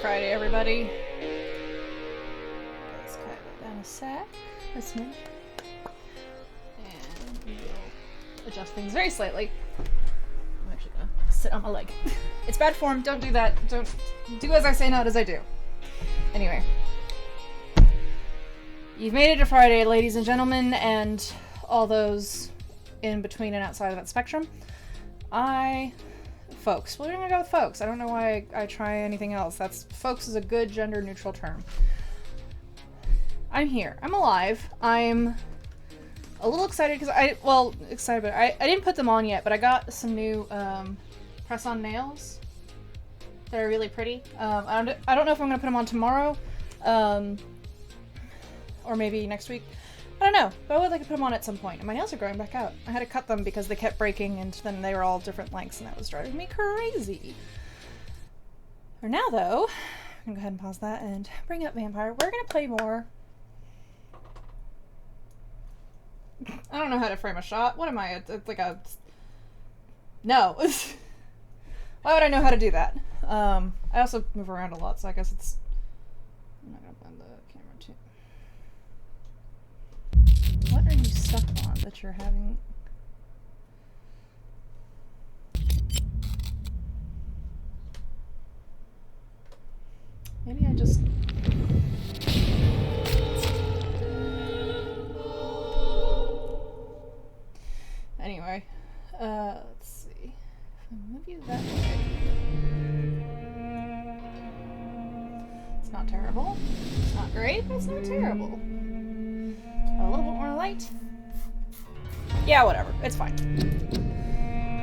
Friday, everybody. Let's cut it down a sec. This minute. And we will adjust things very slightly. I'm actually gonna sit on my leg. It's bad form, don't do that. Don't do as I say, not as I do. Anyway. You've made it to Friday, ladies and gentlemen, and all those in between and outside of that spectrum. Folks. We're gonna go with folks. I don't know why I try anything else. Folks is a good gender neutral term. I'm here. I'm alive. I'm a little excited because I didn't put them on yet, but I got some new press-on nails that are really pretty. I don't know if I'm gonna put them on tomorrow, or maybe next week. I don't know, but I would like to put them on at some point. And my nails are growing back out. I had to cut them because they kept breaking and then they were all different lengths and that was driving me crazy. For now though, I'm gonna go ahead and pause that and bring up Vampyr. We're gonna play more. I don't know how to frame a shot. What am I? It's like a... No. Why would I know how to do that? I also move around a lot, so I guess it's... I'm not gonna blend the camera too. What are you stuck on that you're having? Maybe I just... Anyway, let's see. If I move you that way. It's not terrible. It's not great, but it's not terrible. A little bit more light. Yeah, whatever. It's fine.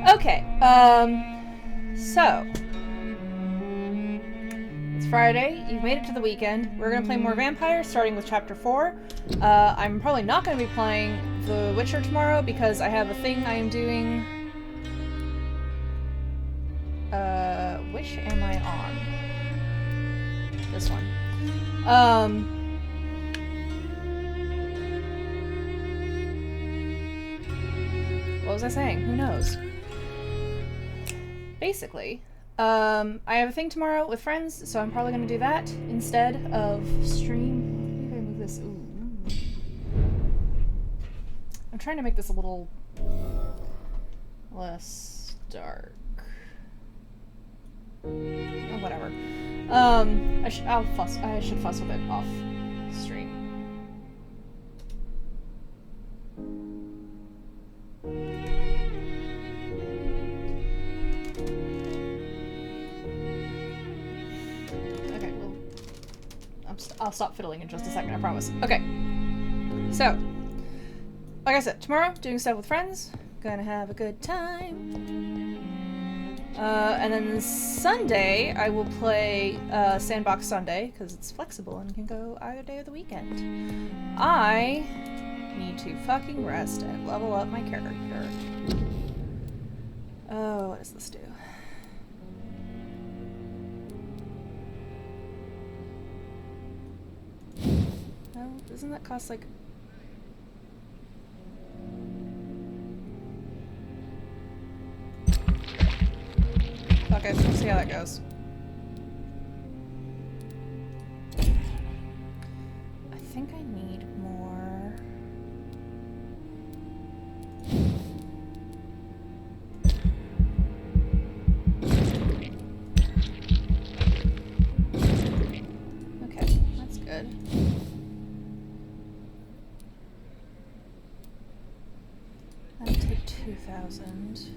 Okay. So it's Friday. You've made it to the weekend. We're gonna play more Vampyr, starting with Chapter 4. I'm probably not gonna be playing The Witcher tomorrow because I have a thing I am doing. Which am I on? This one. What was I saying? Who knows? Basically, I have a thing tomorrow with friends, so I'm probably going to do that instead of stream. Maybe I move this. Ooh. I'm trying to make this a little less dark. Oh, whatever. I should fuss with it off stream. Okay, well, I'll stop fiddling in just a second, I promise. Okay, so, like I said, tomorrow, doing stuff with friends, gonna have a good time. And then Sunday, I will play Sandbox Sunday, because it's flexible and can go either day of the weekend. I need to fucking rest and level up my character. Oh, what does this do? No, doesn't that cost like... Okay, so we'll see how that goes. I think I need more... Okay, that's good. That'll take 2,000.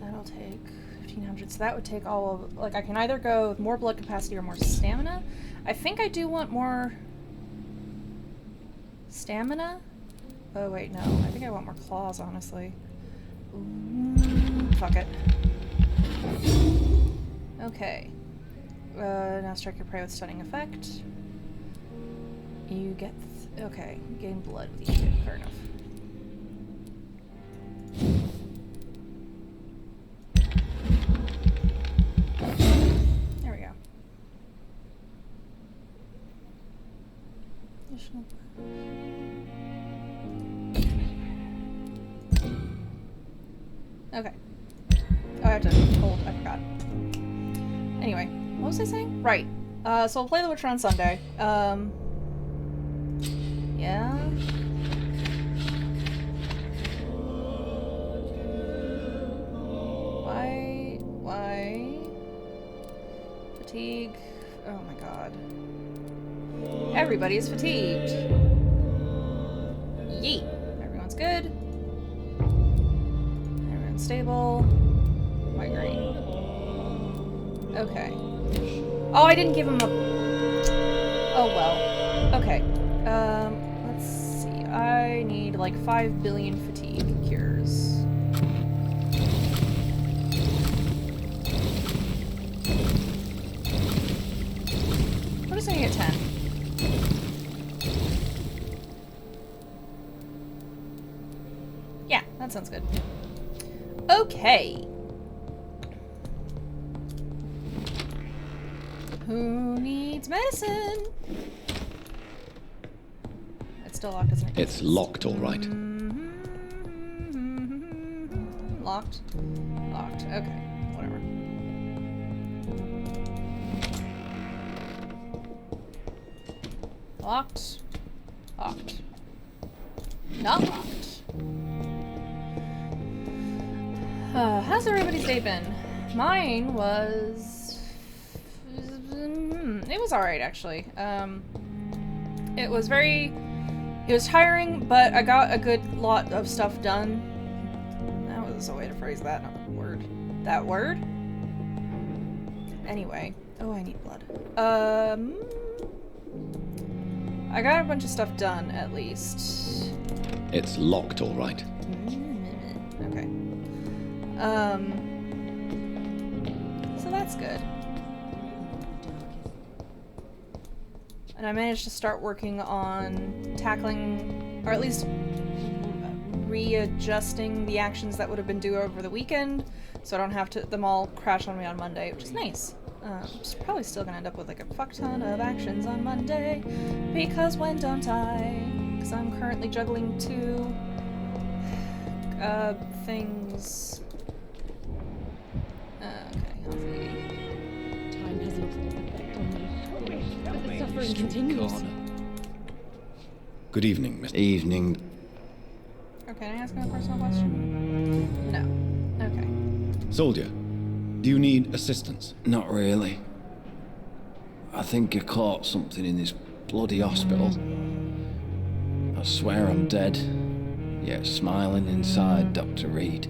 That'll take 1,500, so that would take all of, like, I can either go with more blood capacity or more stamina. I think I do want more stamina. Oh wait, no, I think I want more claws, honestly. Fuck it. Okay. Now strike your prey with stunning effect. You get, okay, gain blood with each hit, fair enough. Okay. Oh, I have to hold. I forgot. Anyway, What was I saying? Right. So we'll play The Witcher on Sunday. Yeah. Why? Fatigue. Oh my god. Everybody is fatigued. Yeet. Everyone's good. Everyone's stable. Migraine. Okay. Oh, I didn't give him a... Oh, well. Okay. Let's see. I need like 5 billion fatigue cures. What is I at 10? Yeah, that sounds good. Okay. Who needs medicine? It's still locked, isn't it? It's locked, all right. Locked? Locked. Okay. Whatever. Locked. Locked. Not locked. How's everybody's day been? Mine was... It was alright, actually. It was tiring, but I got a good lot of stuff done. That was a way to phrase that, not a word. That word? Anyway. Oh, I need blood. I got a bunch of stuff done, at least. It's locked, all right. Okay. So that's good. And I managed to start working on tackling, or at least readjusting the actions that would have been due over the weekend, so I don't have to them all crash on me on Monday, which is nice. Probably still gonna end up with like a fuck ton of actions on Monday, because when don't I? Because I'm currently juggling 2 things. Okay, I'll see. Time has lost its effect on me, but the suffering continues. Good evening, Mr. Evening. Okay, can I ask him a personal question? No. Okay. Soldier, do you need assistance? Not really. I think I caught something in this bloody hospital. I swear I'm dead, yet smiling inside, Dr. Reed.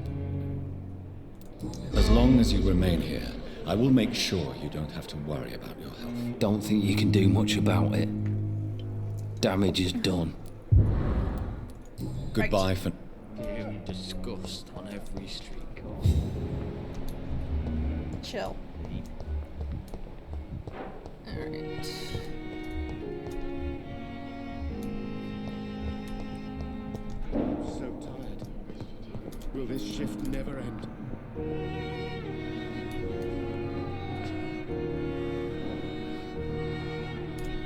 As long as you remain here, I will make sure you don't have to worry about your health. Don't think you can do much about it. Damage is done. Goodbye for... Dim disgust on every street. Chill. Alright. So tired. Will this shift never end?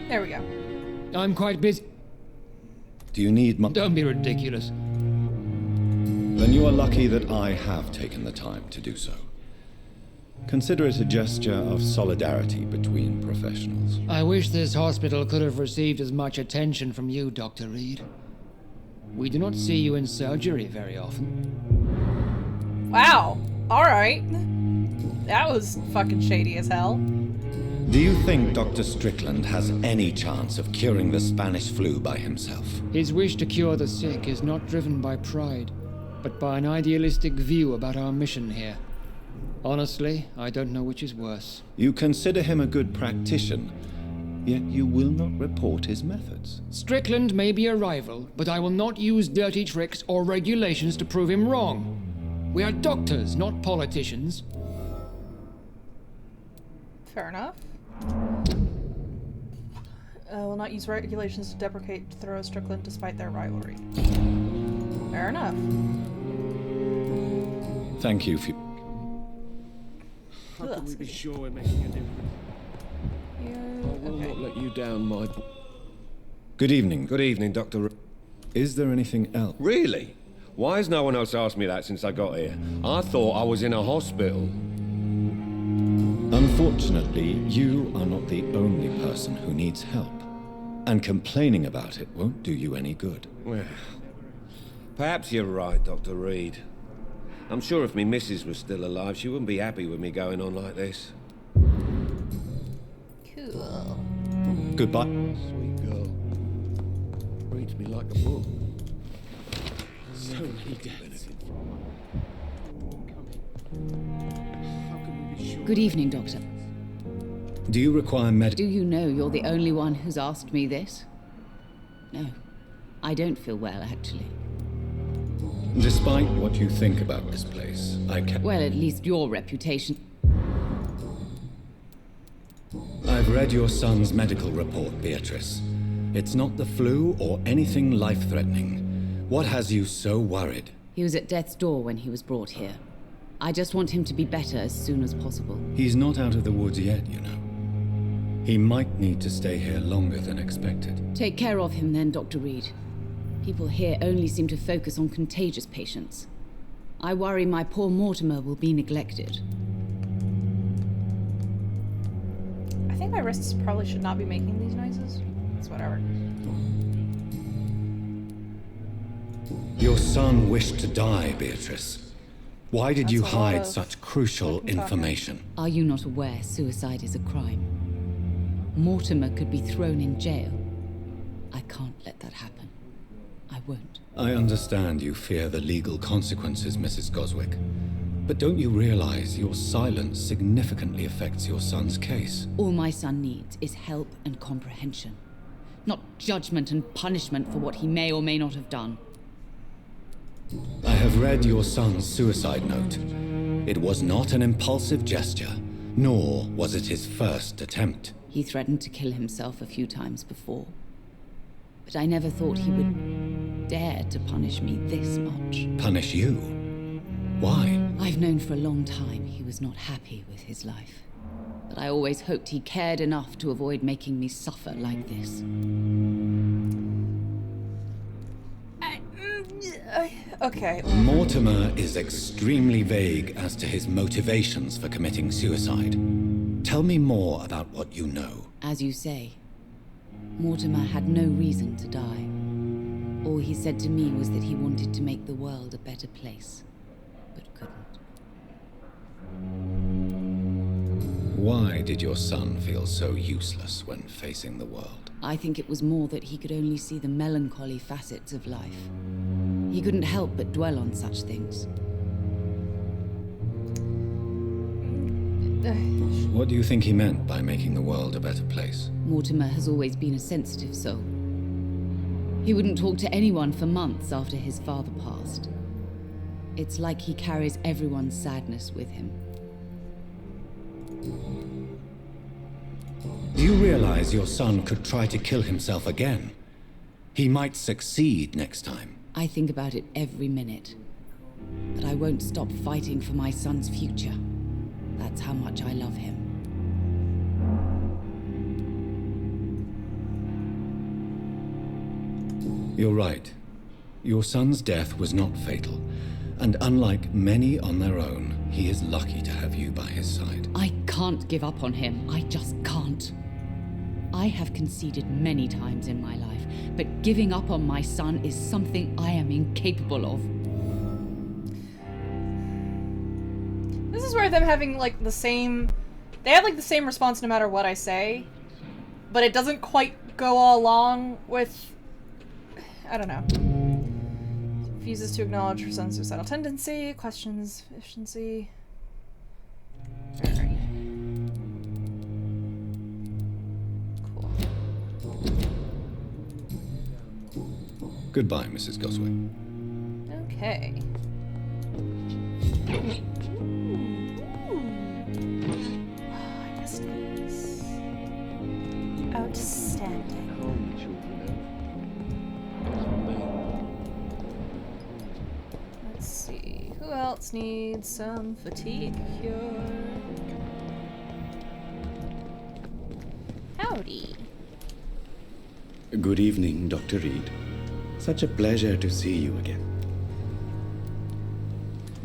There we go. I'm quite busy. Do you need Don't be ridiculous. Then you are lucky that I have taken the time to do so. Consider it a gesture of solidarity between professionals. I wish this hospital could have received as much attention from you, Dr. Reed. We do not see you in surgery very often. Wow. Alright. That was fucking shady as hell. Do you think Dr. Strickland has any chance of curing the Spanish flu by himself? His wish to cure the sick is not driven by pride, but by an idealistic view about our mission here. Honestly, I don't know which is worse. You consider him a good practitioner, yet you will not report his methods. Strickland may be a rival, but I will not use dirty tricks or regulations to prove him wrong. We are doctors, not politicians. Fair enough. Will not use regulations to deprecate Thoreau Strickland despite their rivalry. Fair enough. Thank you for... How can we be sure we're making a difference? I will not let you down, my boy. Good evening. Good evening, Dr. Is there anything else? Really? Why has no one else asked me that since I got here? I thought I was in a hospital. Unfortunately, you are not the only person who needs help. And complaining about it won't do you any good. Well, perhaps you're right, Dr. Reed. I'm sure if me missus was still alive, she wouldn't be happy with me going on like this. Cool. Goodbye. Sweet girl. Reads me like a book. So many deaths. How can we be sure? Good evening, Doctor. Do you require Do you know you're the only one who's asked me this? No. I don't feel well, actually. Despite what you think about this place, I can... Well, at least your reputation. I've read your son's medical report, Beatrice. It's not the flu or anything life-threatening. What has you so worried? He was at death's door when he was brought here. I just want him to be better as soon as possible. He's not out of the woods yet, you know. He might need to stay here longer than expected. Take care of him then, Dr. Reed. People here only seem to focus on contagious patients. I worry my poor Mortimer will be neglected. I think my wrists probably should not be making these noises. It's whatever. Your son wished to die, Beatrice. Why did you That's a lot hide of such crucial fucking talking. information? Are you not aware suicide is a crime? Mortimer could be thrown in jail. I can't let that happen. I won't. I understand you fear the legal consequences, Mrs. Goswick. But don't you realize your silence significantly affects your son's case? All my son needs is help and comprehension. Not judgment and punishment for what he may or may not have done. I have read your son's suicide note. It was not an impulsive gesture, nor was it his first attempt. He threatened to kill himself a few times before. But I never thought he would dare to punish me this much. Punish you? Why? I've known for a long time he was not happy with his life. But I always hoped he cared enough to avoid making me suffer like this. Okay. Mortimer is extremely vague as to his motivations for committing suicide. Tell me more about what you know. As you say, Mortimer had no reason to die. All he said to me was that he wanted to make the world a better place, but couldn't. Why did your son feel so useless when facing the world? I think it was more that he could only see the melancholy facets of life. He couldn't help but dwell on such things. What do you think he meant by making the world a better place? Mortimer has always been a sensitive soul. He wouldn't talk to anyone for months after his father passed. It's like he carries everyone's sadness with him. Do you realize your son could try to kill himself again? He might succeed next time. I think about it every minute. But I won't stop fighting for my son's future. That's how much I love him. You're right. Your son's death was not fatal. And unlike many on their own, he is lucky to have you by his side. I can't give up on him. I just can't. I have conceded many times in my life, but giving up on my son is something I am incapable of. This is where them having like the same... They have like the same response no matter what I say, but it doesn't quite go all along with... I don't know. Refuses to acknowledge her son's suicidal tendency, questions efficiency. Alright. Cool. Goodbye, Mrs. Goswick. Okay. I missed these. Outstanding. Let's see. Who else needs some fatigue cure? Howdy. Good evening, Dr. Reed. Such a pleasure to see you again.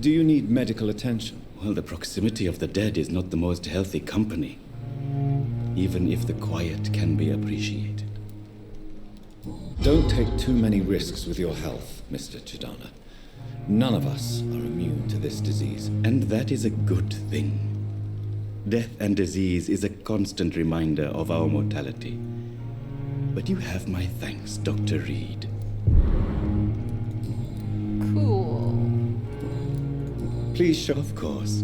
Do you need medical attention? Well, the proximity of the dead is not the most healthy company, even if the quiet can be appreciated. Don't take too many risks with your health, Mr. Chiyana. None of us are immune to this disease. And that is a good thing. Death and disease is a constant reminder of our mortality. But you have my thanks, Dr. Reed. Cool. Please show, of course.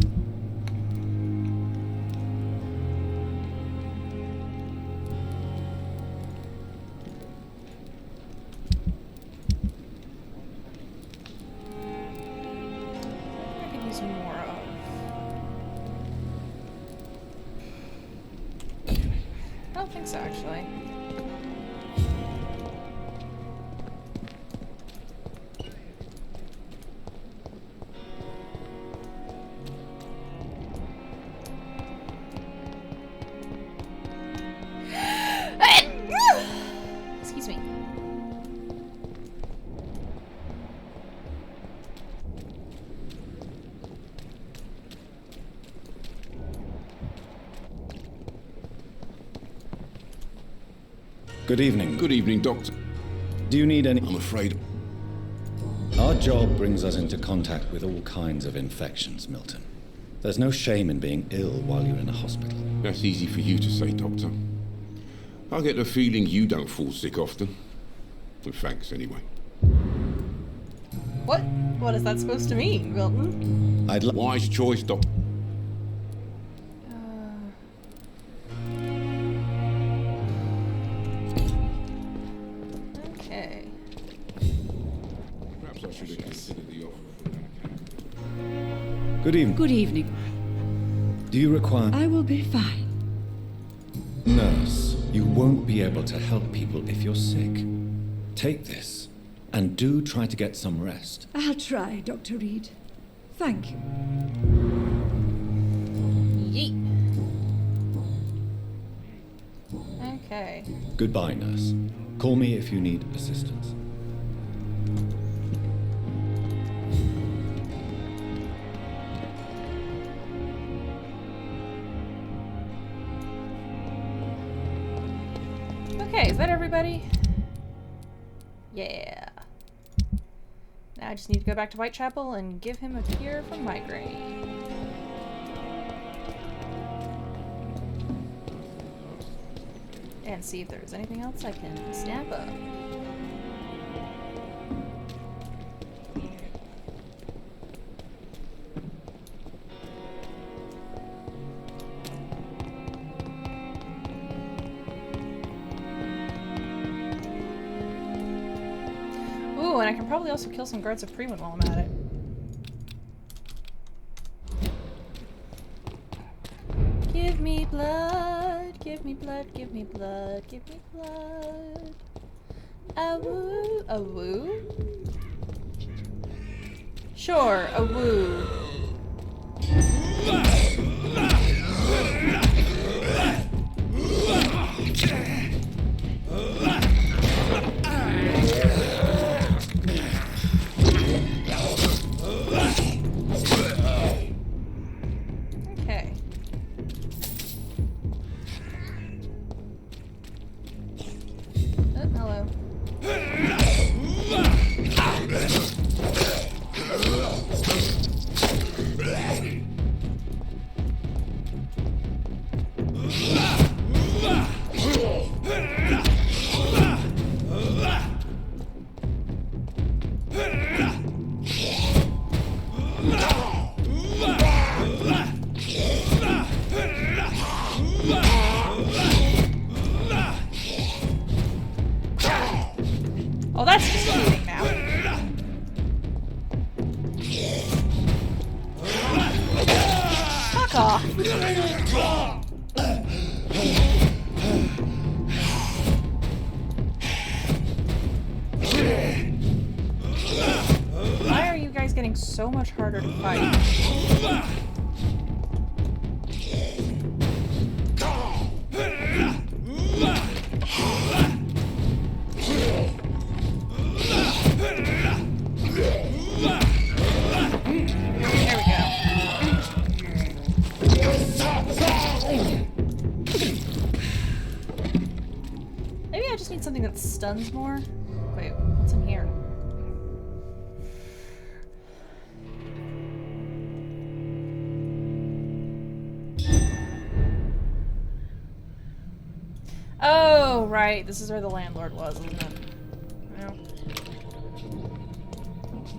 I could use more of. I don't think so, actually. Excuse me. Good evening. Good evening, Doctor. Do you need any... I'm afraid... Our job brings us into contact with all kinds of infections, Milton. There's no shame in being ill while you're in a hospital. That's easy for you to say, Doctor. I get the feeling you don't fall sick often. But thanks, anyway. What? What is that supposed to mean, Milton? Wise choice, Doctor. Okay. Perhaps I should have considered the offer. Good evening. Good evening. Do you require... I will be fine. Nurse, you won't be able to help people if you're sick. Take this, and do try to get some rest. I'll try, Dr. Reed. Thank you. Yeet. Okay. Goodbye, nurse. Call me if you need assistance. Okay, is that everybody? Yeah. Now I just need to go back to Whitechapel and give him a cure for migraine. And see if there's anything else I can snap up. Ooh, and I can probably also kill some guards of Freeman while I'm at it. Give me blood, give me blood, give me blood, give me blood. A woo, a woo? Sure, a woo. Okay. Oh, hello. Oh, that's just cheating now. Fuck off. Why are you guys getting so much harder to fight? There we go. I just need something that stuns more. Wait, what's in here? Oh, right. This is where the landlord was, isn't it? No.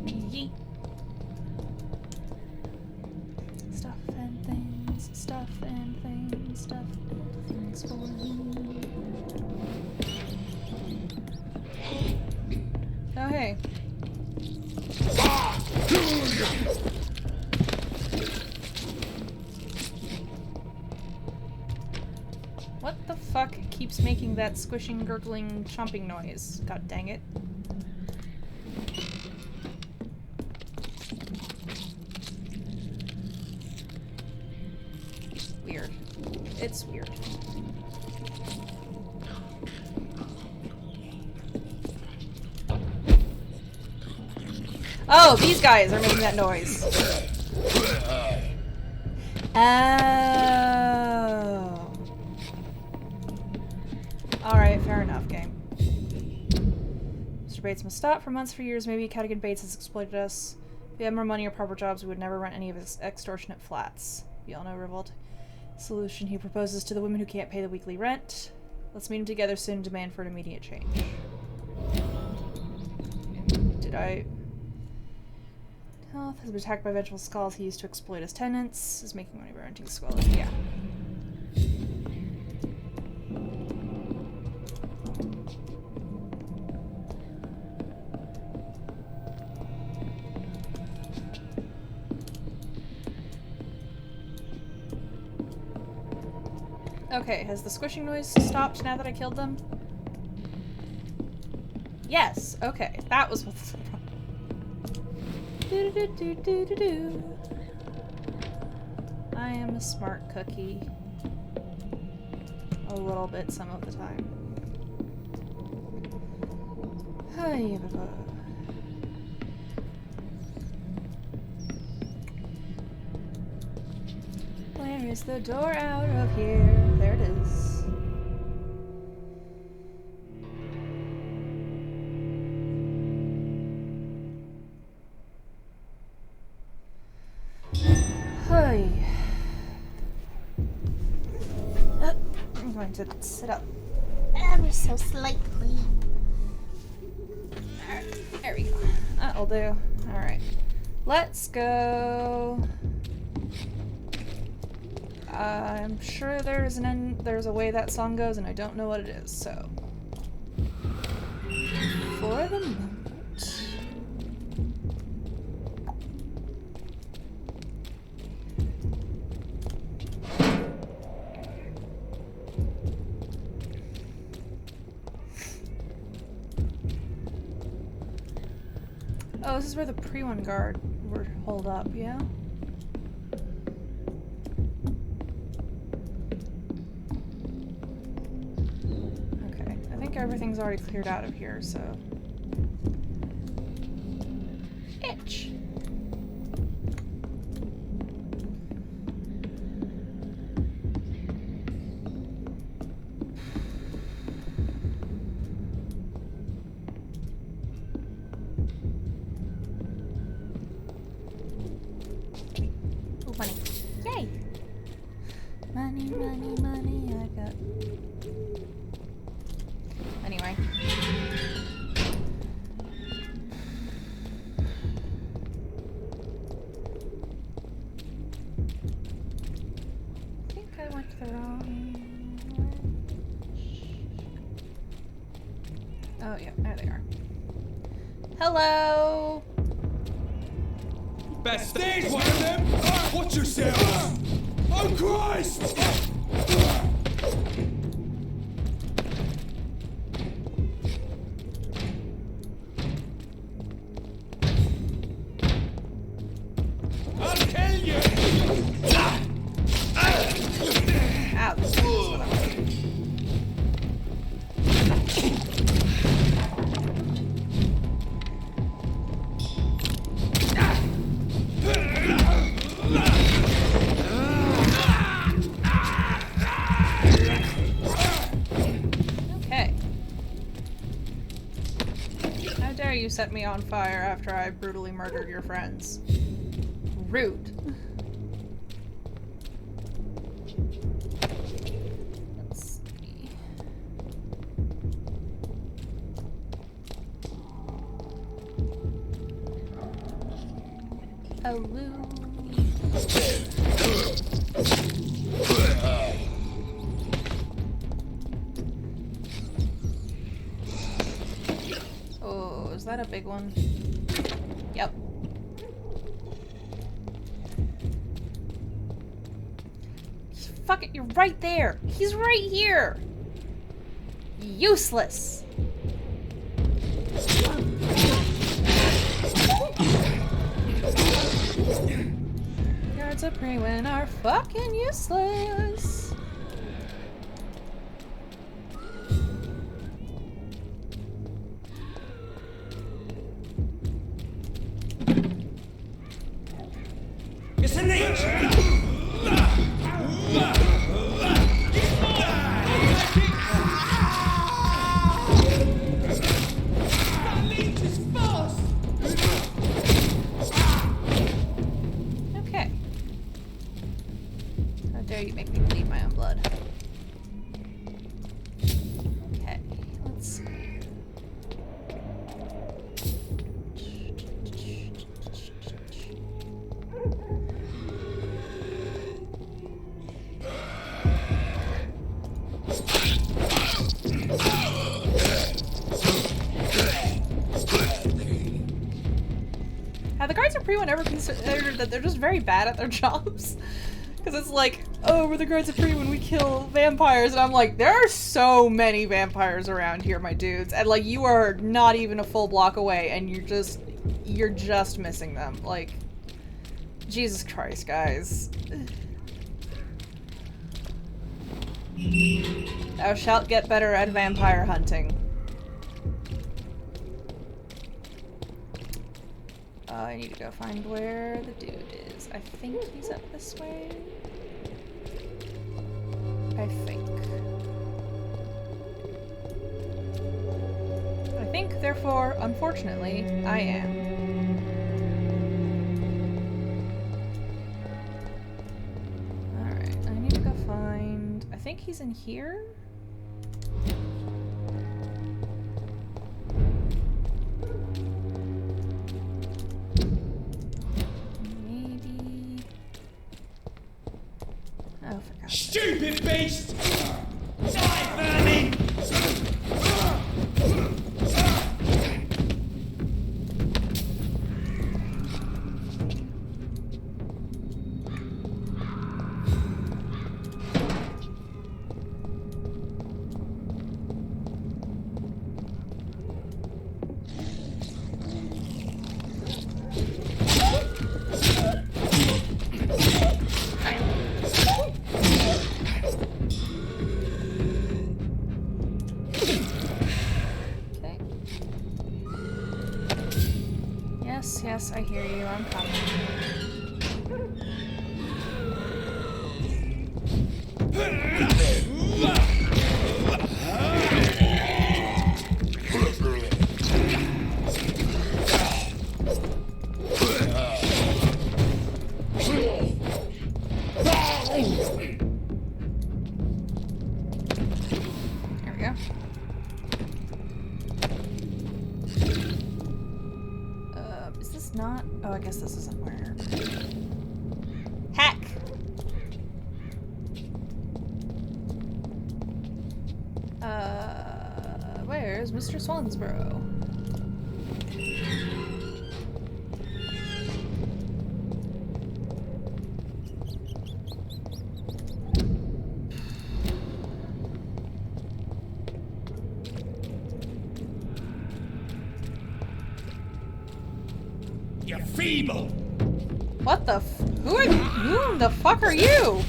Yeet. Stuff and things, stuff and things, stuff and things for me. Oh, hey. What the fuck keeps making that squishing, gurgling, chomping noise? God dang it. Weird. It's weird. Oh, these guys are making that noise. Oh. Alright, fair enough, game. Mr. Bates must stop. For months, for years, maybe Cadigan Bates has exploited us. If we had more money or proper jobs, we would never rent any of his extortionate flats. We all know revolt. Solution he proposes to the women who can't pay the weekly rent. Let's meet him together soon and demand for an immediate change. Did I... Health has been attacked by vengeful skulls he used to exploit his tenants. Is making money by renting skulls. Yeah. Okay, has the squishing noise stopped now that I killed them? Yes, okay. That was what's the problem. Do-do-do-do-do-do. I am a smart cookie. A little bit some of the time. Hi, where is the door out of here? There it is. Hi. I'm going to sit up ever so slightly. There we go. That'll do. Alright. Let's go. I'm sure there's there's a way that song goes, and I don't know what it is, so. For the moment. Oh, this is where the pre-one guard were holed up, yeah? Okay, I think everything's already cleared out of here, so... Itch! Money. Yay! Money, money, money, I got... Anyway. I think I went the wrong way. Oh, yeah, there they are. Hello! Best stage, one of them! Watch yourself! Oh, Christ! I'll kill you! Ow, this is what I'm doing. dare you set me on fire after I brutally murdered your friends? Rude. Let's see. Oh, woo. Oh, is that a big one? Yep. Fuck it, you're right there. He's right here. Useless. Guards of Prewen are fucking useless. It's a leech! Okay. How dare you make me bleed my own blood. Okay, let's see. Have the guards of Prewen ever considered that they're just very bad at their jobs? Because it's like, oh, we're the guards of Prewen, we kill vampires, and I'm like, there are so many vampires around here, my dudes, and like, you are not even a full block away, and you're just missing them. Like, Jesus Christ, guys. Thou shalt get better at vampire hunting. I need to go find where the dude is. I think he's up this way. I think, therefore, unfortunately, I am. Alright, I need to go find... I think he's in here? Oh, for God's sake. Stupid beast! Die, vermin! Yes, I hear you. I'm coming. There we go. Is this not? Oh, I guess this isn't where. Heck! Where's Mr. Swansboro? You feeble! What the f- Who the fuck are you?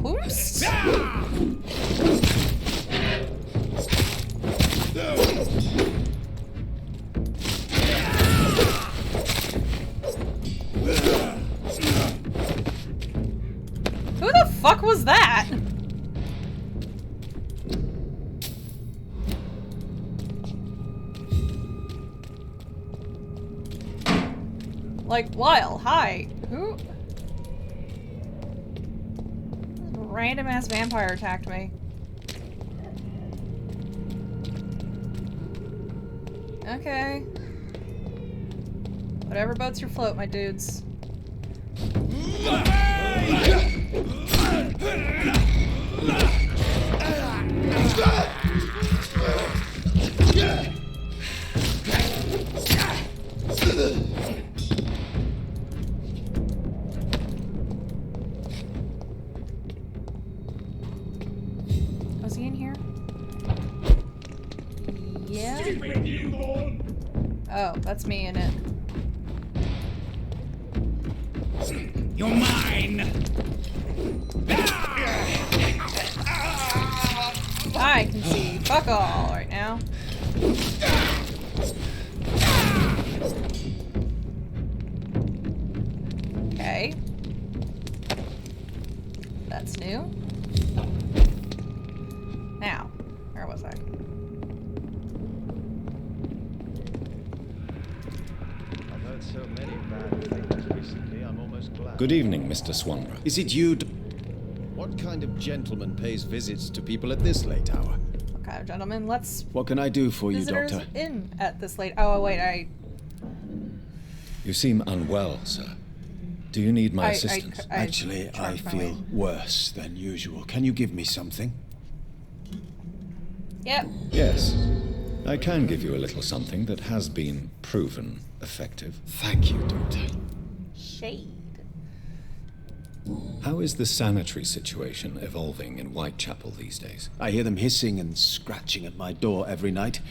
Oops. Who the fuck was that? Like, Lyle, hi. Who? Random ass vampire attacked me. Okay. Whatever boats your float, my dudes. Was he in here? Yeah. Oh, that's me in it. You're mine! I can see fuck all right now. Okay. That's new. Now, where was I? I've heard so many bad things recently, I'm almost glad. Good evening, Mr. Swanborough. Is it you? What kind of gentleman pays visits to people at this late hour? Okay, gentlemen, let's What can I do for you, visitors Doctor? in at this late. Oh wait, You seem unwell, sir. Do you need my assistance? Actually, I feel worse than usual. Can you give me something? Yep. Yes. I can give you a little something that has been proven effective. Thank you, Doctor. Shade. How is the sanitary situation evolving in Whitechapel these days? I hear them hissing and scratching at my door every night.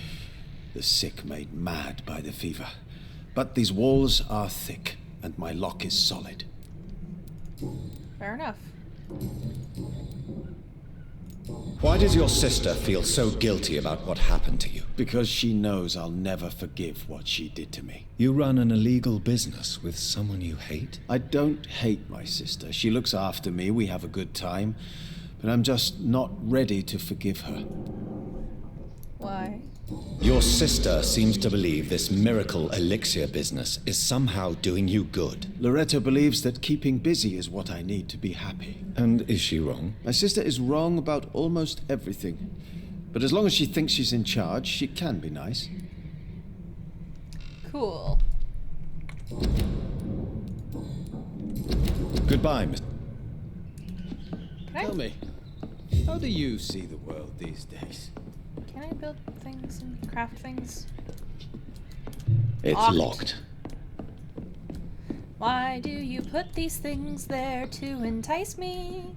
The sick made mad by the fever. But these walls are thick, and my lock is solid. Fair enough. Why does your sister feel so guilty about what happened to you? Because she knows I'll never forgive what she did to me. You run an illegal business with someone you hate? I don't hate my sister. She looks after me, we have a good time. But I'm just not ready to forgive her. Why? Your sister seems to believe this miracle elixir business is somehow doing you good. Loretta believes that keeping busy is what I need to be happy. And is she wrong? My sister is wrong about almost everything. But as long as she thinks she's in charge, she can be nice. Cool. Goodbye, Mr. Tell me, how do you see the world these days? Can I build things and craft things? It's locked. Why do you put these things there to entice me?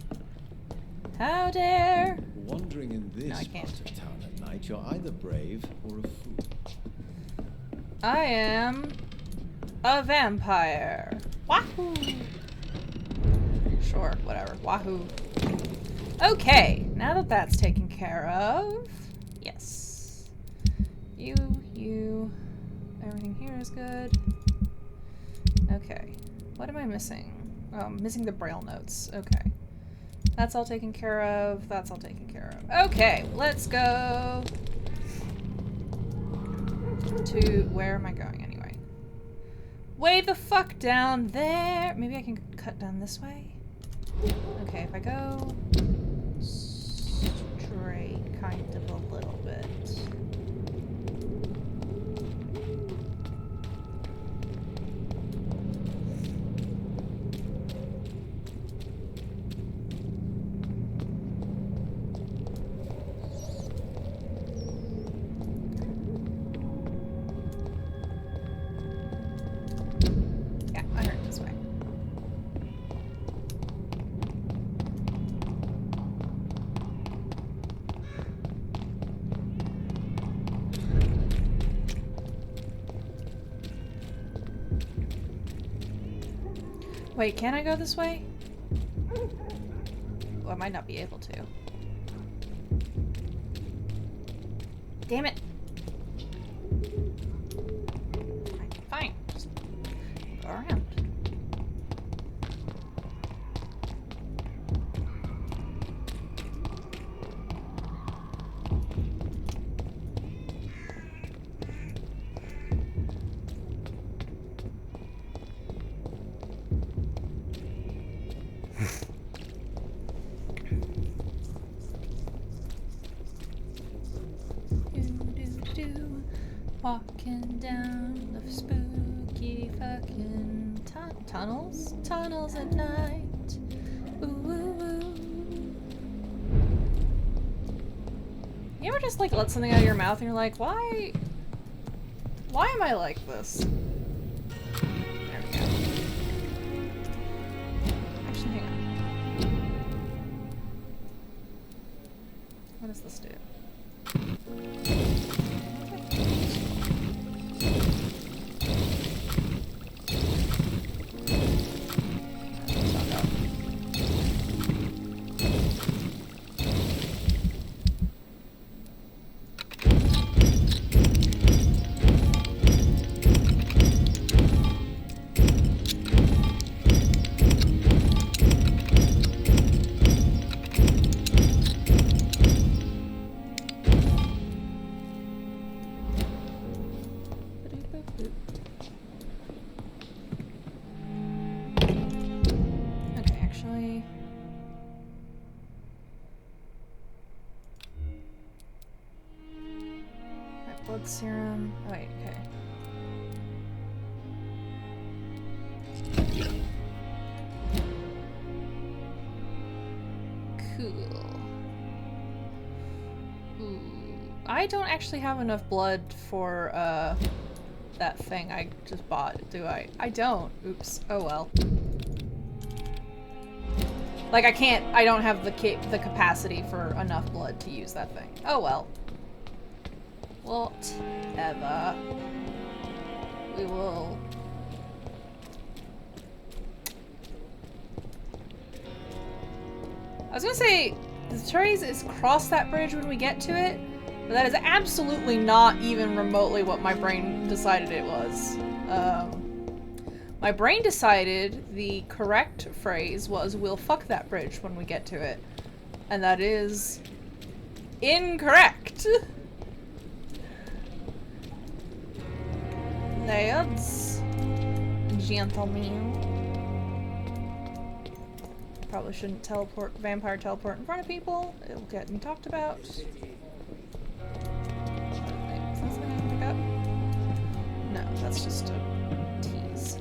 How dare? Wandering in this I can't. part of town at night, you're either brave or a fool. I am a vampire. Wahoo! Sure, whatever. Wahoo. Okay, now that that's taken care of, yes. You. Everything here is good. Okay. What am I missing? Oh, I'm missing the braille notes. Okay. That's all taken care of. That's all taken care of. Okay, let's go to... Where am I going anyway? Way the fuck down there! Maybe I can cut down this way? Okay, if I go straight kind of a little bit. Yeah, I heard it this way. Wait, can I go this way? Well, I might not be able to. Damn it! Fine. Just go around. Walking down the spooky fucking tunnels at night. Ooh, ooh, ooh. You ever just like let something out of your mouth and you're like, why am I like this? There we go. Actually, hang on. What does this do? Blood serum. Oh, wait, okay. Cool. Ooh. I don't actually have enough blood for that thing I just bought, do I? I don't. Oops. Oh well. Like I don't have the capacity for enough blood to use that thing. Oh well. Whatever. We will... I was gonna say, the choice is cross that bridge when we get to it, but that is absolutely not even remotely what my brain decided it was. My brain decided the correct phrase was, we'll fuck that bridge when we get to it. And that is... incorrect! Ladies, gentlemen. Probably shouldn't vampire teleport in front of people. It'll get me talked about. Is that something I can pick up? No, that's just a tease.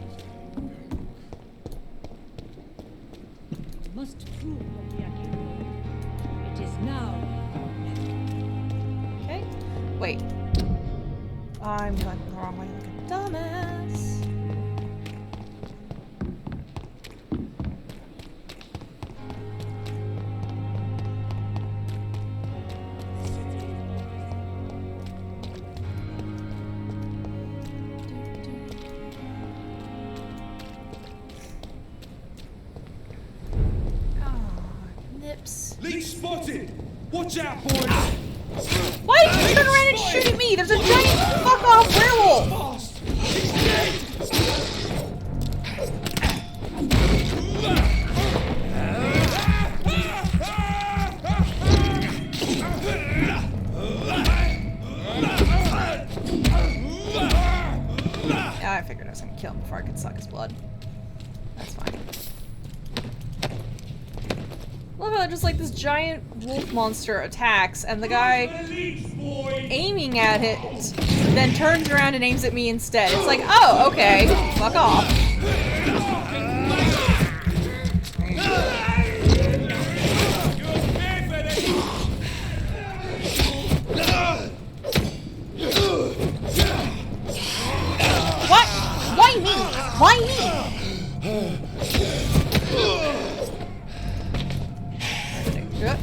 Must prove what we are capable of. It is now. Okay. Wait. I'm going the wrong way like a dumbass. Nips. Leech spotted! Watch out, boys! Why did you turn around and shoot at me? There's a giant fuck-off werewolf! Yeah, I figured I was gonna kill him before I could suck his blood. That's fine. I love how just like this giant wolf monster attacks and the guy aiming at it then turns around and aims at me instead. It's like, oh, okay, fuck off. What? Why me? Why me? Good.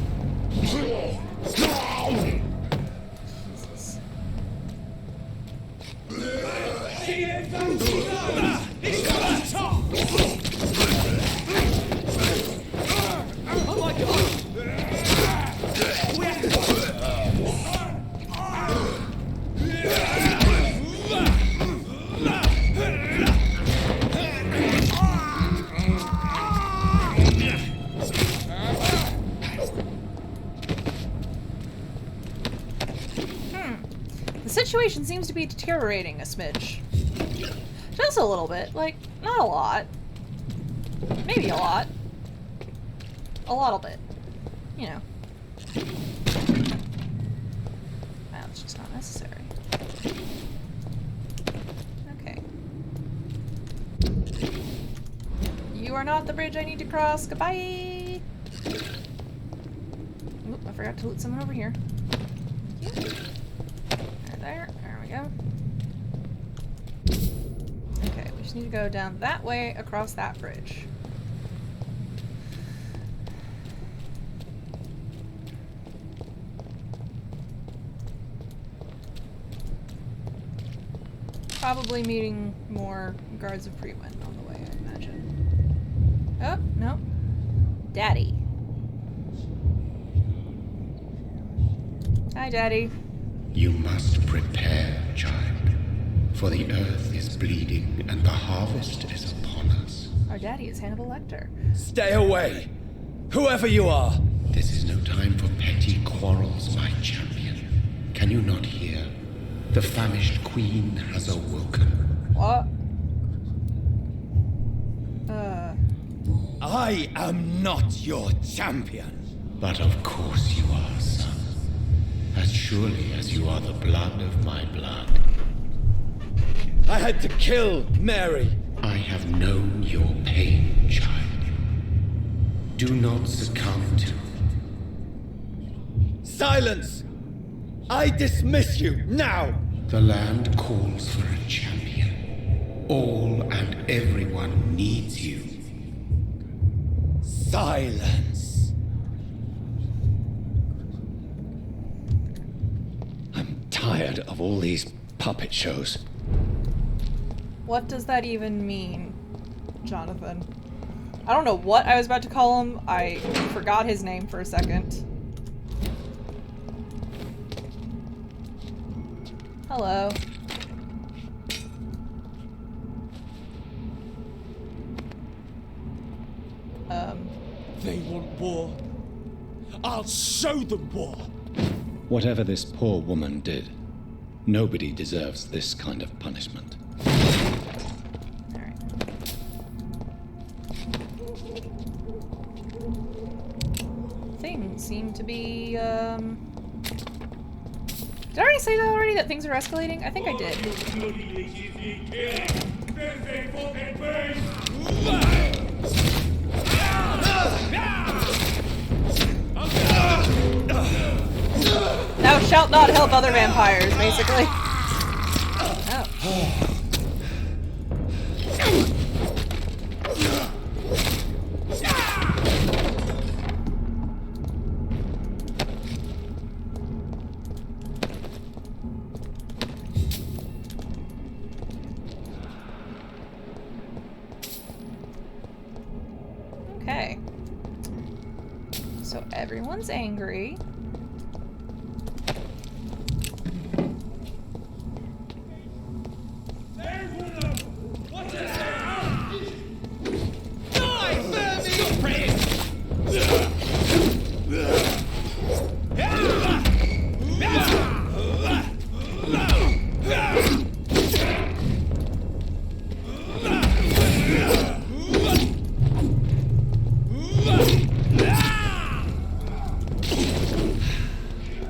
The situation seems to be deteriorating a smidge. Just a little bit. Like, not a lot. Maybe a lot. A little bit. You know. That's just not necessary. are not the bridge I need to cross. Goodbye! Oop, I forgot to loot someone over here. Thank you. There we go. Okay, we just need to go down that way across that bridge. Probably meeting more guards of Pre-Wind on the way, I imagine. Oh, no. Daddy. Hi, Daddy. You must prepare, child, for the earth is bleeding and the harvest is upon us. Our daddy is Hannibal Lecter. Stay away! Whoever you are! This is no time for petty quarrels, my champion. Can you not hear? The famished queen has awoken. What? I am not your champion. But of course you are, son. As surely as you are the blood of my blood. I had to kill Mary. I have known your pain, child. Do not succumb to... Silence! I dismiss you, now! The land calls for a champion. All and everyone needs you. Silence! I'm tired of all these puppet shows. What does that even mean, Jonathan? I don't know what I was about to call him. I forgot his name for a second. Hello. They want war. I'll show them war. Whatever this poor woman did, nobody deserves this kind of punishment. Alright. Things seem to be, Did I already say that already? That things are escalating? I think I did. Thou shalt not help other vampires, basically. Oh. Okay. So everyone's angry.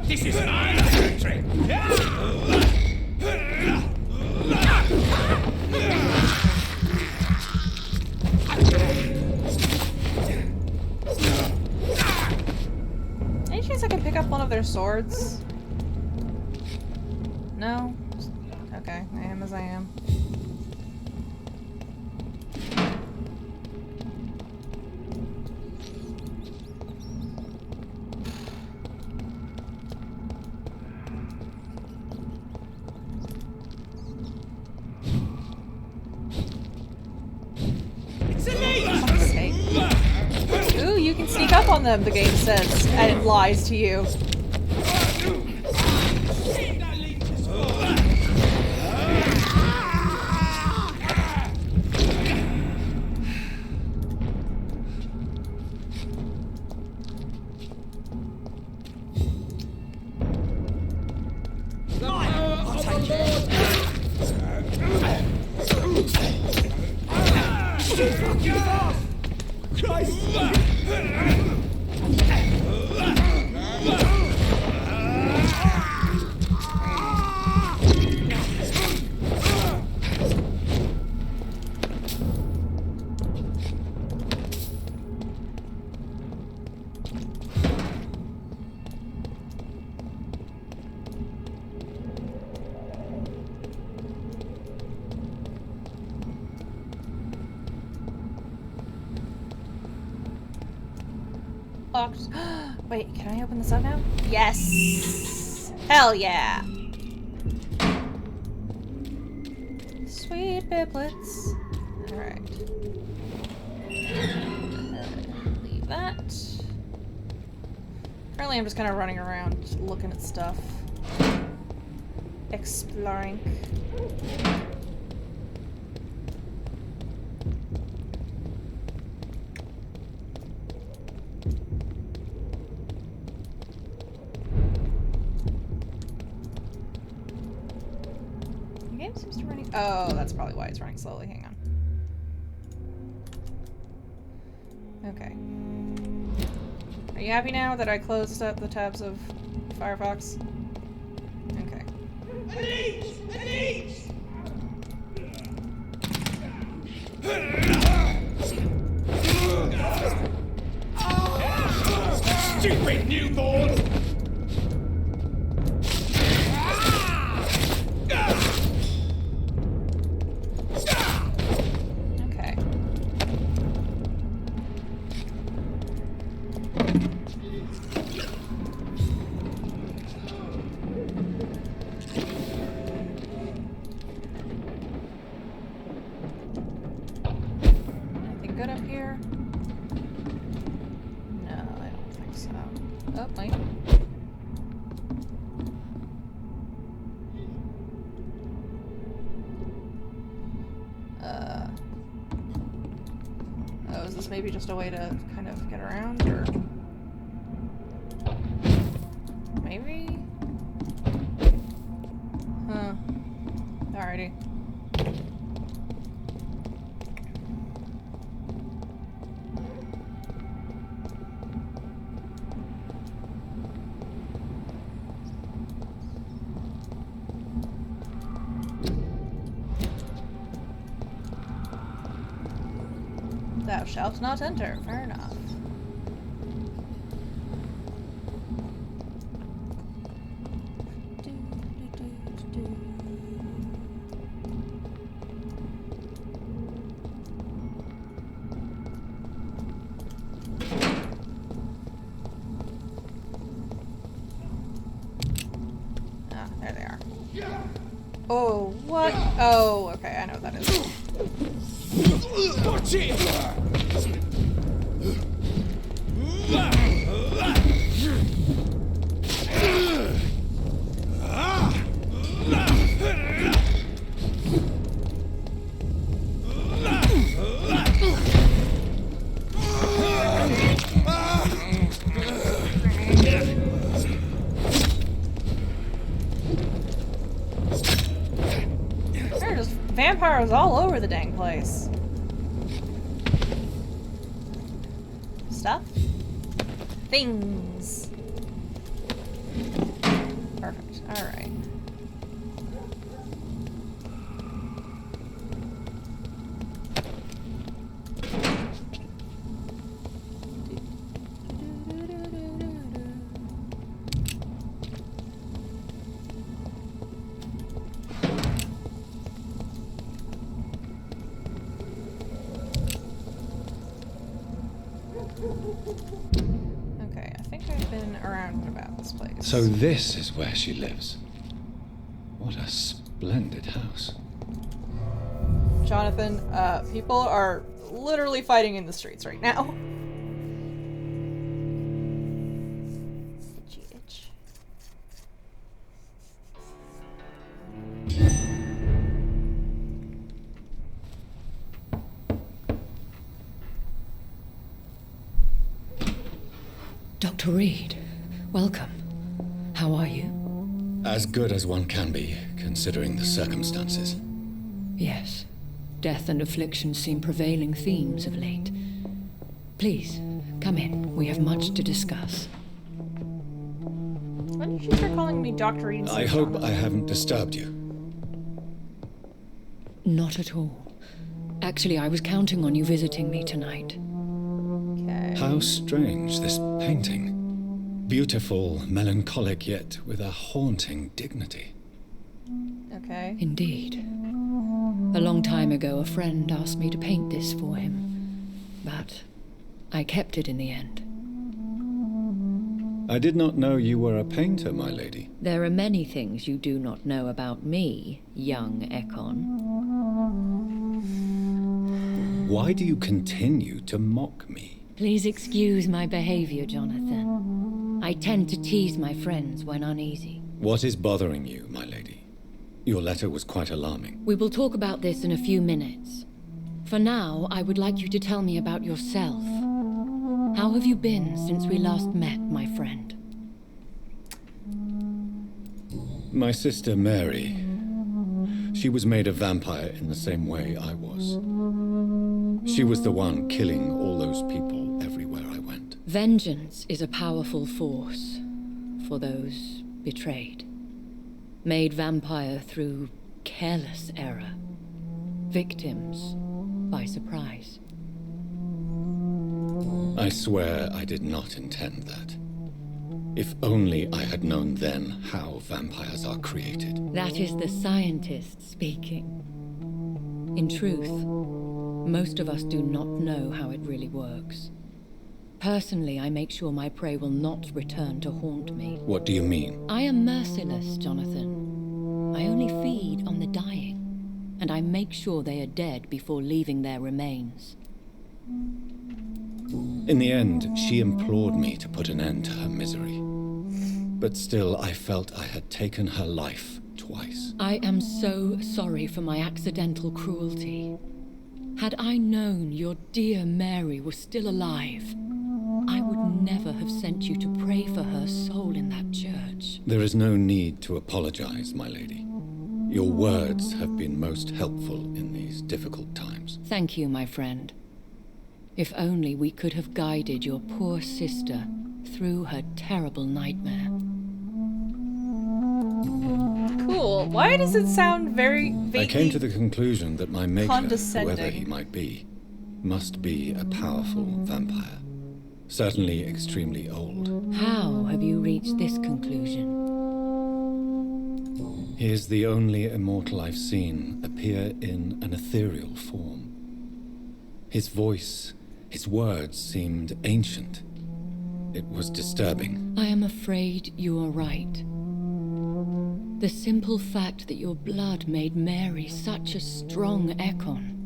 This is my territory! Any chance I can pick up one of their swords? No? Okay, I am as I am. Ooh, you can sneak up on them, the game says, and it lies to you. locked. Wait, can I open this up now? Yes! Hell yeah! Sweet piplets. Alright. Leave that. Currently I'm just kind of running around looking at stuff. Exploring. The game seems to be running. Oh, that's probably why it's running slowly. Hang on. Okay. Are you happy now that I closed up the tabs of Firefox? Okay. Stupid newborn! Okay. Anything good up here? No, I don't think so. Oh, wait. Oh, is this maybe just a way to kind of get around, or maybe? Huh. Alrighty. Thou shalt not enter. Fair enough. Ah, there they are. Oh, what? Oh, okay, I know what that is. Watch it! There are just vampires all over the dang place. Stuff? Things. Perfect. Alright. Okay, I think I've been around and about this place. So this is where she lives. What a splendid house. Jonathan, people are literally fighting in the streets right now. Itchy itch. Dr. Reed, welcome. How are you? As good as one can be, considering the circumstances. Yes. Death and affliction seem prevailing themes of late. Please, come in. We have much to discuss. When did you start calling me Dr. Reed? I hope I haven't disturbed you. Not at all. Actually, I was counting on you visiting me tonight. Okay. How strange, this painting. Beautiful, melancholic, yet with a haunting dignity. Okay. Indeed. A long time ago, a friend asked me to paint this for him, but I kept it in the end. I did not know you were a painter, my lady. There are many things you do not know about me, young Ekon. Why do you continue to mock me? Please excuse my behavior, Jonathan. I tend to tease my friends when uneasy. What is bothering you, my lady? Your letter was quite alarming. We will talk about this in a few minutes. For now, I would like you to tell me about yourself. How have you been since we last met, my friend? My sister Mary. She was made a vampire in the same way I was. She was the one killing all those people everywhere I went. Vengeance is a powerful force for those betrayed. Made vampire through careless error. Victims by surprise. I swear I did not intend that. If only I had known then how vampires are created. That is the scientist speaking. In truth, most of us do not know how it really works. Personally, I make sure my prey will not return to haunt me. What do you mean? I am merciless, Jonathan. I only feed on the dying, and I make sure they are dead before leaving their remains. In the end, she implored me to put an end to her misery. But still, I felt I had taken her life twice. I am so sorry for my accidental cruelty. Had I known your dear Mary was still alive, I would never have sent you to pray for her soul in that church. There is no need to apologize, my lady. Your words have been most helpful in these difficult times. Thank you, my friend. If only we could have guided your poor sister through her terrible nightmare. Cool. Why does it sound very vaguely I came to the conclusion that my maker, condescending? whoever he might be, must be a powerful vampire. Certainly extremely old. How have you reached this conclusion? He is the only immortal I've seen appear in an ethereal form. His voice, his words seemed ancient. It was disturbing. I am afraid you are right. The simple fact that your blood made Mary such a strong Ekon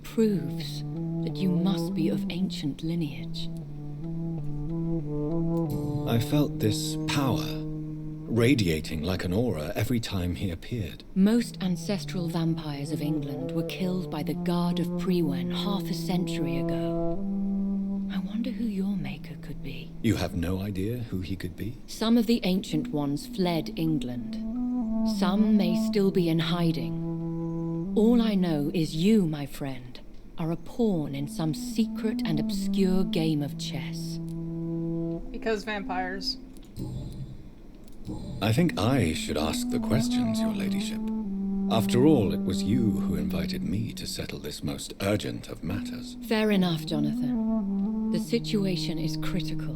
proves that you must be of ancient lineage. I felt this power radiating like an aura every time he appeared. Most ancestral vampires of England were killed by the Guard of Prewen half a century ago. I wonder who your maker could be. You have no idea who he could be? Some of the ancient ones fled England. Some may still be in hiding. All I know is you, my friend, are a pawn in some secret and obscure game of chess. Because vampires. I think I should ask the questions, your ladyship. After all, it was you who invited me to settle this most urgent of matters. Fair enough, Jonathan. The situation is critical.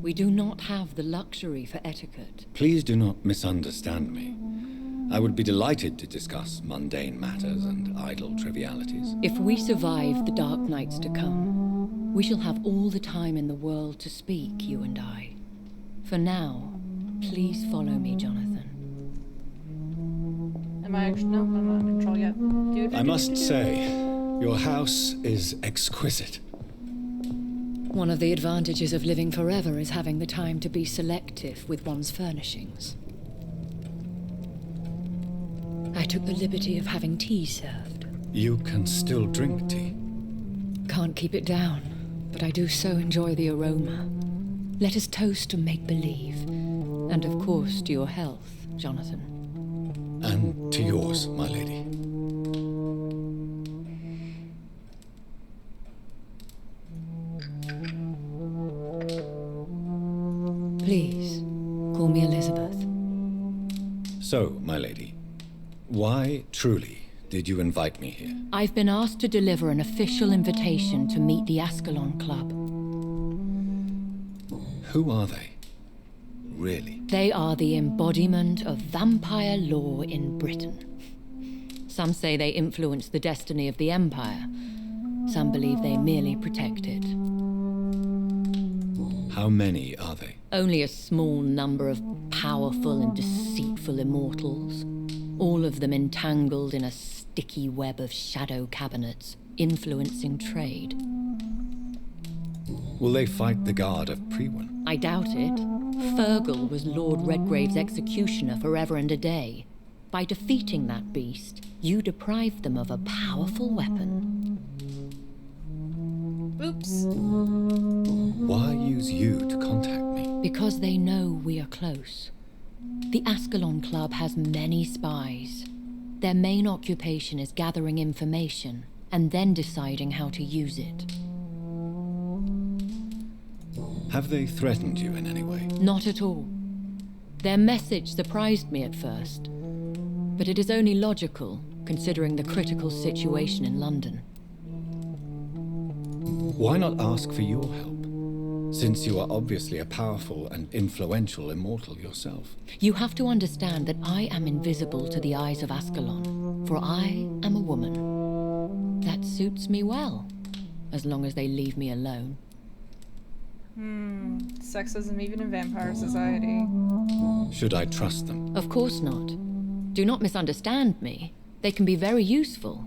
We do not have the luxury for etiquette. Please do not misunderstand me. I would be delighted to discuss mundane matters and idle trivialities. If we survive the dark nights to come, we shall have all the time in the world to speak, you and I. For now, please follow me, Jonathan. Am I actually? No, I'm not in control yet. I must say, your house is exquisite. One of the advantages of living forever is having the time to be selective with one's furnishings. I took the liberty of having tea served. You can still drink tea. Can't keep it down, but I do so enjoy the aroma. Let us toast to make-believe. And of course to your health, Jonathan. And to yours, my lady. Please, call me Elizabeth. So, my lady, why truly did you invite me here? I've been asked to deliver an official invitation to meet the Ascalon Club. Who are they? Really? They are the embodiment of vampire law in Britain. Some say they influence the destiny of the Empire. Some believe they merely protect it. How many are they? Only a small number of powerful and deceitful immortals, all of them entangled in a sticky web of shadow cabinets, influencing trade. Will they fight the guard of Priwen? I doubt it. Fergal was Lord Redgrave's executioner forever and a day. By defeating that beast, you deprived them of a powerful weapon. Oops. Why use you to contact me? Because they know we are close. The Ascalon Club has many spies. Their main occupation is gathering information and then deciding how to use it. Have they threatened you in any way? Not at all. Their message surprised me at first, but it is only logical, considering the critical situation in London. Why not ask for your help, since you are obviously a powerful and influential immortal yourself? You have to understand that I am invisible to the eyes of Ascalon, for I am a woman. That suits me well, as long as they leave me alone. Sexism even in vampire society. Should I trust them? Of course not. Do not misunderstand me. They can be very useful,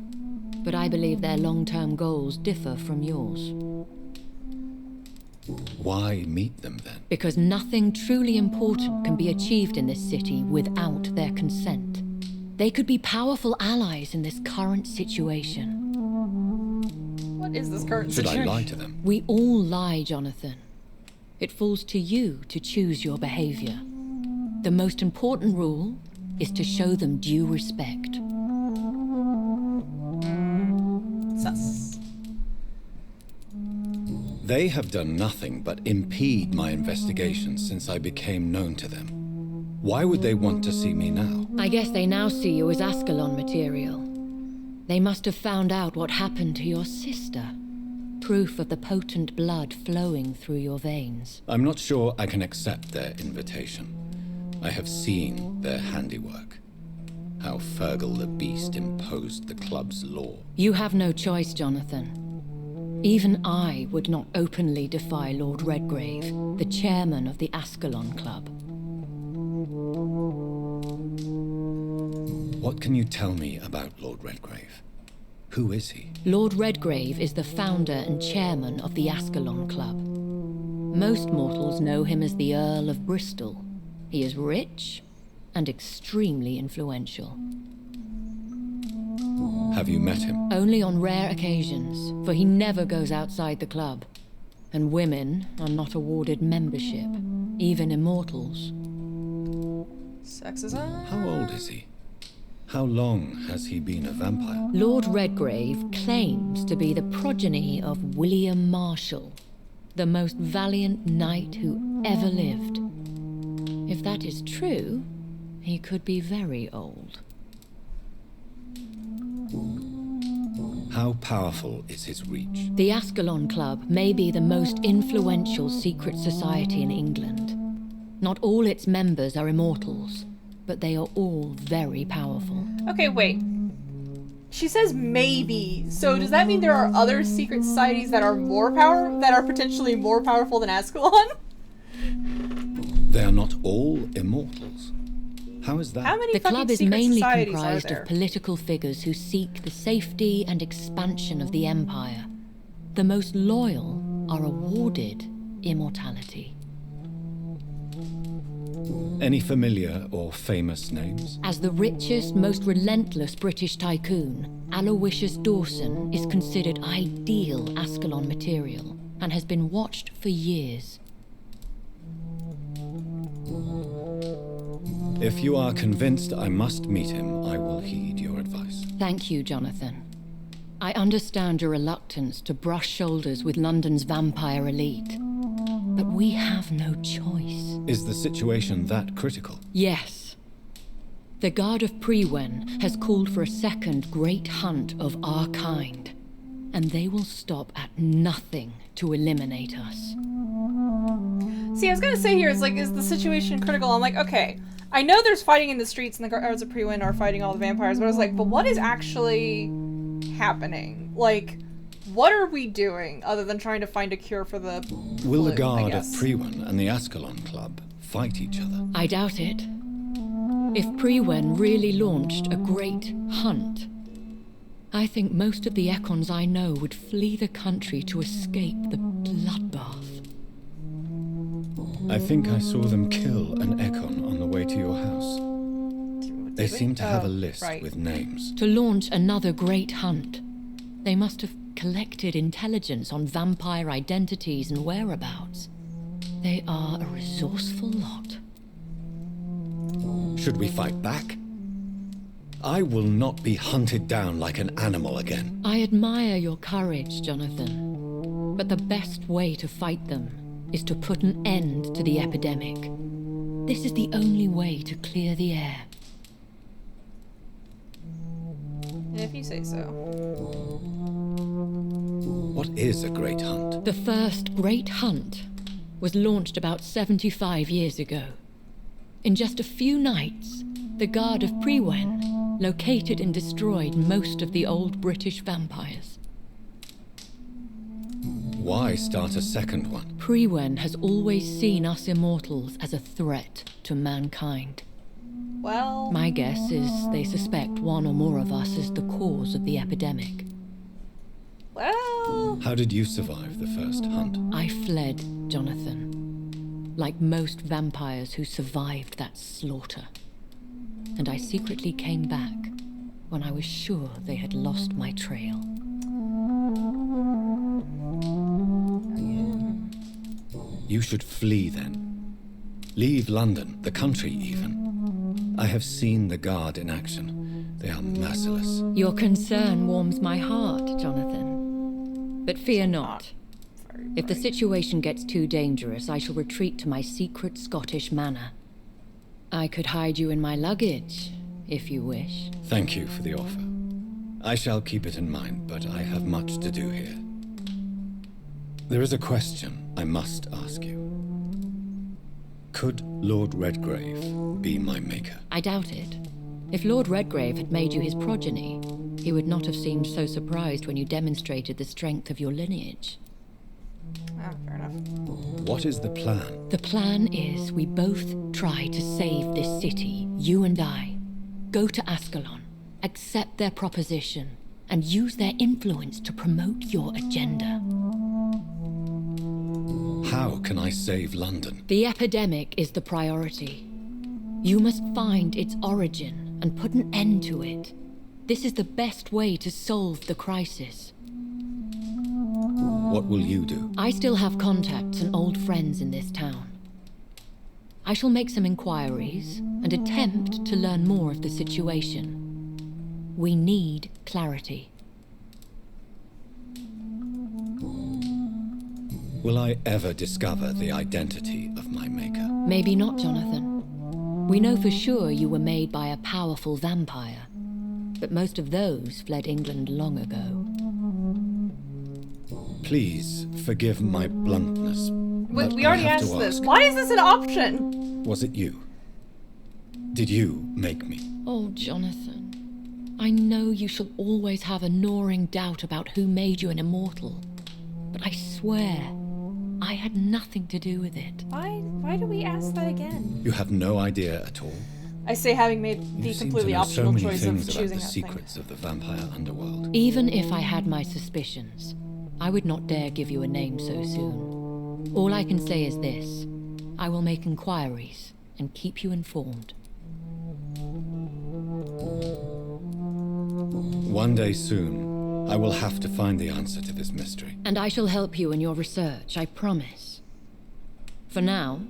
but I believe their long-term goals differ from yours. Why meet them then? Because nothing truly important can be achieved in this city without their consent. They could be powerful allies in this current situation. What is this current Should situation? I lie to them? We all lie, Jonathan. It falls to you to choose your behavior. The most important rule is to show them due respect. Sus. They have done nothing but impede my investigation since I became known to them. Why would they want to see me now? I guess they now see you as Ascalon material. They must have found out what happened to your sister. Proof of the potent blood flowing through your veins. I'm not sure I can accept their invitation. I have seen their handiwork. How Fergal the Beast imposed the club's law. You have no choice, Jonathan. Even I would not openly defy Lord Redgrave, the chairman of the Ascalon Club. What can you tell me about Lord Redgrave? Who is he? Lord Redgrave is the founder and chairman of the Ascalon Club. Most mortals know him as the Earl of Bristol. He is rich and extremely influential. Have you met him? Only on rare occasions, for he never goes outside the club. And women are not awarded membership, even immortals. Sexism? How old is he? How long has he been a vampire? Lord Redgrave claims to be the progeny of William Marshall, the most valiant knight who ever lived. If that is true, he could be very old. How powerful is his reach? The Ascalon Club may be the most influential secret society in England. Not all its members are immortals, but they are all very powerful. Okay, wait. She says maybe. So does that mean there are other secret societies that are potentially more powerful than Ascalon? They are not all immortals. How is that? How many The fucking club is secret mainly societies comprised are there? of political figures who seek the safety and expansion of the Empire. The most loyal are awarded immortality. Any familiar or famous names? As the richest, most relentless British tycoon, Aloysius Dawson is considered ideal Ascalon material and has been watched for years. If you are convinced I must meet him, I will heed your advice. Thank you, Jonathan. I understand your reluctance to brush shoulders with London's vampire elite, but we have no choice. Is the situation that critical? Yes. The Guard of Priwen has called for a second great hunt of our kind, and they will stop at nothing to eliminate us. See, I was gonna say here, is the situation critical? I'm like, okay, I know there's fighting in the streets and the guards of Priwen are fighting all the vampires, but I was like, but what is actually happening? Like, What are we doing other than trying to find a cure for the Will the flu, I guard of guess? Priwen and the Ascalon Club fight each other? I doubt it. If Priwen really launched a great hunt, I think most of the Ekons I know would flee the country to escape the bloodbath. I think I saw them kill an Ekon on the way to your house. They seem to have a list with names. To launch another great hunt, they must have collected intelligence on vampire identities and whereabouts. They are a resourceful lot. Should we fight back? I will not be hunted down like an animal again. I admire your courage, Jonathan. But the best way to fight them is to put an end to the epidemic. This is the only way to clear the air. If you say so. What is a great hunt? The first great hunt was launched about 75 years ago. In just a few nights, the Guard of Priwen located and destroyed most of the old British vampires. Why start a second one? Priwen has always seen us immortals as a threat to mankind. Well... My guess is they suspect one or more of us is the cause of the epidemic. Well... How did you survive the first hunt? I fled, Jonathan. Like most vampires who survived that slaughter. And I secretly came back when I was sure they had lost my trail. You should flee then. Leave London, the country even. I have seen the Guard in action. They are merciless. Your concern warms my heart, Jonathan. But fear not. If the situation gets too dangerous, I shall retreat to my secret Scottish manor. I could hide you in my luggage, if you wish. Thank you for the offer. I shall keep it in mind, but I have much to do here. There is a question I must ask you. Could Lord Redgrave be my maker? I doubt it. If Lord Redgrave had made you his progeny, he would not have seemed so surprised when you demonstrated the strength of your lineage. Ah, fair enough. What is the plan? The plan is we both try to save this city, you and I. Go to Ascalon, accept their proposition, and use their influence to promote your agenda. How can I save London? The epidemic is the priority. You must find its origin and put an end to it. This is the best way to solve the crisis. What will you do? I still have contacts and old friends in this town. I shall make some inquiries and attempt to learn more of the situation. We need clarity. Will I ever discover the identity of my maker? Maybe not, Jonathan. We know for sure you were made by a powerful vampire, but most of those fled England long ago. Please forgive my bluntness. Wait, we already asked this. Why is this an option? Was it you? Did you make me? Oh, Jonathan. I know you shall always have a gnawing doubt about who made you an immortal, but I swear, I had nothing to do with it. Why do we ask that again? You have no idea at all? I say having made the completely optional choice of choosing the that secrets of the vampire underworld. Even if I had my suspicions, I would not dare give you a name so soon. All I can say is this. I will make inquiries and keep you informed. One day soon, I will have to find the answer to this mystery. And I shall help you in your research, I promise. For now,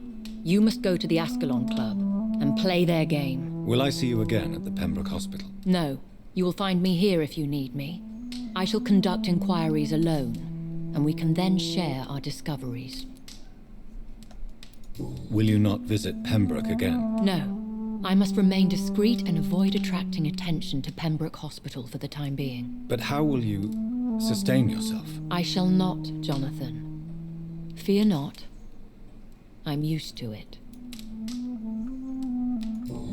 you must go to the Ascalon Club and play their game. Will I see you again at the Pembroke Hospital? No. You will find me here if you need me. I shall conduct inquiries alone, and we can then share our discoveries. Will you not visit Pembroke again? No. I must remain discreet and avoid attracting attention to Pembroke Hospital for the time being. But how will you sustain yourself? I shall not, Jonathan. Fear not. I'm used to it.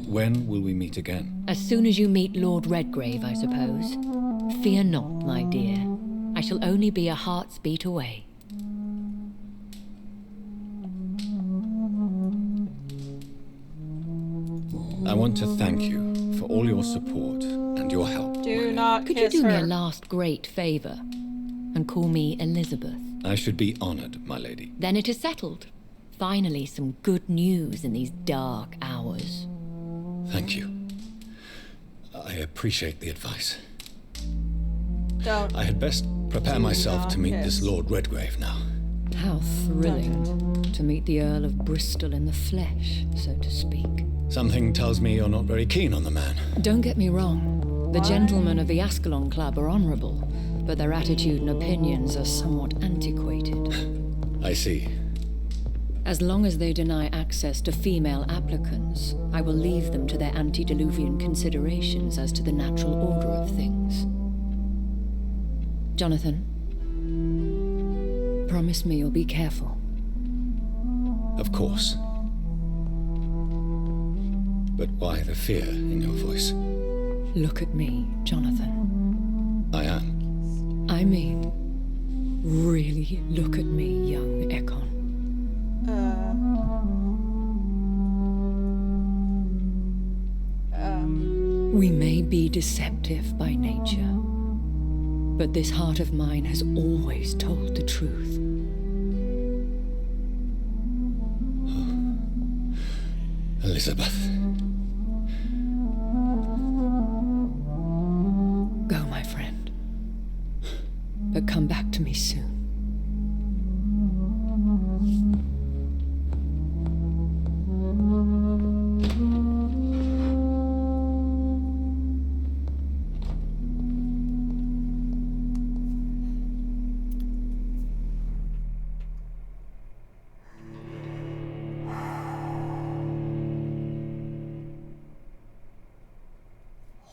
When will we meet again? As soon as you meet Lord Redgrave, I suppose. Fear not, my dear. I shall only be a heart's beat away. I want to thank you for all your support and your help. Do not Could you kiss do her. me a last great favor and call me Elizabeth? I should be honored, my lady. Then it is settled. Finally, some good news in these dark hours. Thank you. I appreciate the advice. Don't. I had best prepare myself to meet this Lord Redgrave now. How thrilling to meet the Earl of Bristol in the flesh, so to speak. Something tells me you're not very keen on the man. Don't get me wrong. The gentlemen of the Ascalon Club are honorable, but their attitude and opinions are somewhat antiquated. I see. As long as they deny access to female applicants, I will leave them to their antediluvian considerations as to the natural order of things. Jonathan, promise me you'll be careful. Of course. But why the fear in your voice? Look at me, Jonathan. I am. I mean, really look at me, young Ekon. We may be deceptive by nature, but this heart of mine has always told the truth. Elizabeth. Go, my friend. But come back to me soon.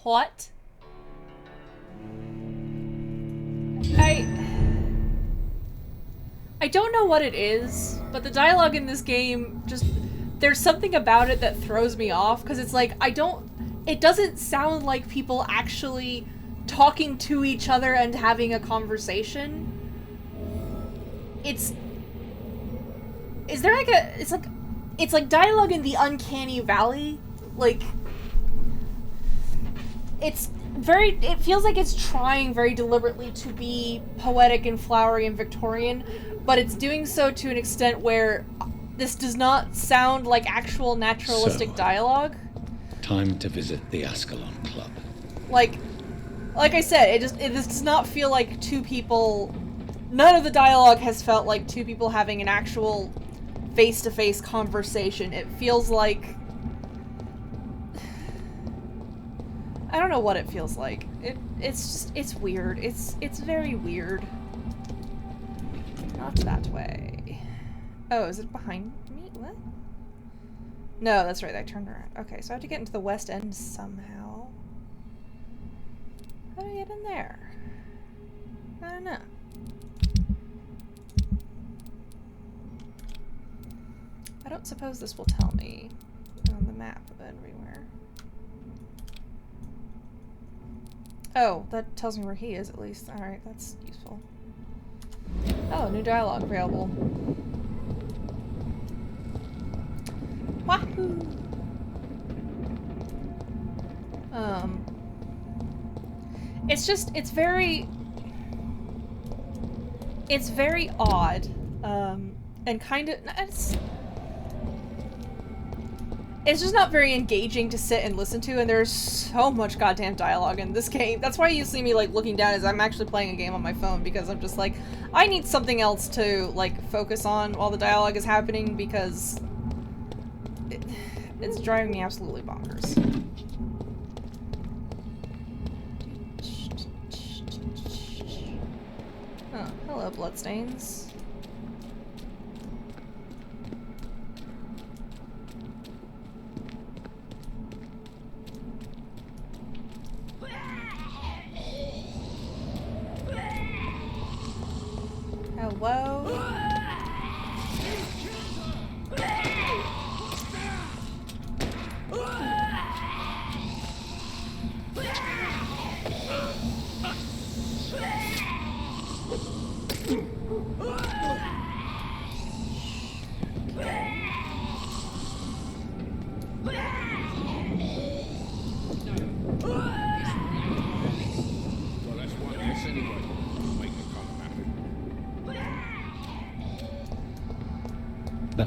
What? I don't know what it is, but the dialogue in this game just, there's something about it that throws me off, because it's like, it doesn't sound like people actually talking to each other and having a conversation. It's like dialogue in the uncanny valley, like, it feels like it's trying very deliberately to be poetic and flowery and Victorian, but it's doing so to an extent where this does not sound like actual naturalistic dialogue. Time to visit the Ascalon Club. Like I said, it just does not feel like two people. None of the dialogue has felt like two people having an actual face-to-face conversation. It feels like, I don't know what it feels like. It's weird. It's very weird. Not that way. Oh, is it behind me? What? No, that's right. I turned around. Okay, so I have to get into the West End somehow. How do I get in there? I don't know. I don't suppose this will tell me on the map everywhere. Oh, that tells me where he is at least. Alright, that's useful. Oh, new dialogue available. Wahoo! It's very odd, and kind of, it's just not very engaging to sit and listen to, and there's so much goddamn dialogue in this game. That's why you see me, like, looking down as I'm actually playing a game on my phone, because I'm just like, I need something else to, like, focus on while the dialogue is happening, because it's driving me absolutely bonkers. Oh, hello, bloodstains. Hello?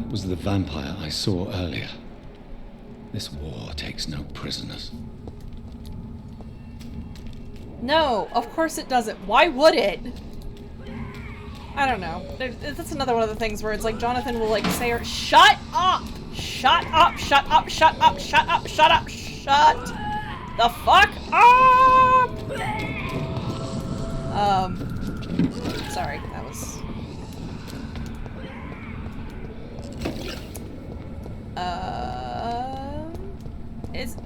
That was the vampire I saw earlier. This war takes no prisoners. No, of course it doesn't. Why would it? I don't know. That's another one of the things where it's like Jonathan will like say, "Shut up! Shut up! Shut up! Shut up! Shut up! Shut up! Shut the fuck up!" Sorry, that was.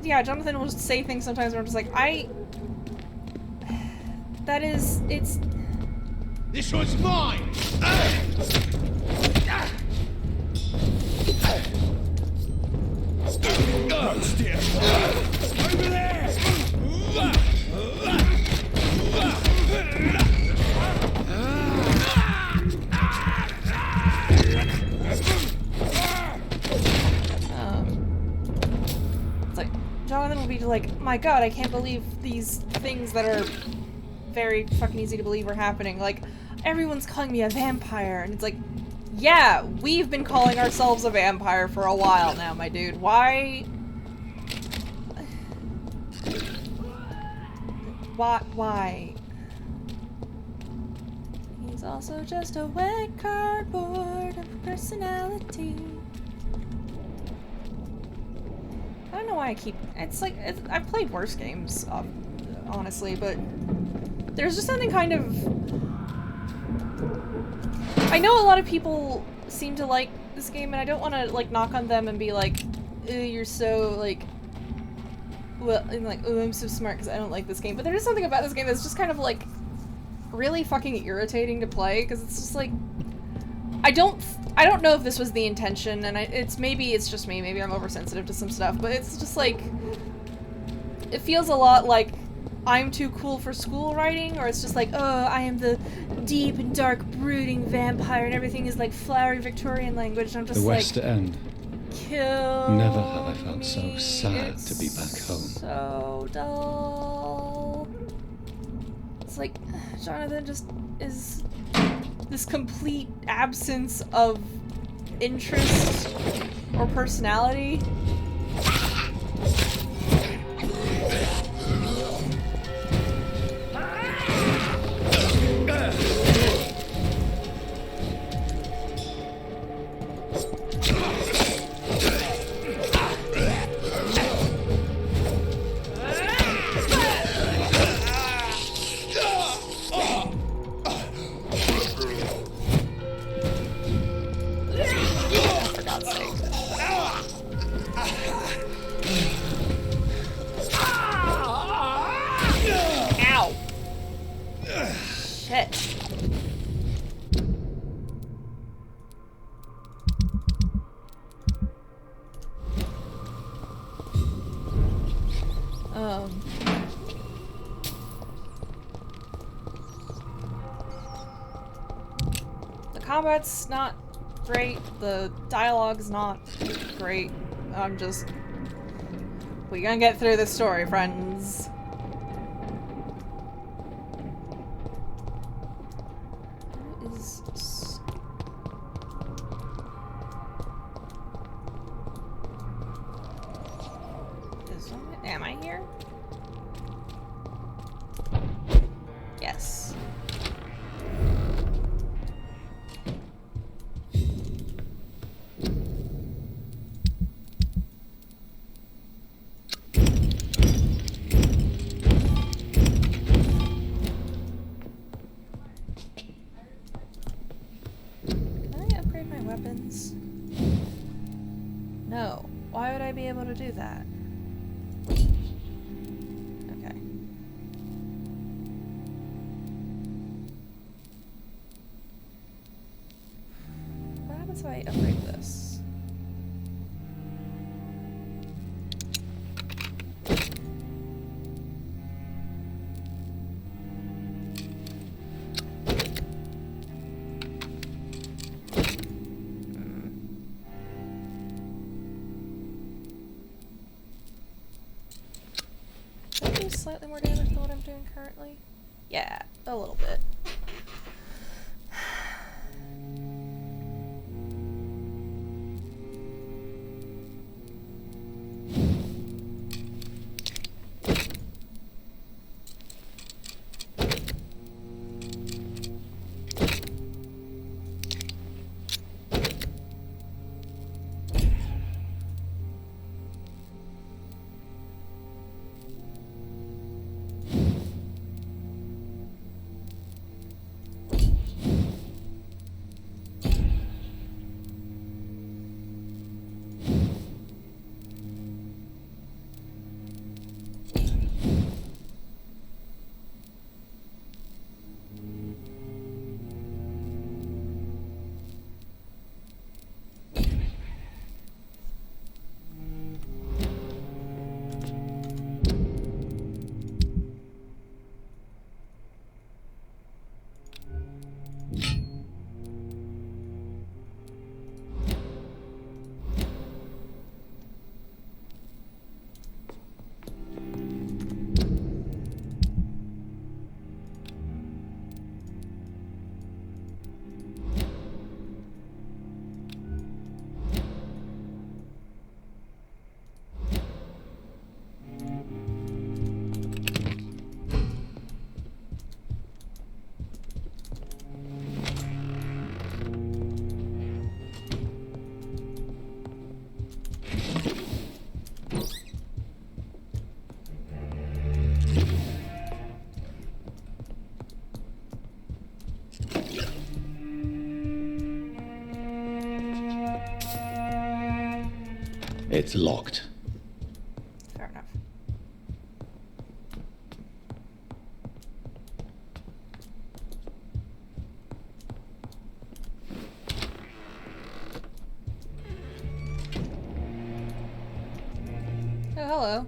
Yeah, Jonathan will just say things sometimes where I'm just like, it's... This one's mine! Roast it! Over there! It's like, Jonathan will be like, my god, I can't believe these things that are very fucking easy to believe are happening. Like, everyone's calling me a vampire, and it's like, yeah, we've been calling ourselves a vampire for a while now, my dude. Why? Why? He's also just a wet cardboard of personality. I don't know why I keep... It's like... I've played worse games, honestly, but... There's just something kind of... I know a lot of people seem to like this game, and I don't want to, like, knock on them and be like, you're so, like... Well, and like, oh, I'm so smart because I don't like this game. But there is something about this game that's just kind of, like, really fucking irritating to play, because it's just, like... I don't know if this was the intention, and maybe it's just me, maybe I'm oversensitive to some stuff, but it's just, like... It feels a lot like I'm too cool for school writing, or it's just like, oh, I am the deep and dark brooding vampire and everything is like flowery Victorian language, and I'm just like... The West End. Kill Never have I felt so sad to be back home. So dull. It's like, Jonathan just is this complete absence of interest or personality. The combat's not great, the dialogue's not great. We're gonna get through this story, friends. What is this? Am I here? Yes. No. Why would I be able to do that? Okay. What happens if I upgrade this? Slightly more damage than what I'm doing currently? Yeah, a little bit. It's locked. Fair enough. Oh, hello.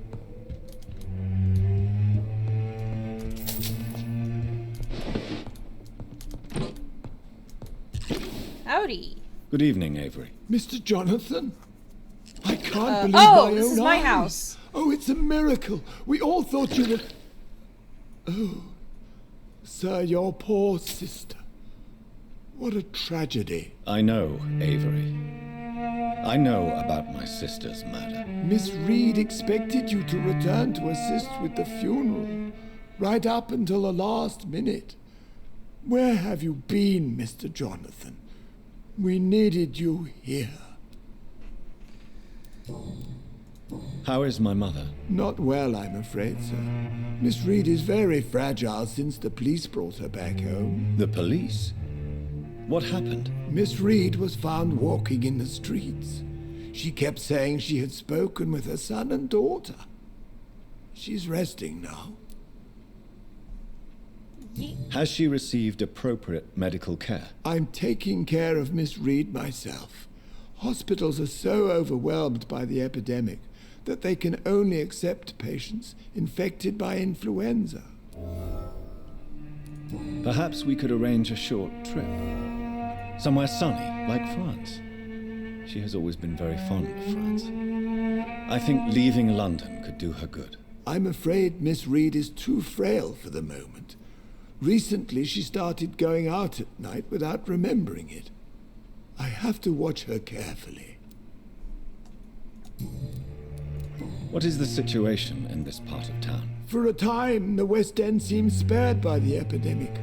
Howdy. Good evening, Avery. Mr. Jonathan? I can't believe oh, my this own is my eyes. house. Oh, it's a miracle. We all thought you were... Oh, sir, your poor sister. What a tragedy. I know, Avery. I know about my sister's murder. Miss Reed expected you to return to assist with the funeral, right up until the last minute. Where have you been, Mr. Jonathan? We needed you here. How is my mother? Not well, I'm afraid, sir. Miss Reed is very fragile since the police brought her back home. The police? What happened? Miss Reed was found walking in the streets. She kept saying she had spoken with her son and daughter. She's resting now. Has she received appropriate medical care? I'm taking care of Miss Reed myself. Hospitals are so overwhelmed by the epidemic that they can only accept patients infected by influenza. Perhaps we could arrange a short trip. Somewhere sunny, like France. She has always been very fond of France. I think leaving London could do her good. I'm afraid Miss Reed is too frail for the moment. Recently, she started going out at night without remembering it. I have to watch her carefully. What is the situation in this part of town? For a time, the West End seemed spared by the epidemic.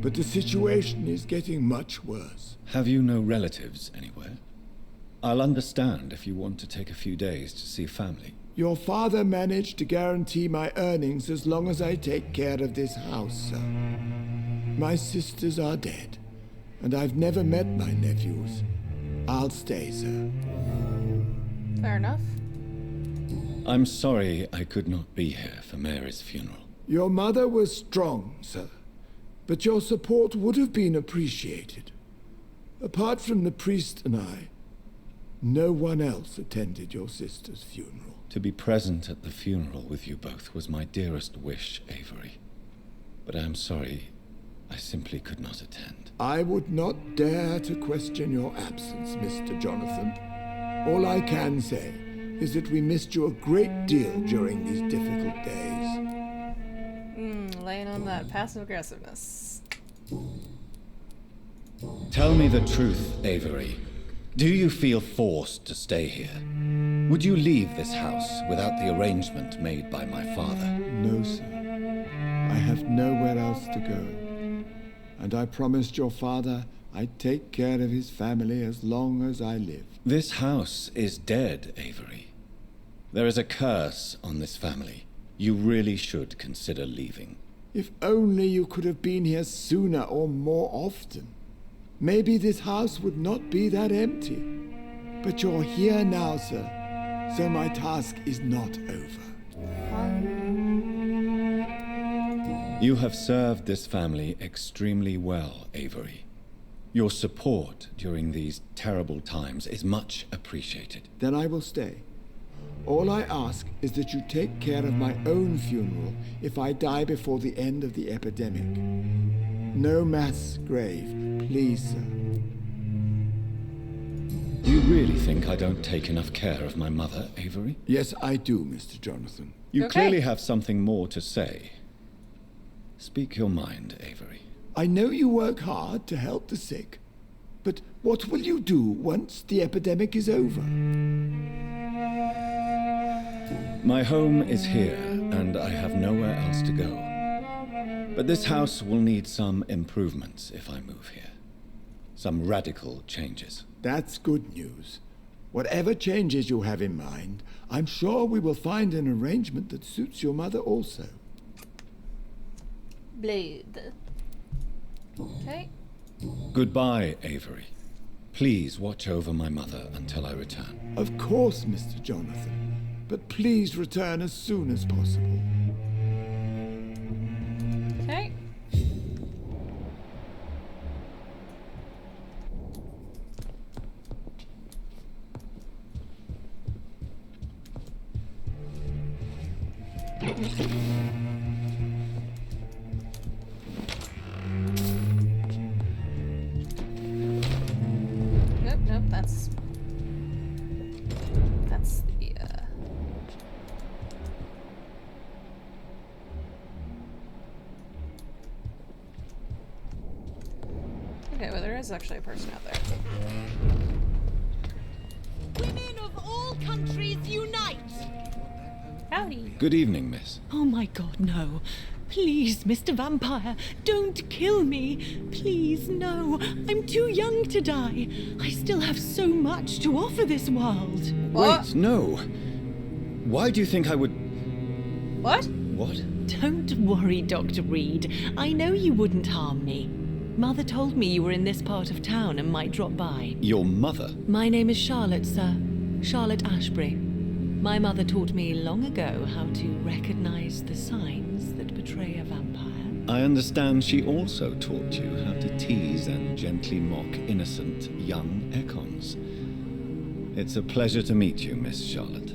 But the situation is getting much worse. Have you no relatives anywhere? I'll understand if you want to take a few days to see family. Your father managed to guarantee my earnings as long as I take care of this house, sir. My sisters are dead, and I've never met my nephews. I'll stay, sir. Fair enough. I'm sorry I could not be here for Mary's funeral. Your mother was strong, sir, but your support would have been appreciated. Apart from the priest and I, no one else attended your sister's funeral. To be present at the funeral with you both was my dearest wish, Avery. But I am sorry, I simply could not attend. I would not dare to question your absence, Mr. Jonathan. All I can say is that we missed you a great deal during these difficult days. Laying on that passive aggressiveness. Tell me the truth, Avery. Do you feel forced to stay here? Would you leave this house without the arrangement made by my father? No, sir. I have nowhere else to go. And I promised your father I'd take care of his family as long as I live. This house is dead, Avery. There is a curse on this family. You really should consider leaving. If only you could have been here sooner or more often. Maybe this house would not be that empty. But you're here now, sir, so my task is not over. You have served this family extremely well, Avery. Your support during these terrible times is much appreciated. Then I will stay. All I ask is that you take care of my own funeral if I die before the end of the epidemic. No mass grave, please, sir. Do you really think I don't take enough care of my mother, Avery? Yes, I do, Mr. Jonathan. You clearly have something more to say. Speak your mind, Avery. I know you work hard to help the sick, but what will you do once the epidemic is over? My home is here, and I have nowhere else to go. But this house will need some improvements if I move here. Some radical changes. That's good news. Whatever changes you have in mind, I'm sure we will find an arrangement that suits your mother also. Blade. Okay. Goodbye, Avery. Please watch over my mother until I return. Of course, Mr. Jonathan. But please return as soon as possible. Okay. Nope, that's the, Okay, well there is actually a person out there. Women of all countries unite! Howdy. Good evening, miss. Oh my god, no. Please, Mr. Vampire, don't kill me. Please, no. I'm too young to die. I still have so much to offer this world. What? Wait, no. Why do you think I would... What? What? Don't worry, Dr. Reed. I know you wouldn't harm me. Mother told me you were in this part of town and might drop by. Your mother? My name is Charlotte, sir. Charlotte Ashbury. My mother taught me long ago how to recognize the signs that betray a vampire. I understand she also taught you how to tease and gently mock innocent young Ekons. It's a pleasure to meet you, Miss Charlotte.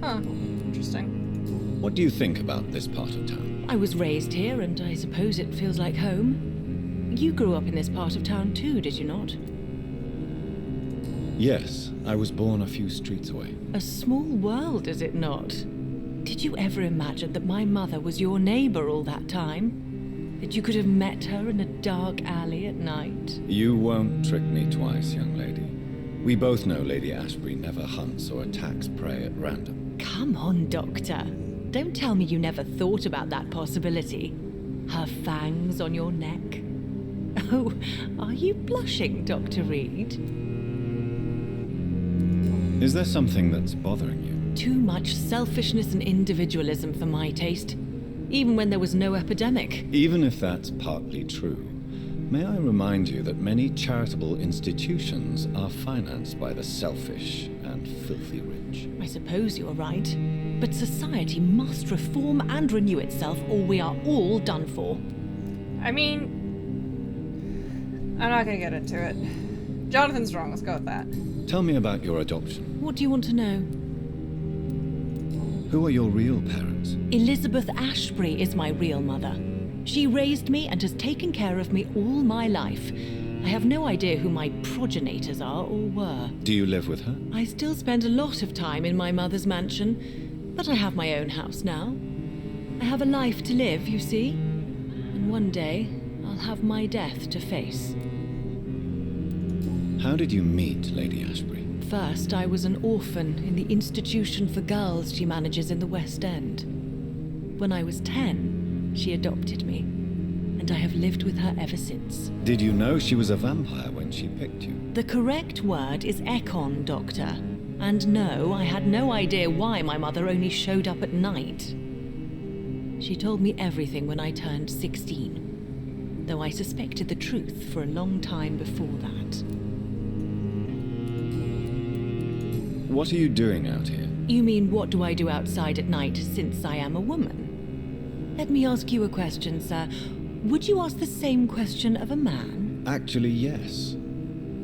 Huh. Interesting. What do you think about this part of town? I was raised here, and I suppose it feels like home. You grew up in this part of town too, did you not? Yes, I was born a few streets away. A small world, is it not? Did you ever imagine that my mother was your neighbor all that time? That you could have met her in a dark alley at night? You won't trick me twice, young lady. We both know Lady Ashbury never hunts or attacks prey at random. Come on, Doctor. Don't tell me you never thought about that possibility. Her fangs on your neck. Oh, are you blushing, Dr. Reed? Is there something that's bothering you? Too much selfishness and individualism for my taste. Even when there was no epidemic. Even if that's partly true, may I remind you that many charitable institutions are financed by the selfish and filthy rich. I suppose you're right. But society must reform and renew itself, or we are all done for. I mean, I'm not gonna get into it. Jonathan's wrong, let's go with that. Tell me about your adoption. What do you want to know? Who are your real parents? Elizabeth Ashbury is my real mother. She raised me and has taken care of me all my life. I have no idea who my progenitors are or were. Do you live with her? I still spend a lot of time in my mother's mansion, but I have my own house now. I have a life to live, you see. And one day, I'll have my death to face. How did you meet Lady Ashbury? First, I was an orphan in the institution for girls she manages in the West End. When I was 10, she adopted me, and I have lived with her ever since. Did you know she was a vampire when she picked you? The correct word is Ekon, Doctor. And no, I had no idea why my mother only showed up at night. She told me everything when I turned 16, though I suspected the truth for a long time before that. What are you doing out here? You mean, what do I do outside at night since I am a woman? Let me ask you a question, sir. Would you ask the same question of a man? Actually, yes.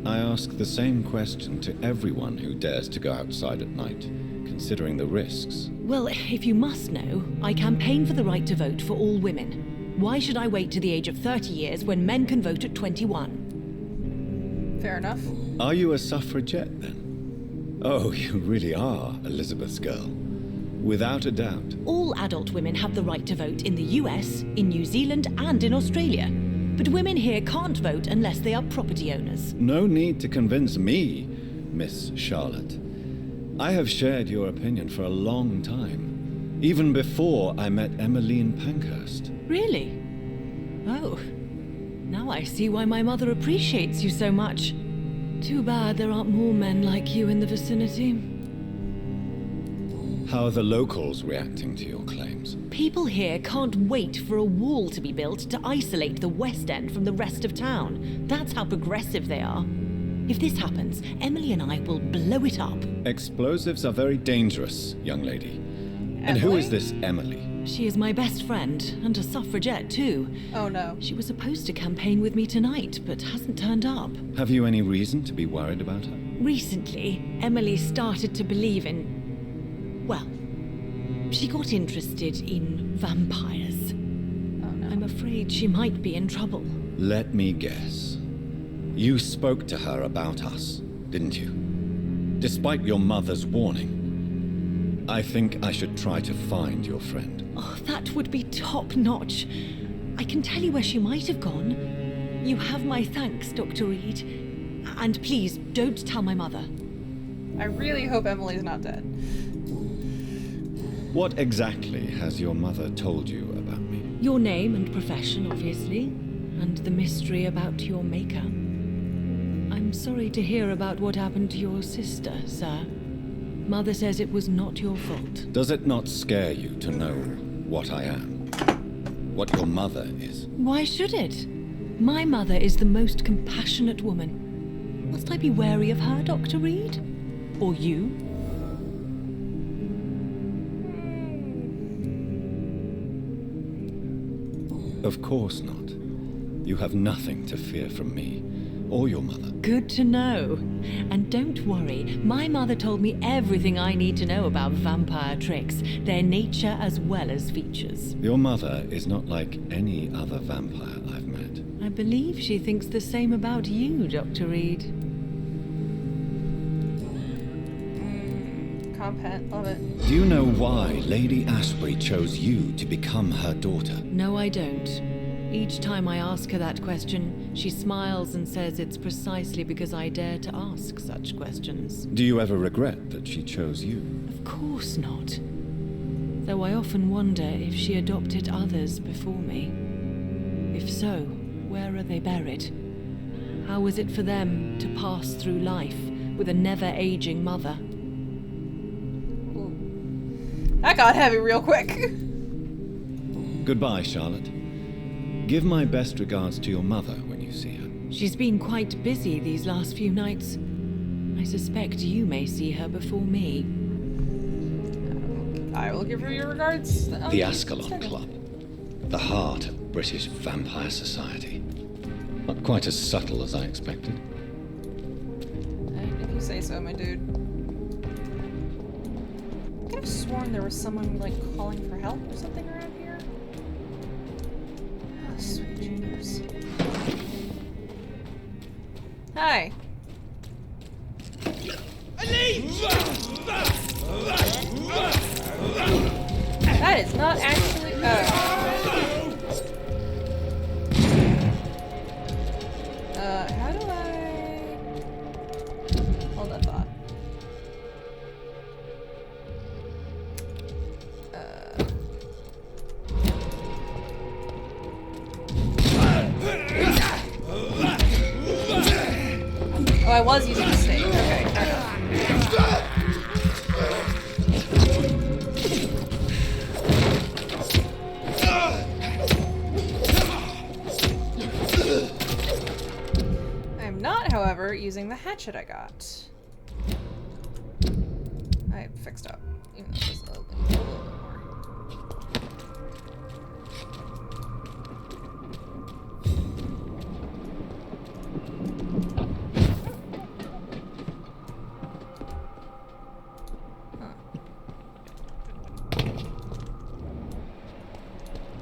I ask the same question to everyone who dares to go outside at night, considering the risks. Well, if you must know, I campaign for the right to vote for all women. Why should I wait to the age of 30 years when men can vote at 21? Fair enough. Are you a suffragette, then? Oh, you really are Elizabeth's girl. Without a doubt. All adult women have the right to vote in the US, in New Zealand, and in Australia. But women here can't vote unless they are property owners. No need to convince me, Miss Charlotte. I have shared your opinion for a long time, even before I met Emmeline Pankhurst. Really? Oh. Now I see why my mother appreciates you so much. Too bad there aren't more men like you in the vicinity. How are the locals reacting to your claims? People here can't wait for a wall to be built to isolate the West End from the rest of town. That's how progressive they are. If this happens, Emily and I will blow it up. Explosives are very dangerous, young lady. And who is this Emily? She is my best friend, and a suffragette too. Oh no. She was supposed to campaign with me tonight, but hasn't turned up. Have you any reason to be worried about her? Recently, Emily started to believe in... well, she got interested in vampires. Oh no. I'm afraid she might be in trouble. Let me guess. You spoke to her about us, didn't you? Despite your mother's warning. I think I should try to find your friend. Oh, that would be top-notch. I can tell you where she might have gone. You have my thanks, Dr. Reed. And please, don't tell my mother. I really hope Emily's not dead. What exactly has your mother told you about me? Your name and profession, obviously. And the mystery about your maker. I'm sorry to hear about what happened to your sister, sir. Mother says it was not your fault. Does it not scare you to know what I am? What your mother is? Why should it? My mother is the most compassionate woman. Must I be wary of her, Dr. Reed? Or you? Of course not. You have nothing to fear from me, or your mother. Good to know. And don't worry, my mother told me everything I need to know about vampire tricks, their nature as well as features. Your mother is not like any other vampire I've met. I believe she thinks the same about you, Dr. Reed. Competent, love it. Do you know why Lady Ashbury chose you to become her daughter? No, I don't. Each time I ask her that question, she smiles and says it's precisely because I dare to ask such questions. Do you ever regret that she chose you? Of course not. Though I often wonder if she adopted others before me. If so, where are they buried? How was it for them to pass through life with a never-aging mother? That got heavy real quick. Goodbye, Charlotte. Give my best regards to your mother when you see her. She's been quite busy these last few nights. I suspect you may see her before me. I will give her your regards. The Ascalon Club. The heart of British Vampire Society. Not quite as subtle as I expected. If you say so, my dude. I could have sworn there was someone, like, calling for help or something around here. Oh, sweet dreams. Hi. That is not actually. How do I hold that thought? Oh, I was using the stake. Okay, fair enough. I am not, however, using the hatchet I got. I fixed up, even though it was a little bit more.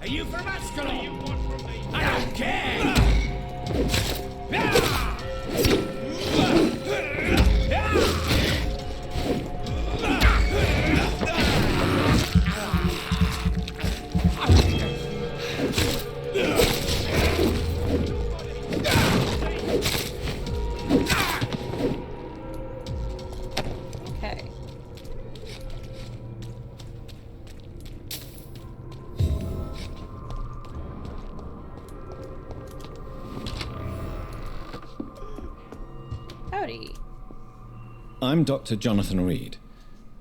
Are you from Ascalon? You want from me? I don't care! Okay. Howdy. I'm Dr. Jonathan Reed.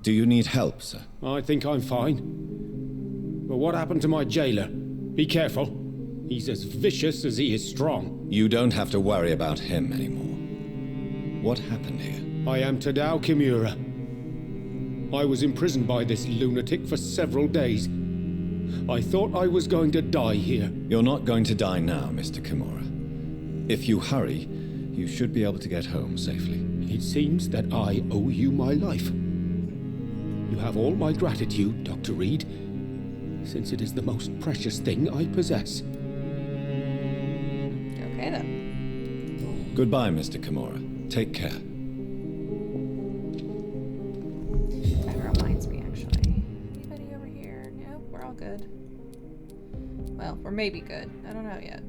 Do you need help, sir? I think I'm fine. But what happened to my jailer? Be careful. He's as vicious as he is strong. You don't have to worry about him anymore. What happened here? I am Tadao Kimura. I was imprisoned by this lunatic for several days. I thought I was going to die here. You're not going to die now, Mr. Kimura. If you hurry, you should be able to get home safely. It seems that I owe you my life. You have all my gratitude, Dr. Reed, since it is the most precious thing I possess. Okay, then. Goodbye, Mr. Kimura. Take care. That reminds me, actually. Anybody over here? Nope, we're all good. Well, we're maybe good. I don't know yet.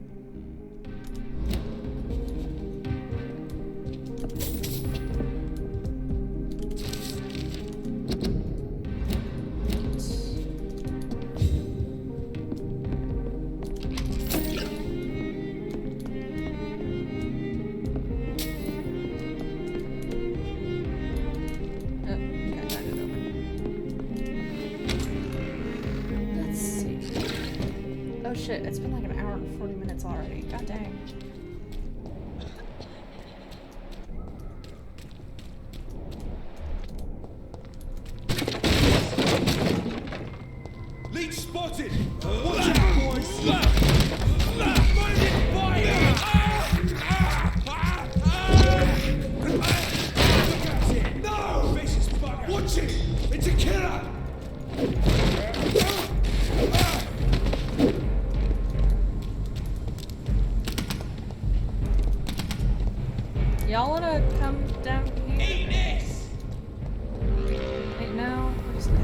Oh shit, it's been like an hour and 40 minutes already. God dang. Leech spotted! Watch out, boys! Minded fire! No! Vicious bugger! Watch it! It's a killer! Y'all wanna come down here? Eat this! Wait, no.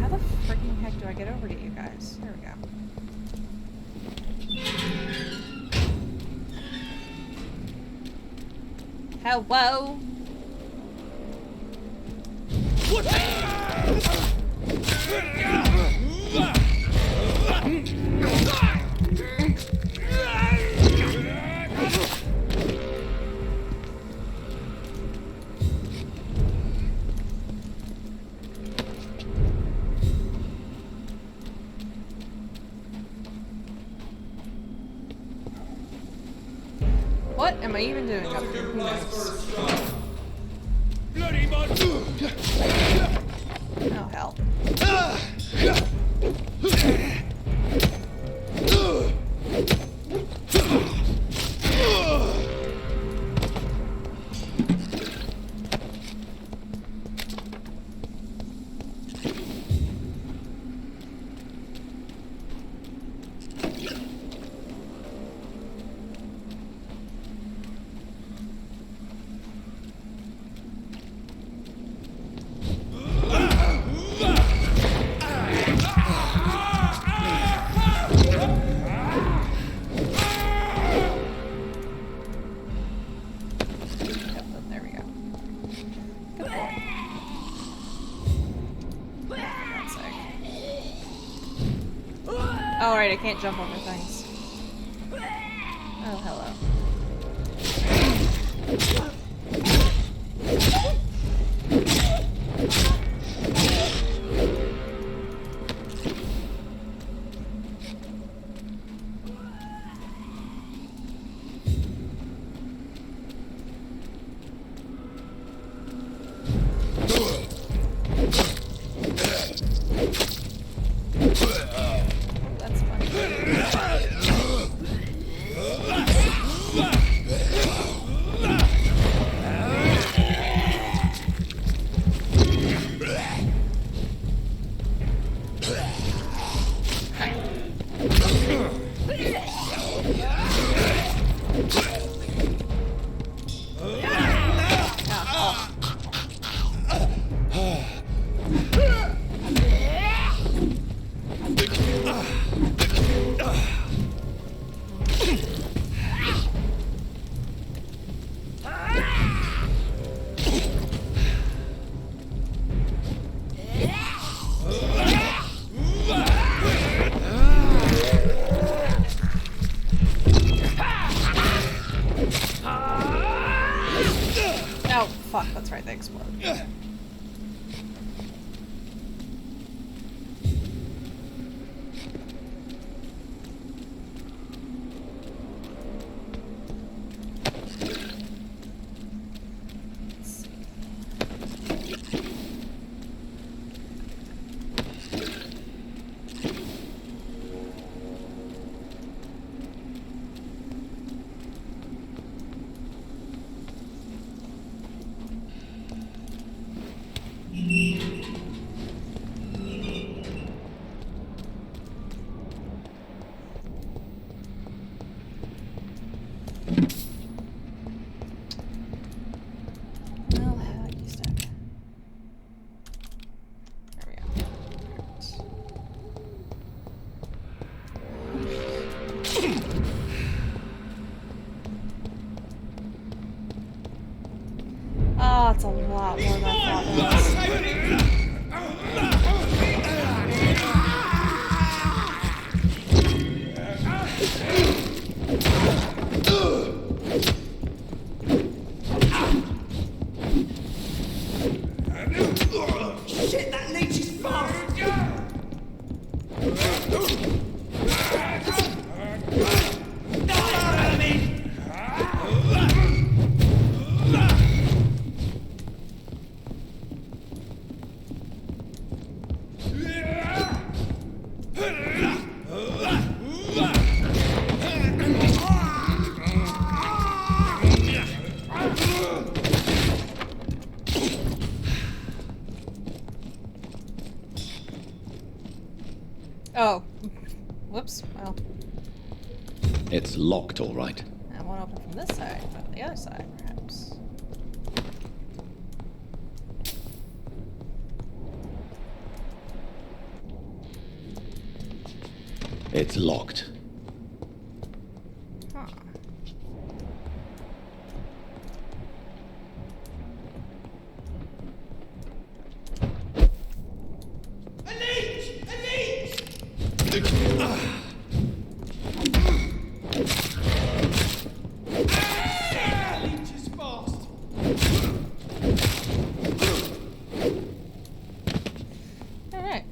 How the freaking heck do I get over to you guys? There we go. Hello? What the? What am I even doing up here? Who knows? Bloody mud! Oh, hell. There we go. Good boy. One sec. Oh, right, I can't jump over things. Oh, hello. That's funny. Oh, fuck, that's right, they explode. leech is fast! Oh. Whoops. Well. It's locked, all right. I won't open from this side, but the other side, perhaps. It's locked. Huh. A leech! A leech! Leech is fast! Alright.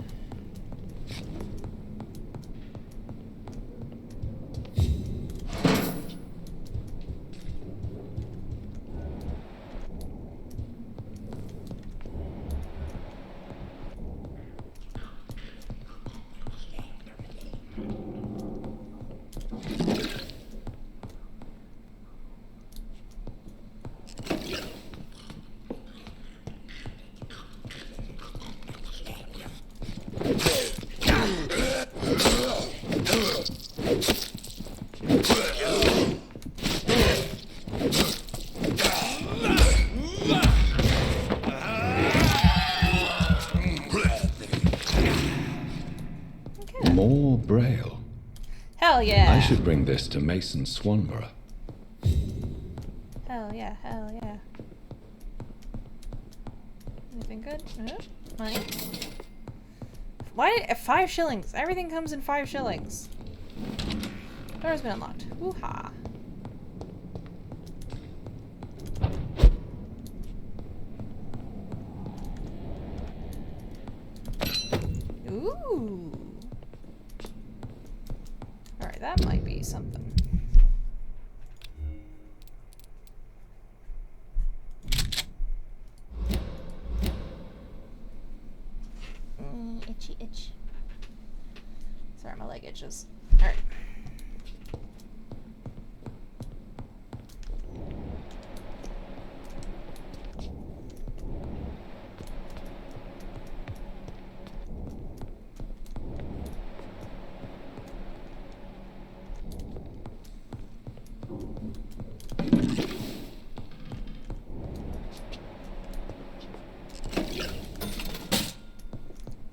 More Braille. Hell yeah. I should bring this to Mason Swanborough. Hell yeah, hell yeah. Anything good? Money. Why did 5 shillings? Everything comes in 5 shillings. Door's been unlocked. Woo-ha. Ooh. Alright, that might be something. Itchy itch. Sorry, my leg itches. Alright.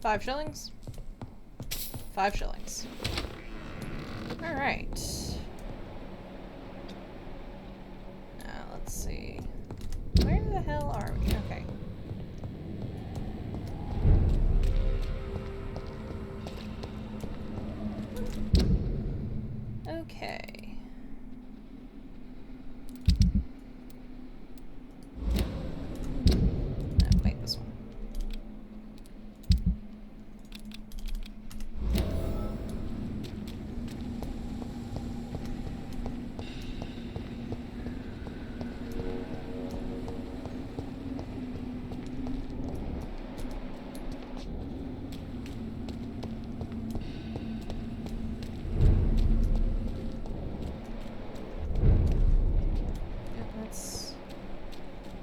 $5 shillings. 5 shillings. Alright. Now let's see. Where the hell are we? Okay. Okay. No, wait, this one.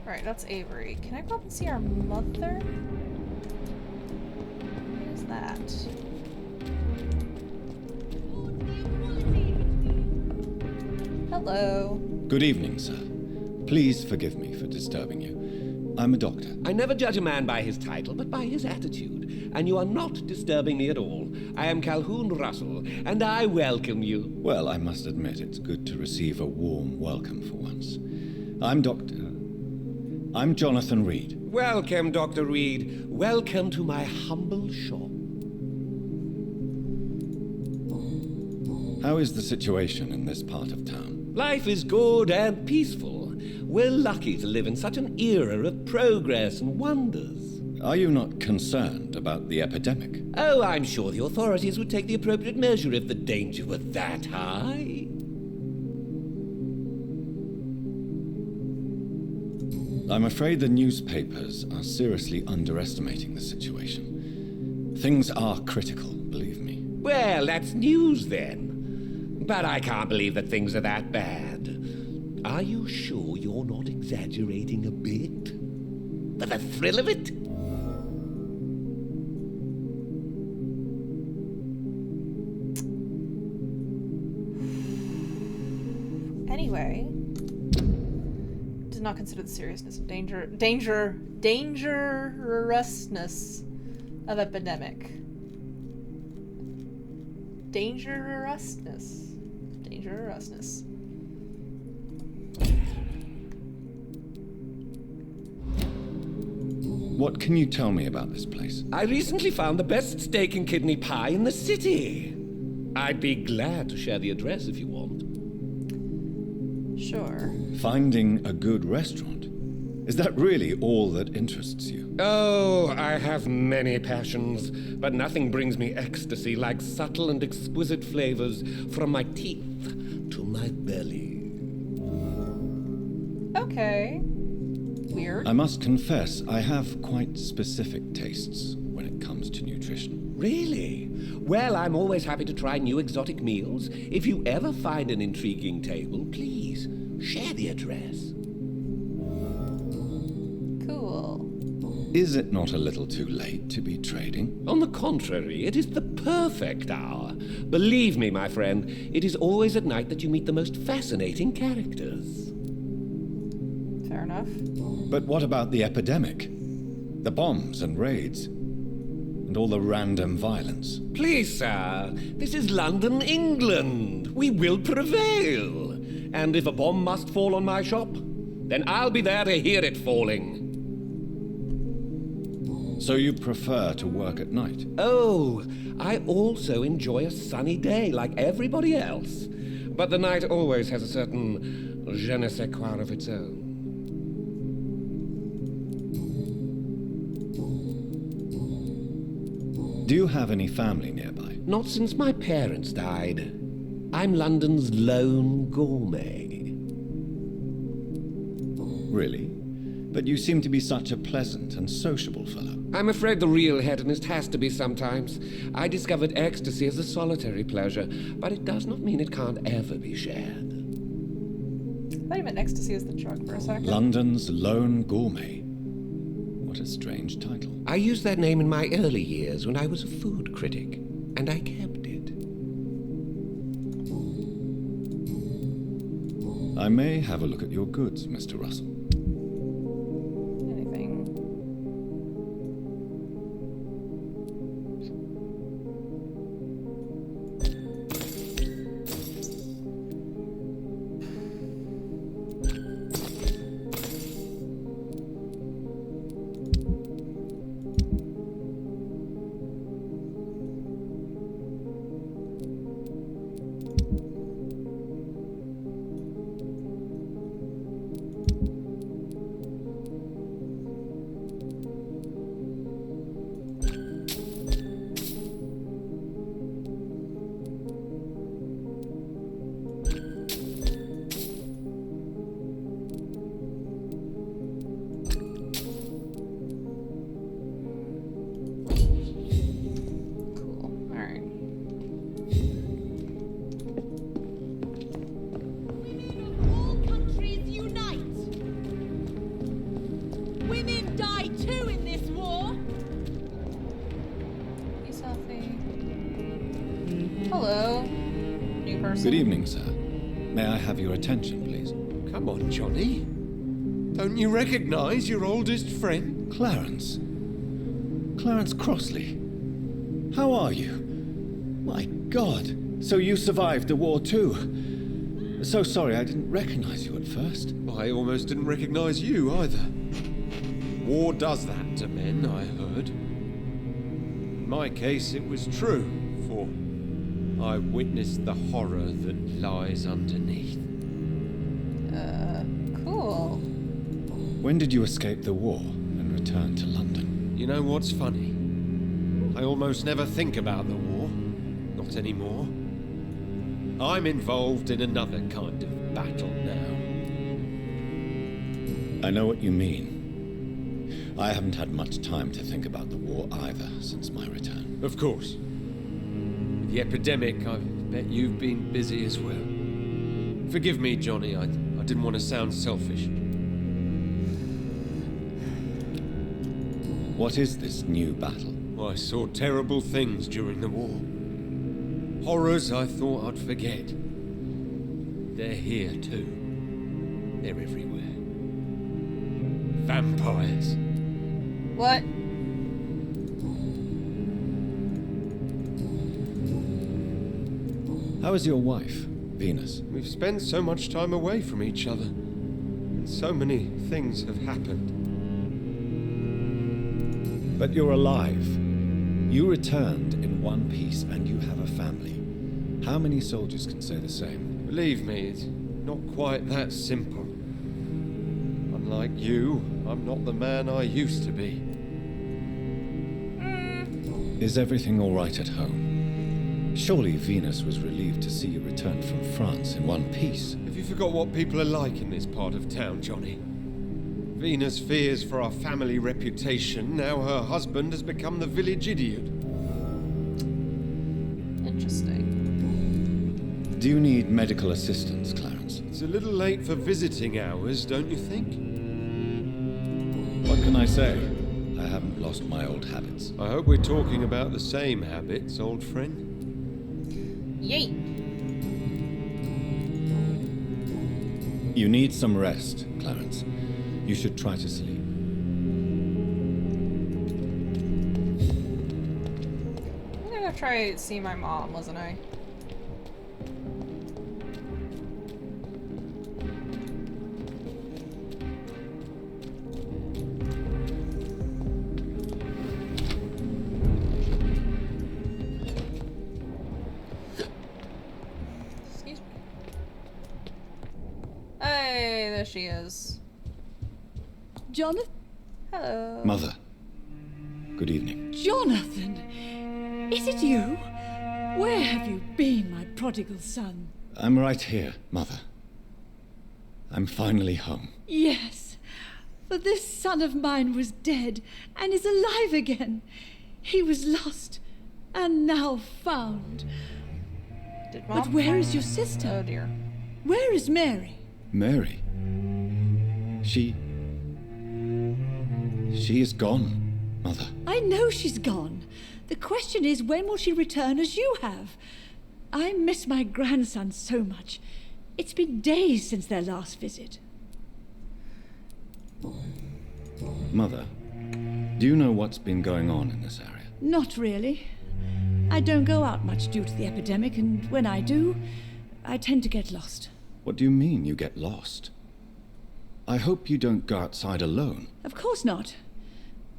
Alright, that's Avery. Can I go up and see our mother? What is that? Hello. Good evening, sir. Please forgive me for disturbing you. I'm a doctor. I never judge a man by his title, but by his attitude. And you are not disturbing me at all. I am Calhoun Russell, and I welcome you. Well, I must admit it's good to receive a warm welcome for once. I'm Jonathan Reed. Welcome, Dr. Reed. Welcome to my humble shop. How is the situation in this part of town? Life is good and peaceful. We're lucky to live in such an era of progress and wonders. Are you not concerned about the epidemic? Oh, I'm sure the authorities would take the appropriate measure if the danger were that high. I'm afraid the newspapers are seriously underestimating the situation. Things are critical, believe me. Well, that's news then. But I can't believe that things are that bad. Are you sure you're not exaggerating a bit? For the thrill of it? Anyway, did not consider the seriousness of dangerousness of epidemic. Dangerousness. What can you tell me about this place? I recently found the best steak and kidney pie in the city. I'd be glad to share the address if you want. Sure. Finding a good restaurant? Is that really all that interests you? Oh, I have many passions, but nothing brings me ecstasy like subtle and exquisite flavors from my teeth to my belly. Okay. Weird. I must confess, I have quite specific tastes when it comes to nutrition. Really? Well, I'm always happy to try new exotic meals. If you ever find an intriguing table, please share the address. Cool. Is it not a little too late to be trading? On the contrary, it is the perfect hour. Believe me, my friend, it is always at night that you meet the most fascinating characters. Fair enough. But what about the epidemic? The bombs and raids? And all the random violence? Please, sir, this is London, England. We will prevail. And if a bomb must fall on my shop, then I'll be there to hear it falling. So you prefer to work at night? Oh, I also enjoy a sunny day like everybody else. But the night always has a certain je ne sais quoi of its own. Do you have any family nearby? Not since my parents died. I'm London's lone gourmet. Really? But you seem to be such a pleasant and sociable fellow. I'm afraid the real hedonist has to be sometimes. I discovered ecstasy as a solitary pleasure, but it does not mean it can't ever be shared. I thought you meant ecstasy as the drug for a second. London's lone gourmet. What a strange title. I used that name in my early years when I was a food critic, and I kept it. I may have a look at your goods, Mr. Russell. Anything? Hello, new person. Good evening, sir. May I have your attention, please? Come on, Johnny. Don't you recognize your oldest friend? Clarence. Clarence Crossley. How are you? My God. So you survived the war too. So sorry I didn't recognize you at first. I almost didn't recognize you either. War does that to men, I heard. In my case, it was true, for I witnessed the horror that lies underneath. Cool. When did you escape the war and return to London? You know what's funny? I almost never think about the war. Not anymore. I'm involved in another kind of battle now. I know what you mean. I haven't had much time to think about the war either since my return. Of course. With the epidemic, I bet you've been busy as well. Forgive me, Johnny, I didn't want to sound selfish. What is this new battle? I saw terrible things during the war. Horrors I thought I'd forget. They're here too. They're everywhere. Vampires. What? How is your wife, Venus? We've spent so much time away from each other. And so many things have happened. But you're alive. You returned in one piece and you have a family. How many soldiers can say the same? Believe me, it's not quite that simple. Unlike you, I'm not the man I used to be. Is everything all right at home? Surely Venus was relieved to see you return from France in one piece. Have you forgot what people are like in this part of town, Johnny? Venus fears for our family reputation. Now her husband has become the village idiot. Interesting. Do you need medical assistance, Clarence? It's a little late for visiting hours, don't you think? What can I say? I haven't lost my old habits. I hope we're talking about the same habits, old friend. Yay! You need some rest, Clarence. You should try to sleep. I'm gonna try to see my mom, wasn't I? Excuse me. Hey, there she is. Jonathan? Hello. Mother. Good evening. Jonathan! Is it you? Where have you been, my prodigal son? I'm right here, Mother. I'm finally home. Yes, for this son of mine was dead and is alive again. He was lost and now found. But where is your sister? Oh dear. Where is Mary? Mary? She is gone, Mother. I know she's gone. The question is, when will she return as you have? I miss my grandson so much. It's been days since their last visit. Mother, do you know what's been going on in this area? Not really. I don't go out much due to the epidemic, and when I do, I tend to get lost. What do you mean you get lost? I hope you don't go outside alone. Of course not.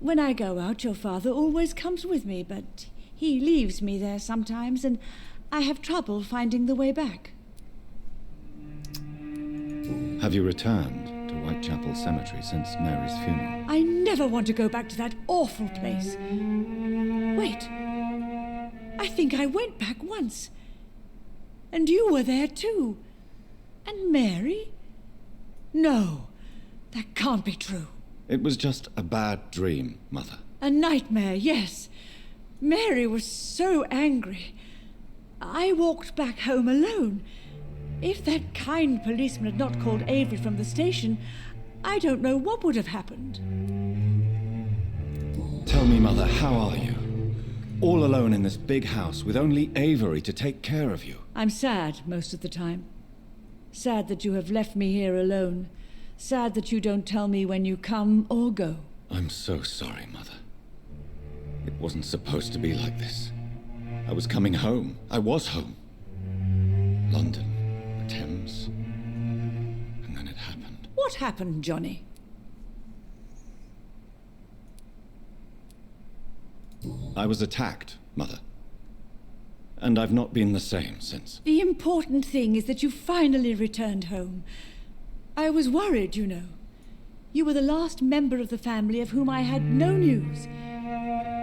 When I go out, your father always comes with me, but he leaves me there sometimes, and I have trouble finding the way back. Have you returned to Whitechapel Cemetery since Mary's funeral? I never want to go back to that awful place. Wait. I think I went back once. And you were there too. And Mary? No, that can't be true. It was just a bad dream, Mother. A nightmare, yes. Mary was so angry. I walked back home alone. If that kind policeman had not called Avery from the station, I don't know what would have happened. Tell me, Mother, how are you? All alone in this big house with only Avery to take care of you. I'm sad most of the time. Sad that you have left me here alone. Sad that you don't tell me when you come or go. I'm so sorry, Mother. It wasn't supposed to be like this. I was coming home. I was home. London, the Thames. And then it happened. What happened, Johnny? I was attacked, Mother. And I've not been the same since. The important thing is that you finally returned home. I was worried, you know. You were the last member of the family of whom I had no news.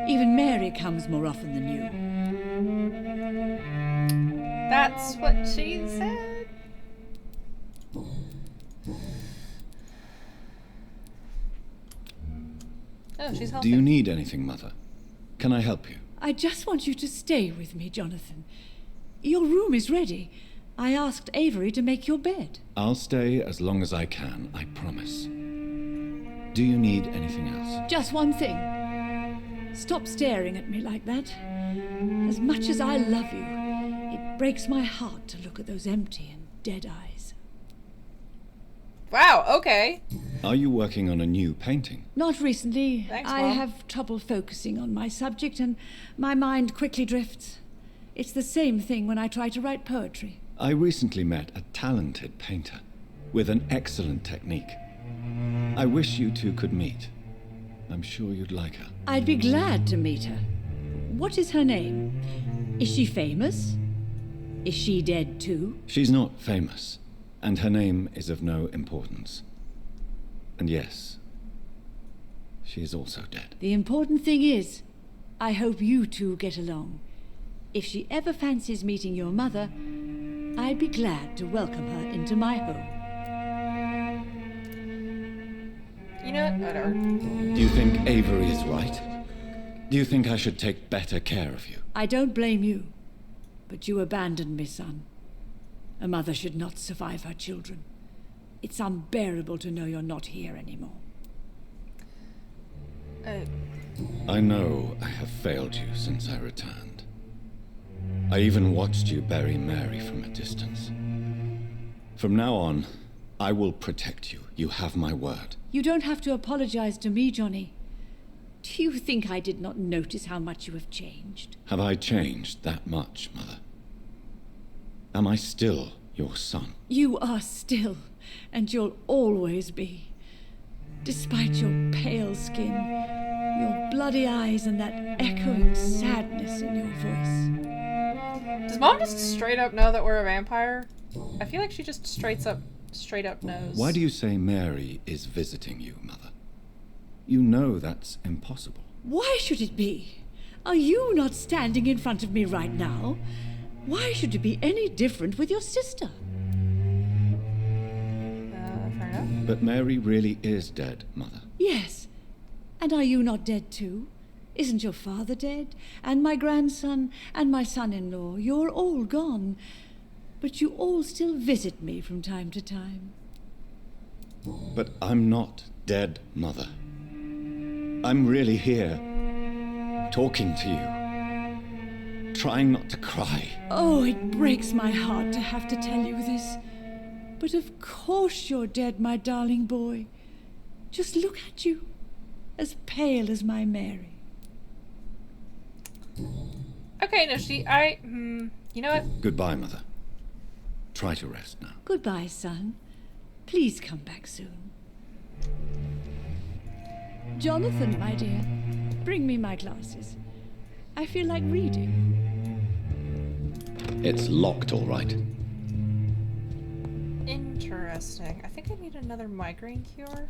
Even Mary comes more often than you. That's what she said. Oh, she's healthy. Do you need anything, Mother? Can I help you? I just want you to stay with me, Jonathan. Your room is ready. I asked Avery to make your bed. I'll stay as long as I can, I promise. Do you need anything else? Just one thing. Stop staring at me like that. As much as I love you, it breaks my heart to look at those empty and dead eyes. Wow, okay. Are you working on a new painting? Not recently. Thanks, I Mom. have trouble focusing on my subject and my mind quickly drifts. It's the same thing when I try to write poetry. I recently met a talented painter with an excellent technique. I wish you two could meet. I'm sure you'd like her. I'd be glad to meet her. What is her name? Is she famous? Is she dead too? She's not famous, and her name is of no importance. And yes, she is also dead. The important thing is, I hope you two get along. If she ever fancies meeting your mother, I'd be glad to welcome her into my home. You know what? Whatever. Do you think Avery is right? Do you think I should take better care of you? I don't blame you, but you abandoned me, son. A mother should not survive her children. It's unbearable to know you're not here anymore. I know I have failed you since I returned. I even watched you bury Mary from a distance. From now on, I will protect you. You have my word. You don't have to apologize to me, Johnny. Do you think I did not notice how much you have changed? Have I changed that much, Mother? Am I still your son? You are still, and you'll always be. Despite your pale skin, your bloody eyes, and that echoing sadness in your voice. Does Mom just straight up know that we're a vampire? I feel like she just straight up knows. Why do you say Mary is visiting you, Mother? You know that's impossible. Why should it be? Are you not standing in front of me right now? Why should it be any different with your sister? Fair enough. But Mary really is dead, Mother. Yes. And are you not dead too? Isn't your father dead? And my grandson, and my son-in-law, you're all gone. But you all still visit me from time to time. But I'm not dead, Mother. I'm really here, talking to you, trying not to cry. Oh, it breaks my heart to have to tell you this. But of course you're dead, my darling boy. Just look at you, as pale as my Mary. Okay, no, you know what? Goodbye, Mother. Try to rest now. Goodbye, son. Please come back soon. Jonathan, my dear, bring me my glasses. I feel like reading. It's locked, all right. Interesting. I think I need another migraine cure.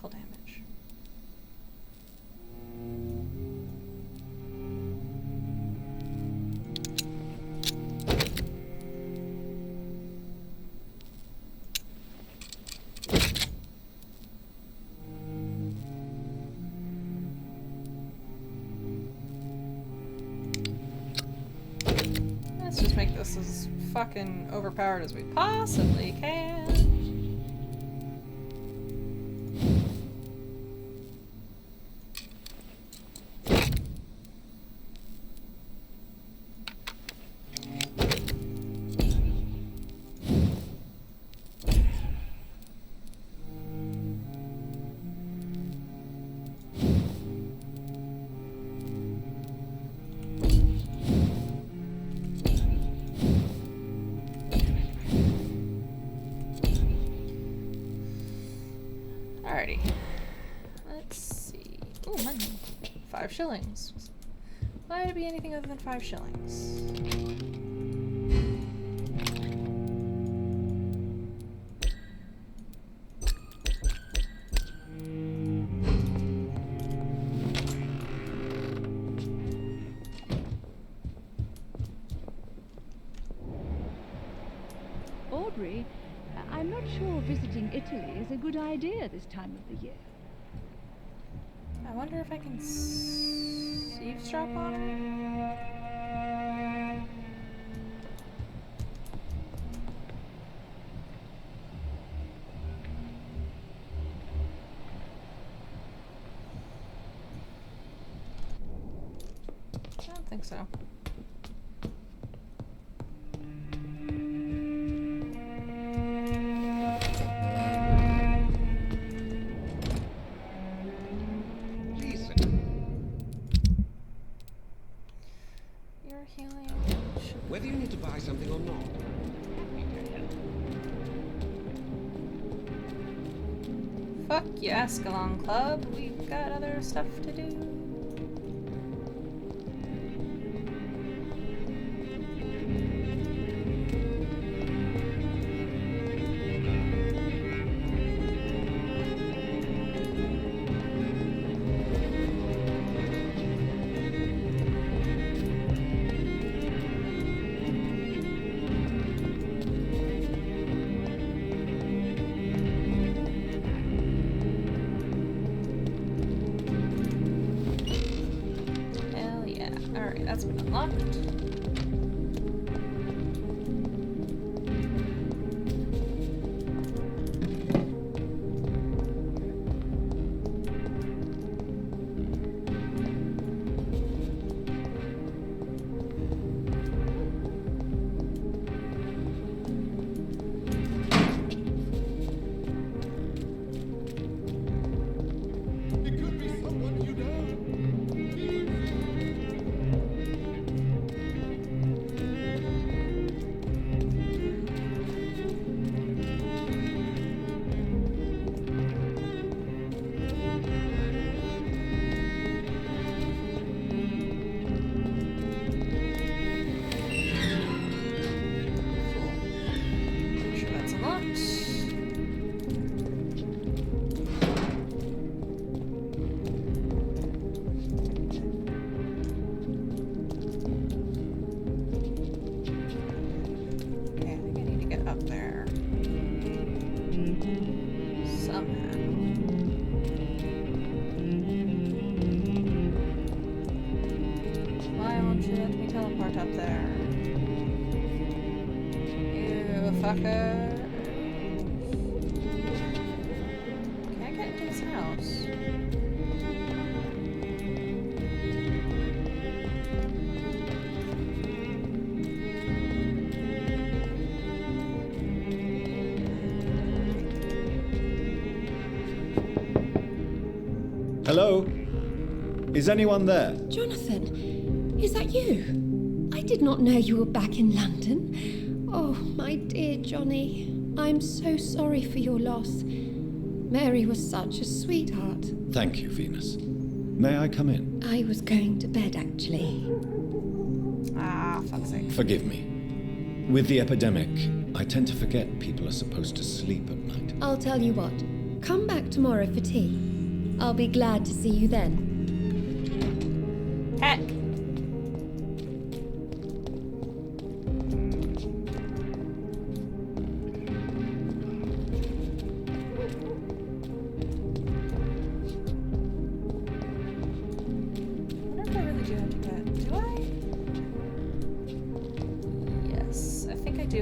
Damage. Let's just make this as fucking overpowered as we possibly can. Alrighty. Let's see. Oh, money. 5 shillings. Why would it be anything other than 5 shillings? Audrey, I'm not sure visiting Italy is a good idea this time of the year. I wonder if I can eavesdrop on her? I don't think so. You're healing. Whether you need to buy something or not. Fuck you, Ascalon Club. We've got other stuff to do. Alright, that's been unlocked. Hello? Is anyone there? Jonathan, is that you? I did not know you were back in London. Oh, my dear Johnny. I'm so sorry for your loss. Mary was such a sweetheart. Thank you, Venus. May I come in? I was going to bed, actually. Ah, fuck's sake. Forgive me. With the epidemic, I tend to forget people are supposed to sleep at night. I'll tell you what. Come back tomorrow for tea. I'll be glad to see you then. Heck.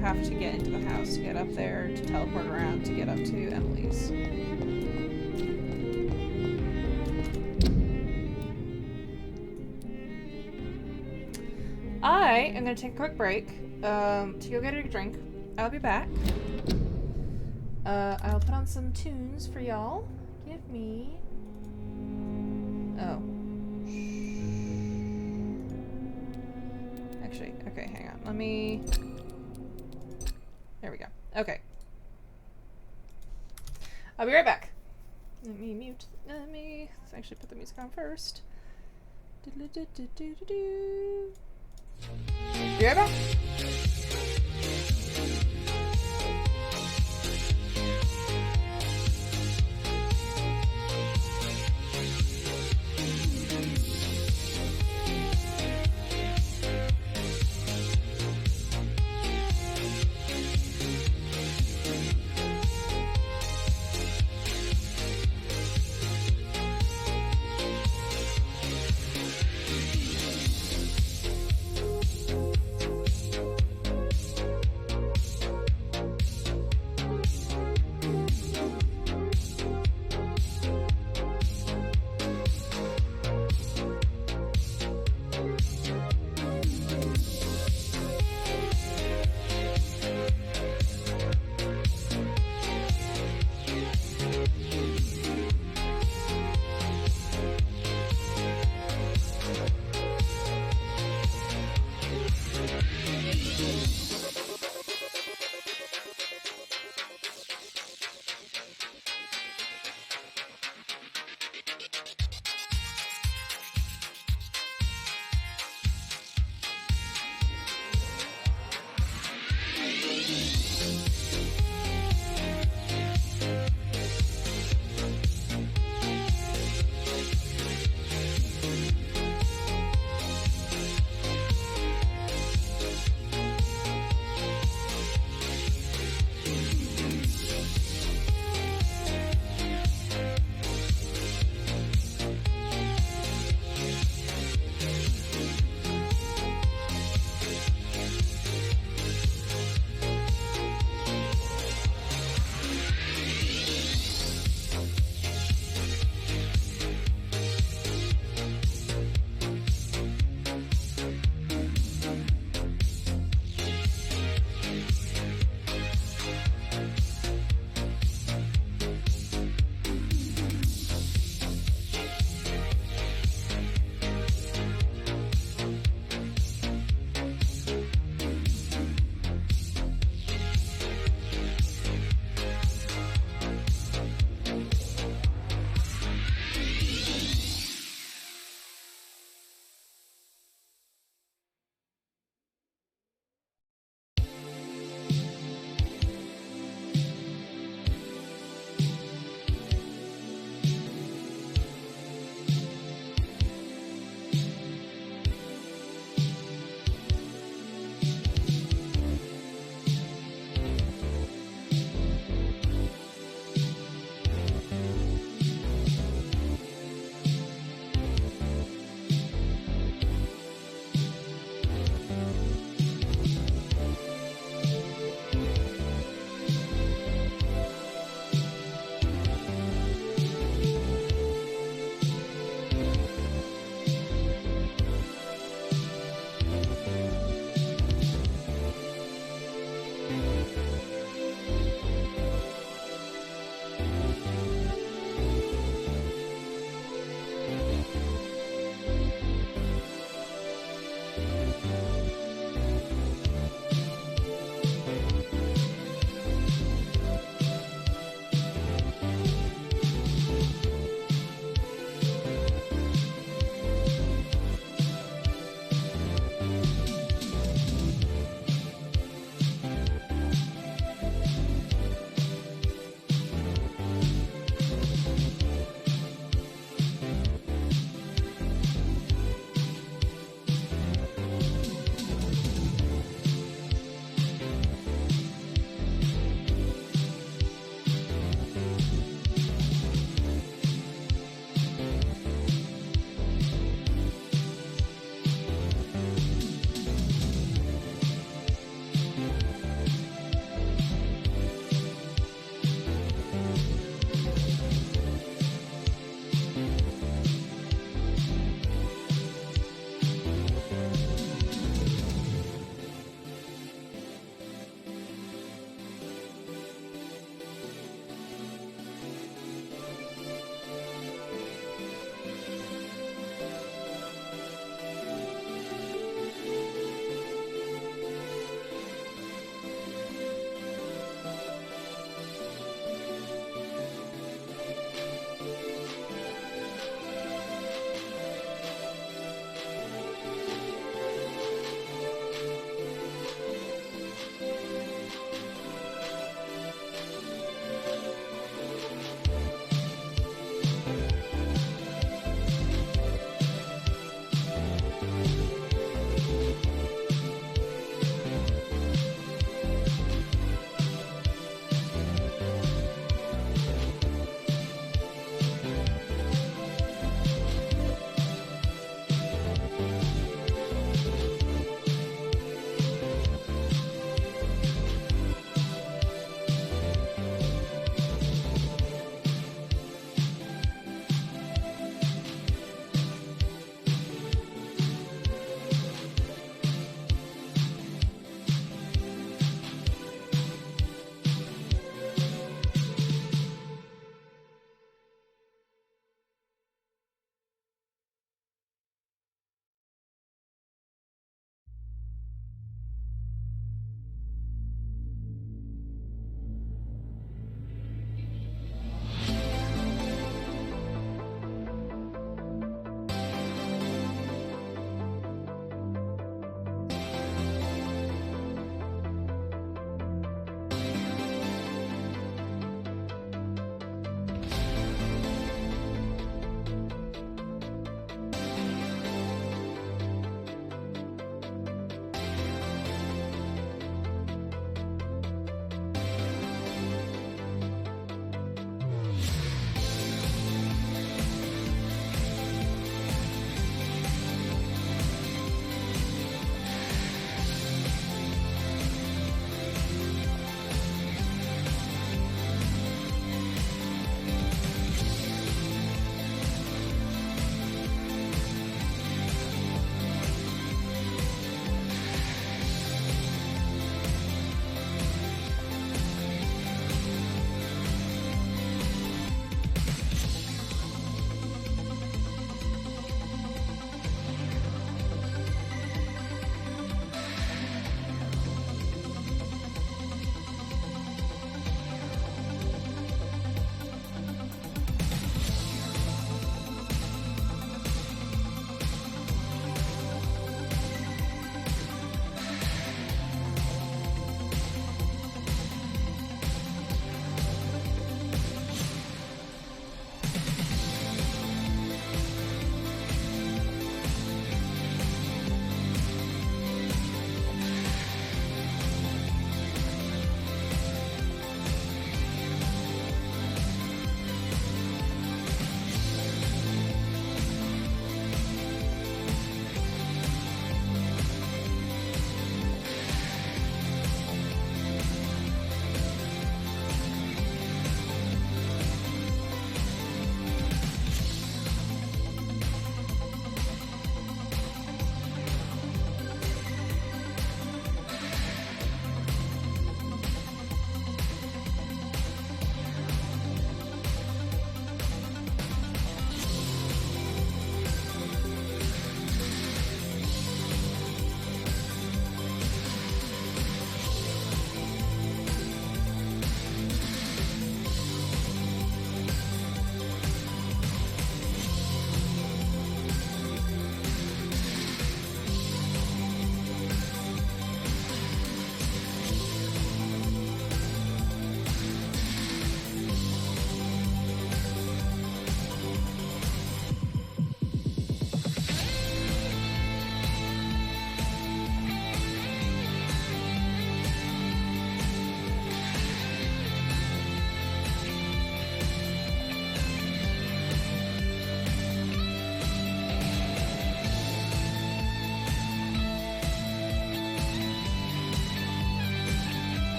Have to get into the house to get up there, to teleport around to get up to Emily's. I am going to take a quick break to go get a drink. I'll be back. I'll put on some tunes for y'all. Give me... Oh. Actually, okay, hang on. Let me... There we go. Okay. I'll be right back. Let me mute. Let me actually put the music on first. Do-do-do-do-do-do. Be right back.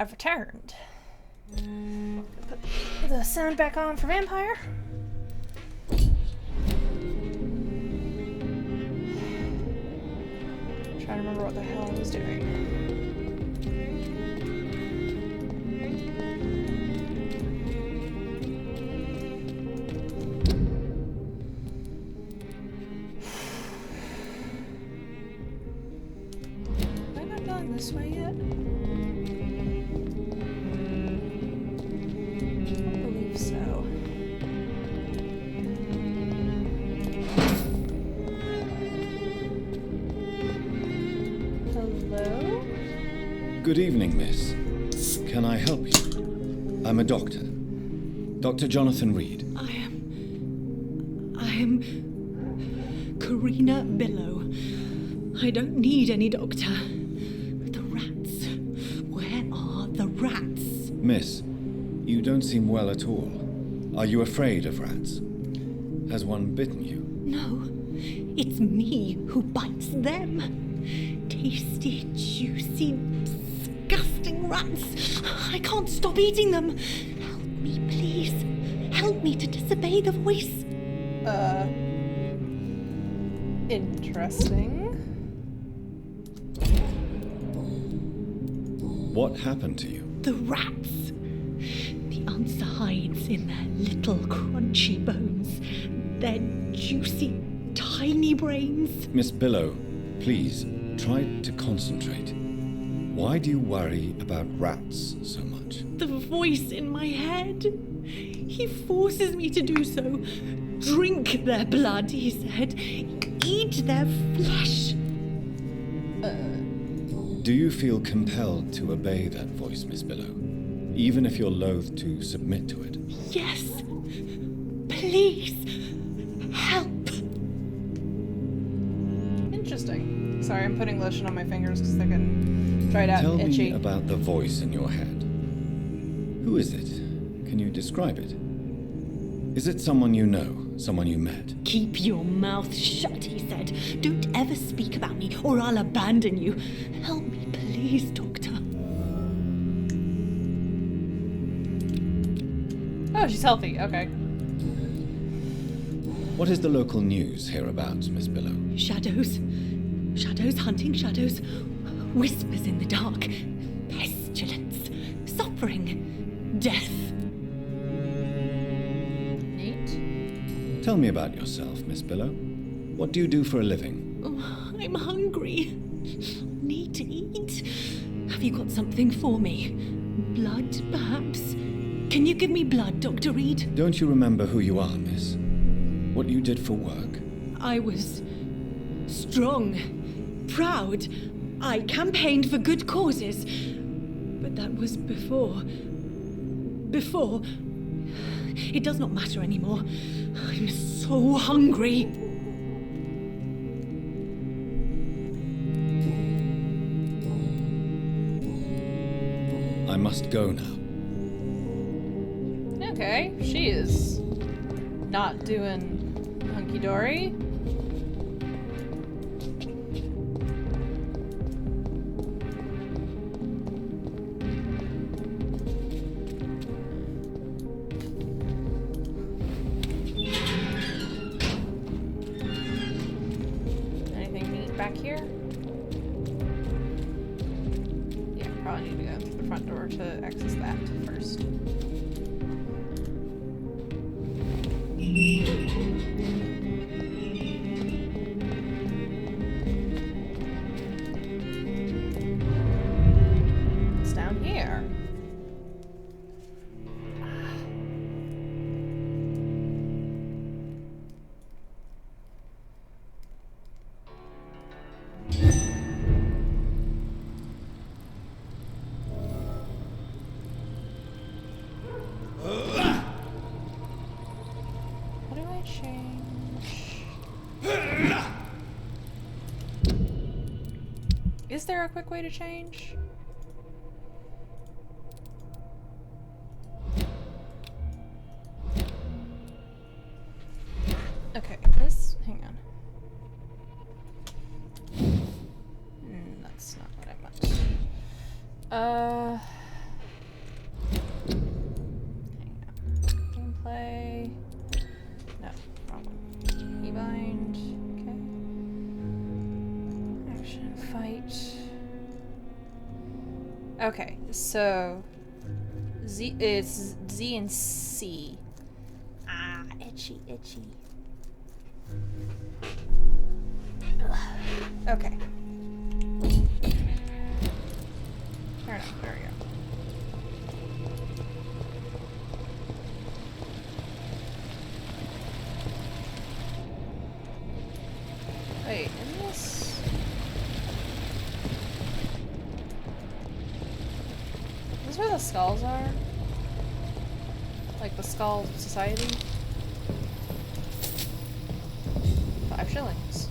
I've returned. Put the sound back on for Vampyr. Trying to remember what the hell I was doing. Have I not gone this way yet? I believe so. Hello? Good evening, miss. Can I help you? I'm a doctor. Dr. Jonathan Reed. I am Karina Billow. I don't need any doctor. The rats. Where are the rats? Miss, you don't seem well at all. Are you afraid of rats? Has one bitten you? No, it's me who bites them. Tasty, juicy, disgusting rats. I can't stop eating them. Help me, please. Help me to disobey the voice. Interesting. What happened to you? The rats. The answer hides in their little crunchy bones. Their juicy, tiny brains. Miss Billow, please, try to concentrate. Why do you worry about rats so much? The voice in my head. He forces me to do so. Drink their blood, he said. Eat their flesh. Do you feel compelled to obey that voice, Miss Billow? Even if you're loath to submit to it? Yes. Please. Help. Interesting. Sorry, I'm putting lotion on my fingers because they're getting dried out Tell and itchy. me about the voice in your head. Who is it? Can you describe it? Is it someone you know? Someone you met? Keep your mouth shut, he said. Don't ever speak about me or I'll abandon you. Help me, please, Doctor. Oh, she's healthy. Okay. What is the local news hereabouts, Miss Billow? Shadows. Shadows hunting shadows. Whispers in the dark. Pestilence. Suffering. Death. Tell me about yourself, Miss Billow. What do you do for a living? Oh, I'm hungry. Need to eat. Have you got something for me? Blood, perhaps? Can you give me blood, Dr. Reed? Don't you remember who you are, miss? What you did for work? I was strong, proud. I campaigned for good causes. But that was before. Before. It does not matter anymore. I'm so hungry. I must go now. Okay, she is not doing hunky-dory. Back here? Yeah, probably need to go through the front door to access that first. It's down here. Is there a quick way to change? Okay, this, hang on. That's not what I meant. Okay, so Z is Z and C. Ah, itchy, itchy. Ugh. Okay. Fair enough. There we go. Wait, isn't this? Is this where the skulls are? Like the Skull Society? 5 shillings.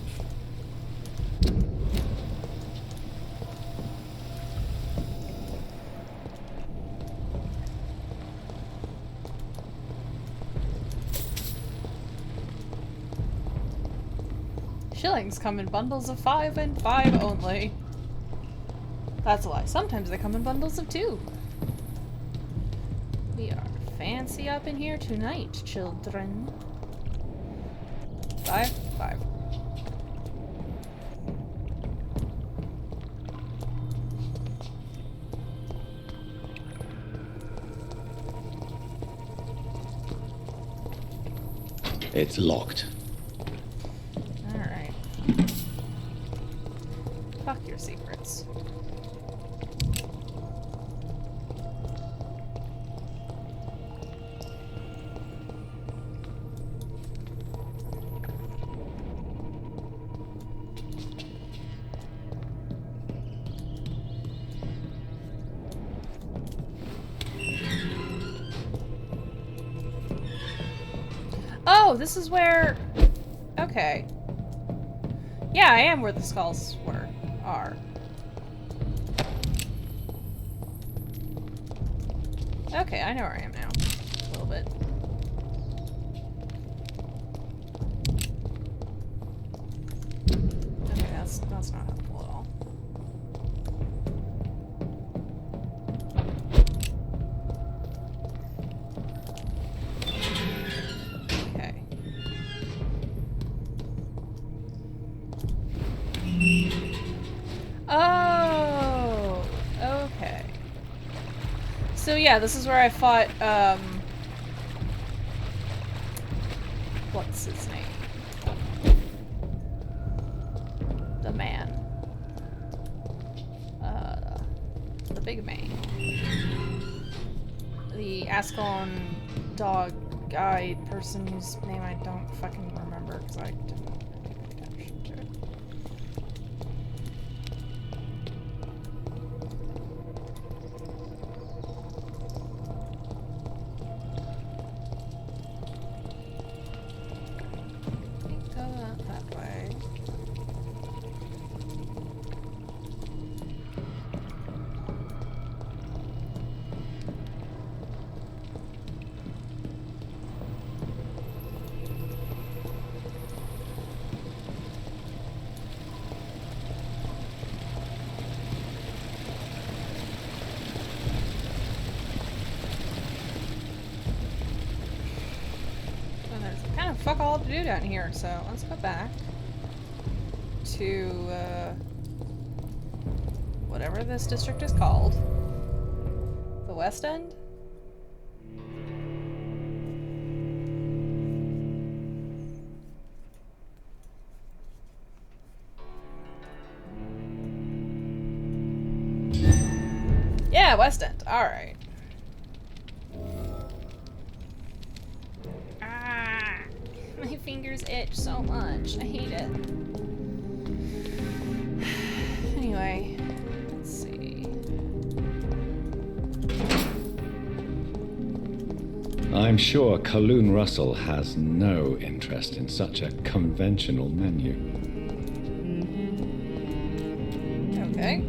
Shillings come in bundles of 5 and 5 only. That's a lie. Sometimes they come in bundles of 2. We are fancy up in here tonight, children. 5, 5. It's locked. Alright. Fuck your secrets. Oh, this is where... Okay. Yeah, I am where the skulls are. Okay, I know where I am now. A little bit. Okay, that's not helpful at all. Okay. Oh, okay. So yeah, this is where I fought, what's his name? The man. The big man. The Ascalon dog guy person whose name I don't fucking remember because I didn't pay attention to it. Go out that way. Fuck all to do down here, so let's go back to whatever this district is called. The West End? Yeah, West End. Alright. My fingers itch so much. I hate it. Anyway, let's see. I'm sure Kaloon Russell has no interest in such a conventional menu. Okay.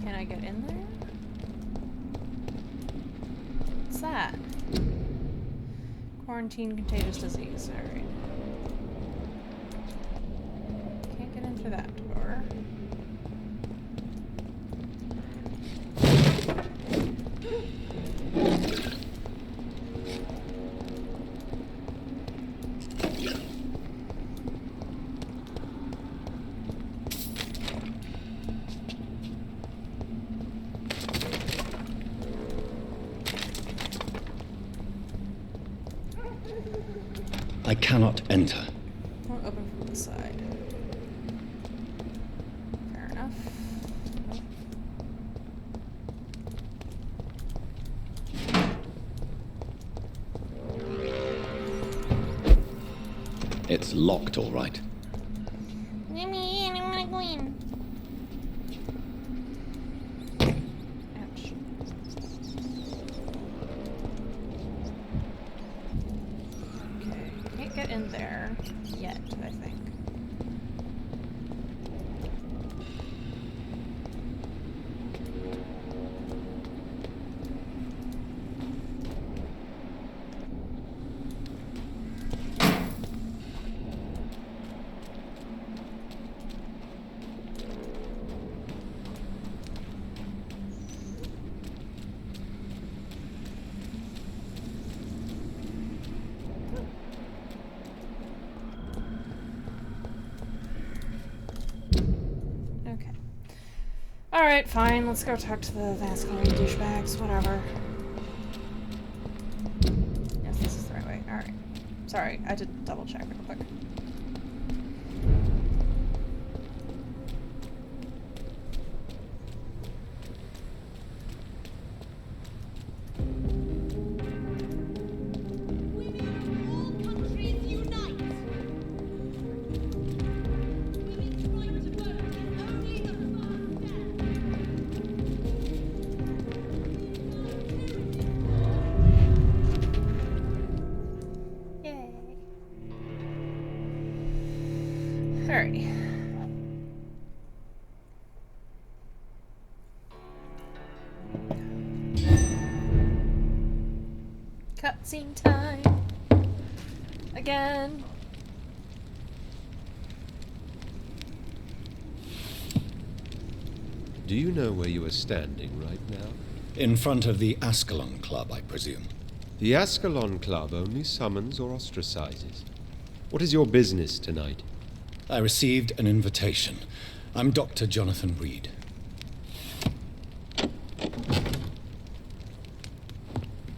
Can I get in there? What's that? Quarantine contagious disease. Alright. Can't get in through that door. I cannot enter. Won't open from the side. Fair enough. It's locked, all right. Let me in, I wanna go in. Ouch. Okay, can't get in there yet, I think. Okay. Alright, fine. Let's go talk to the Vascular douchebags. Whatever. Yes, this is the right way. Alright. Sorry, I did double check real quick. Alrighty. Cutscene time. Again. Do you know where you are standing right now? In front of the Ascalon Club, I presume. The Ascalon Club only summons or ostracizes. What is your business tonight? I received an invitation. I'm Dr. Jonathan Reed.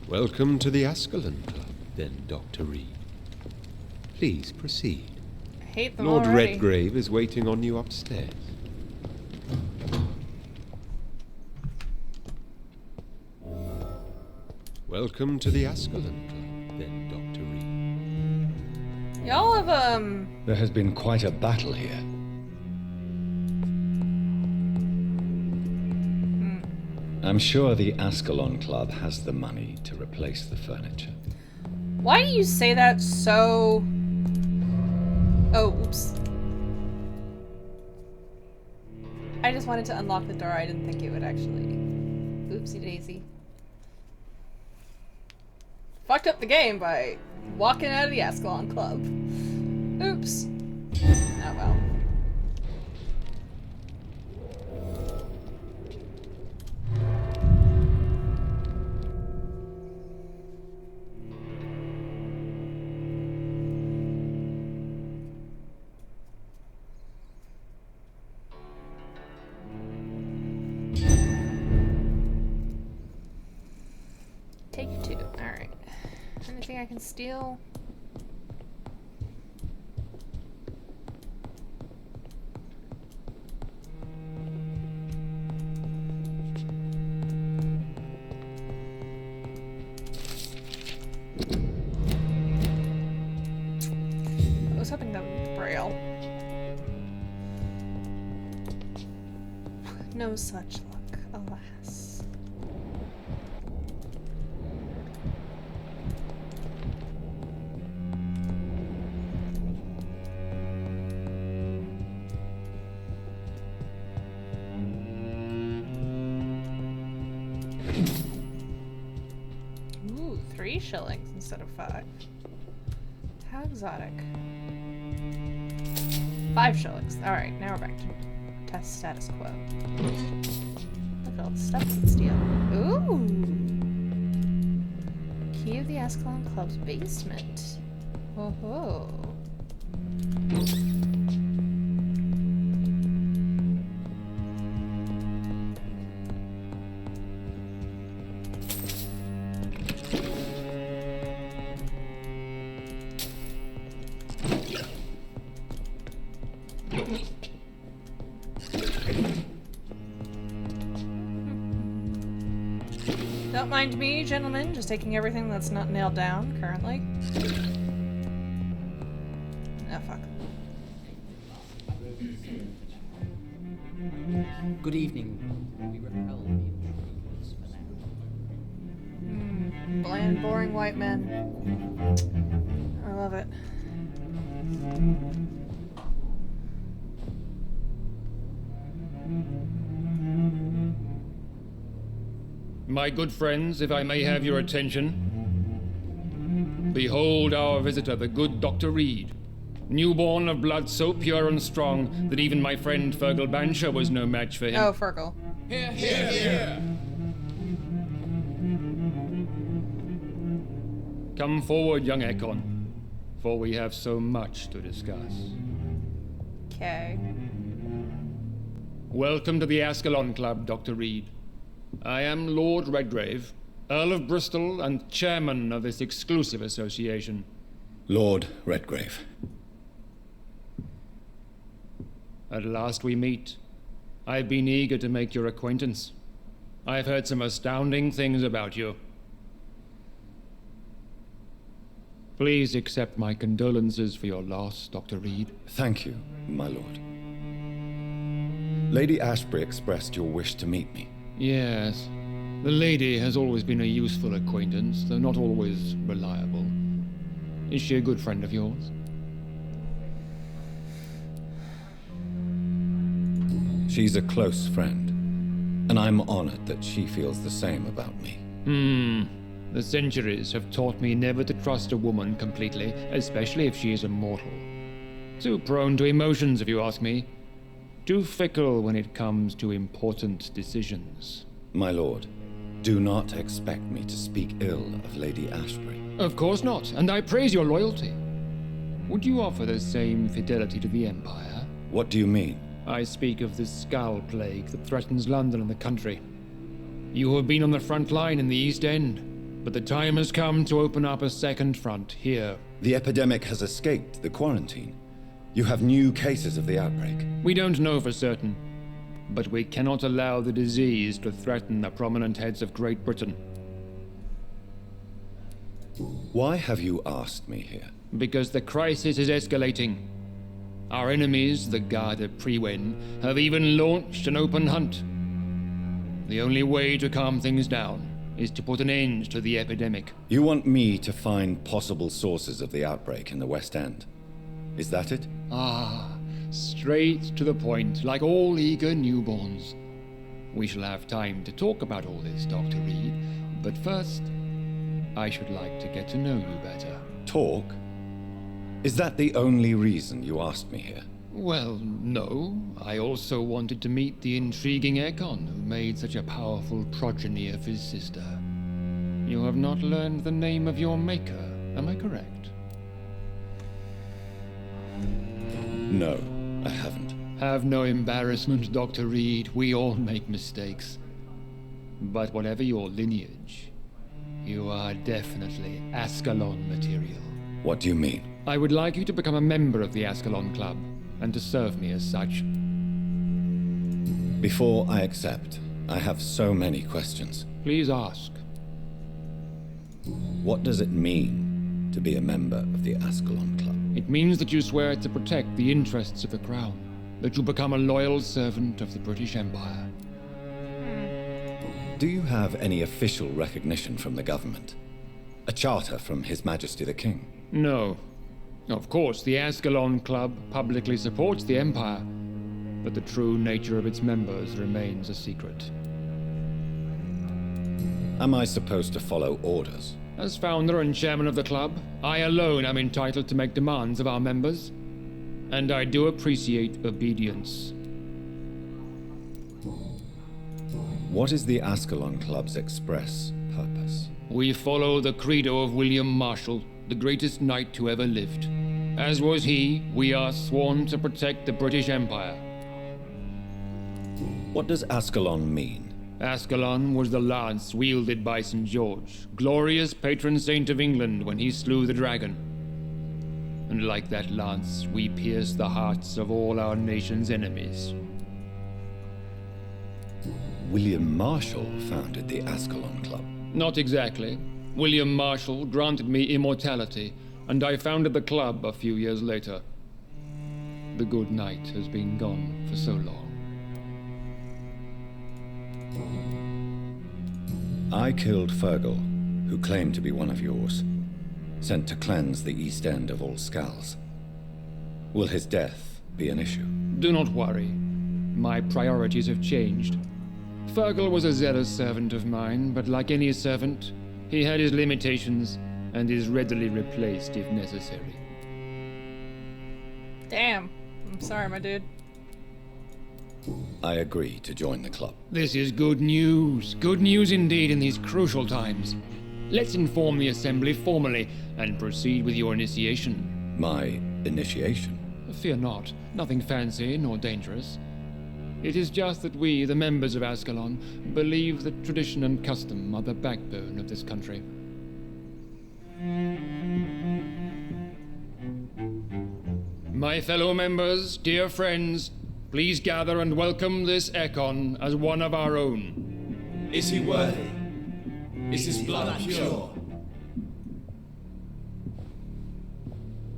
Welcome to the Ascalon Club, then, Dr. Reed. Please proceed. I hate them Lord already. Redgrave is waiting on you upstairs. Welcome to the Ascalon Club, then, Dr. Reed. Y'all have, There has been quite a battle here. I'm sure the Ascalon Club has the money to replace the furniture. Why do you say that so... Oh, oops. I just wanted to unlock the door. I didn't think it would actually... Oopsie daisy. Fucked up the game by walking out of the Ascalon Club. Oops. Oh well. Take two. Alright. Anything I can steal? I was hoping that would be the Braille. No such luck, alas. 3 shillings instead of 5. How exotic. 5 shillings. Alright, now we're back to test status quo. Look at all the stuff we can steal. Ooh! Key of the Ascalon Club's basement. Oh ho. Don't mind me, gentlemen, just taking everything that's not nailed down currently. Oh, fuck. Good evening. We repel the intruders for now. Bland, boring white men. I love it. My good friends, if I may have your attention. Behold our visitor, the good Dr. Reed. Newborn of blood so pure and strong that even my friend Fergal Bansher was no match for him. Oh, Fergal. Here, here, here! Come forward, young Ekon, for we have so much to discuss. Okay. Welcome to the Ascalon Club, Dr. Reed. I am Lord Redgrave, Earl of Bristol and chairman of this exclusive association. Lord Redgrave. At last we meet. I've been eager to make your acquaintance. I've heard some astounding things about you. Please accept my condolences for your loss, Dr. Reed. Thank you, my lord. Lady Ashbury expressed your wish to meet me. Yes. The lady has always been a useful acquaintance, though not always reliable. Is she a good friend of yours? She's a close friend, and I'm honored that she feels the same about me. The centuries have taught me never to trust a woman completely, especially if she is a mortal. Too prone to emotions, if you ask me. Too fickle when it comes to important decisions. My lord, do not expect me to speak ill of Lady Ashbury. Of course not, and I praise your loyalty. Would you offer the same fidelity to the Empire? What do you mean? I speak of the Skull Plague that threatens London and the country. You have been on the front line in the East End, but the time has come to open up a second front here. The epidemic has escaped the quarantine. You have new cases of the outbreak. We don't know for certain, but we cannot allow the disease to threaten the prominent heads of Great Britain. Why have you asked me here? Because the crisis is escalating. Our enemies, the Garde Priwen, have even launched an open hunt. The only way to calm things down is to put an end to the epidemic. You want me to find possible sources of the outbreak in the West End? Is that it? Ah, straight to the point, like all eager newborns. We shall have time to talk about all this, Dr. Reed, but first, I should like to get to know you better. Talk? Is that the only reason you asked me here? Well, no. I also wanted to meet the intriguing Ekon, who made such a powerful progeny of his sister. You have not learned the name of your maker, am I correct? No, I haven't. Have no embarrassment, Dr. Reed. We all make mistakes. But whatever your lineage, you are definitely Ascalon material. What do you mean? I would like you to become a member of the Ascalon Club, and to serve me as such. Before I accept, I have so many questions. Please ask. What does it mean to be a member of the Ascalon Club? It means that you swear to protect the interests of the Crown, that you become a loyal servant of the British Empire. Do you have any official recognition from the government? A charter from His Majesty the King? No. Of course, the Ascalon Club publicly supports the Empire, but the true nature of its members remains a secret. Am I supposed to follow orders? As founder and chairman of the club, I alone am entitled to make demands of our members, and I do appreciate obedience. What is the Ascalon Club's express purpose? We follow the credo of William Marshall, the greatest knight who ever lived. As was he, we are sworn to protect the British Empire. What does Ascalon mean? Ascalon was the lance wielded by St. George, glorious patron saint of England when he slew the dragon. And like that lance, we pierce the hearts of all our nation's enemies. William Marshall founded the Ascalon Club. Not exactly. William Marshall granted me immortality, and I founded the club a few years later. The good knight has been gone for so long. I killed Fergal, who claimed to be one of yours, sent to cleanse the East End of all Skulls. Will his death be an issue? Do not worry. My priorities have changed. Fergal was a zealous servant of mine, but like any servant, he had his limitations and is readily replaced if necessary. Damn. I'm sorry, my dude. I agree to join the club. This is good news. Good news indeed in these crucial times. Let's inform the Assembly formally and proceed with your initiation. My initiation? Fear not. Nothing fancy nor dangerous. It is just that we, the members of Ascalon, believe that tradition and custom are the backbone of this country. My fellow members, dear friends, please gather and welcome this Ekon as one of our own. Is he worthy? Is his blood pure?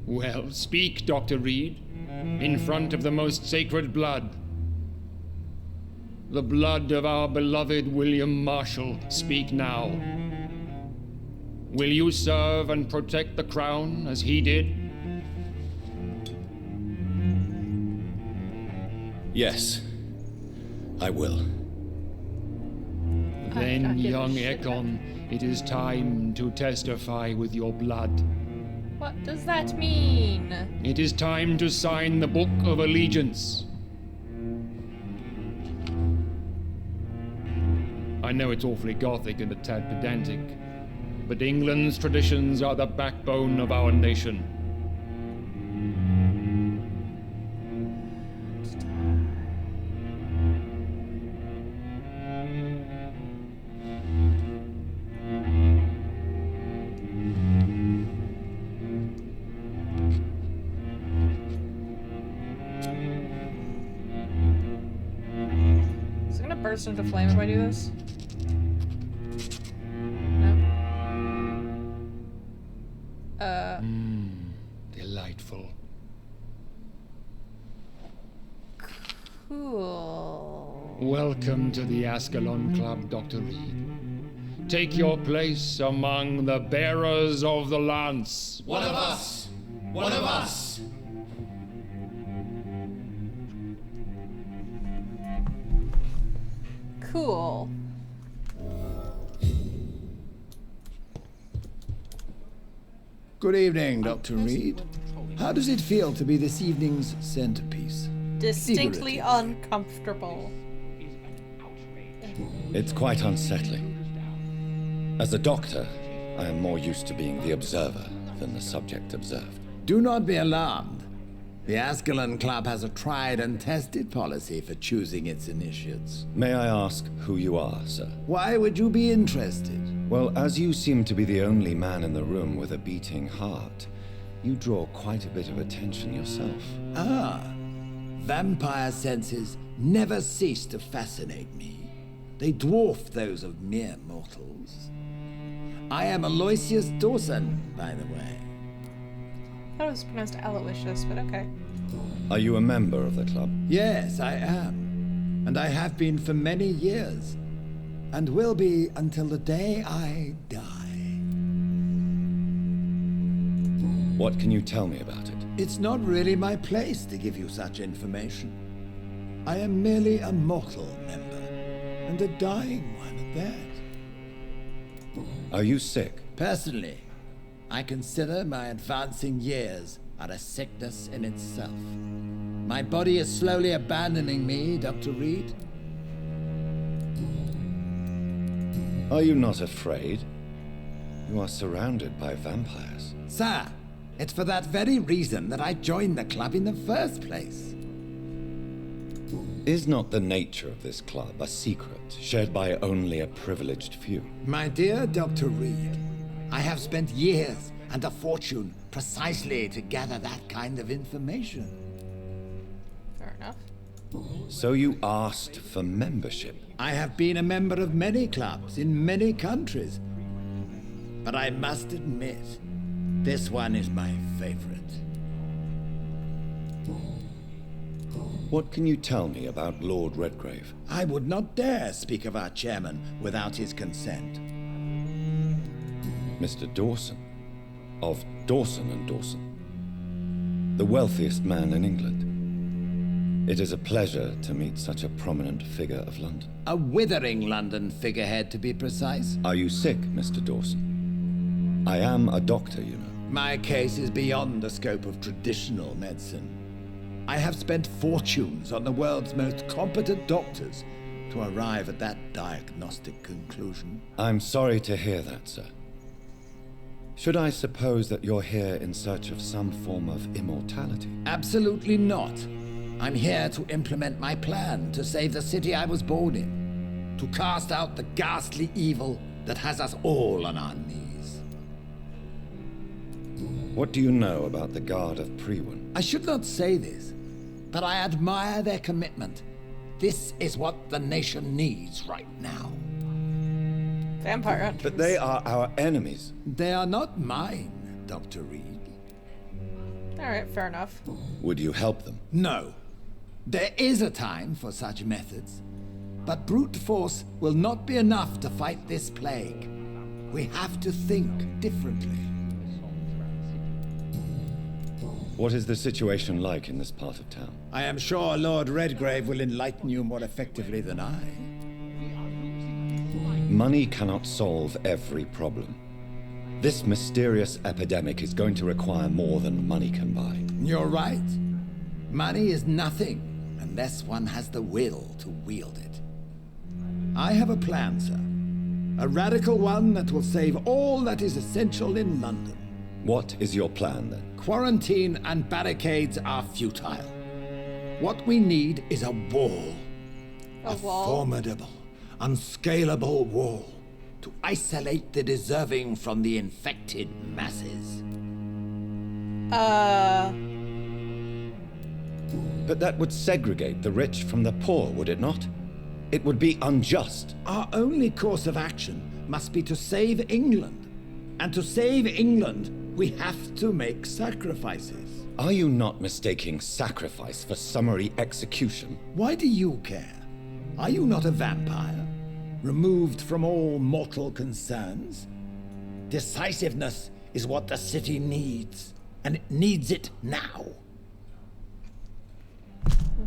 Well, speak, Dr. Reed, in front of the most sacred blood. The blood of our beloved William Marshall, speak now. Will you serve and protect the crown as he did? Yes, I will. Then, young Ekon, it is time to testify with your blood. What does that mean? It is time to sign the Book of Allegiance. I know it's awfully gothic and a tad pedantic, but England's traditions are the backbone of our nation. Is it gonna burst into flame if I do this? Delightful. Cool. Welcome to the Ascalon Club, Dr. Reed. Take your place among the bearers of the lance. One of us! One of us! Cool. Good evening, Dr. Reed. How does it feel to be this evening's centerpiece? Distinctly uncomfortable. It's quite unsettling. As a doctor, I am more used to being the observer than the subject observed. Do not be alarmed. The Ascalon Club has a tried and tested policy for choosing its initiates. May I ask who you are, sir? Why would you be interested? Well, as you seem to be the only man in the room with a beating heart, you draw quite a bit of attention yourself. Ah, vampire senses never cease to fascinate me. They dwarf those of mere mortals. I am Aloysius Dawson, by the way. I thought it was pronounced Aloysius, but okay. Are you a member of the club? Yes, I am. And I have been for many years. And will be until the day I die. What can you tell me about it? It's not really my place to give you such information. I am merely a mortal member, and a dying one at that. Are you sick, Personally, I consider my advancing years are a sickness in itself. My body is slowly abandoning me, Dr. Reed. Are you not afraid? You are surrounded by vampires. Sir, it's for that very reason that I joined the club in the first place. Is not the nature of this club a secret shared by only a privileged few? My dear Dr. Reed, I have spent years and a fortune precisely to gather that kind of information. Fair enough. So you asked for membership? I have been a member of many clubs in many countries, but I must admit, this one is my favorite. What can you tell me about Lord Redgrave? I would not dare speak of our chairman without his consent. Mr. Dawson, of Dawson and Dawson, the wealthiest man in England. It is a pleasure to meet such a prominent figure of London. A withering London figurehead, to be precise. Are you sick, Mr. Dawson? I am a doctor, you know. My case is beyond the scope of traditional medicine. I have spent fortunes on the world's most competent doctors to arrive at that diagnostic conclusion. I'm sorry to hear that, sir. Should I suppose that you're here in search of some form of immortality? Absolutely not. I'm here to implement my plan to save the city I was born in, to cast out the ghastly evil that has us all on our knees. What do you know about the Guard of Priwen? I should not say this, but I admire their commitment. This is what the nation needs right now. Vampire hunters. But they are our enemies. They are not mine, Dr. Reed. Alright, fair enough. Would you help them? No. There is a time for such methods, but brute force will not be enough to fight this plague. We have to think differently. What is the situation like in this part of town? I am sure Lord Redgrave will enlighten you more effectively than I. Money cannot solve every problem. This mysterious epidemic is going to require more than money can buy. You're right. Money is nothing unless one has the will to wield it. I have a plan, sir. A radical one that will save all that is essential in London. What is your plan, then? Quarantine and barricades are futile. What we need is a wall. A wall? Formidable, unscalable wall to isolate the deserving from the infected masses. But that would segregate the rich from the poor, would it not? It would be unjust. Our only course of action must be to save England. And to save England, we have to make sacrifices. Are you not mistaking sacrifice for summary execution? Why do you care? Are you not a vampire? Removed from all mortal concerns? Decisiveness is what the city needs, and it needs it now.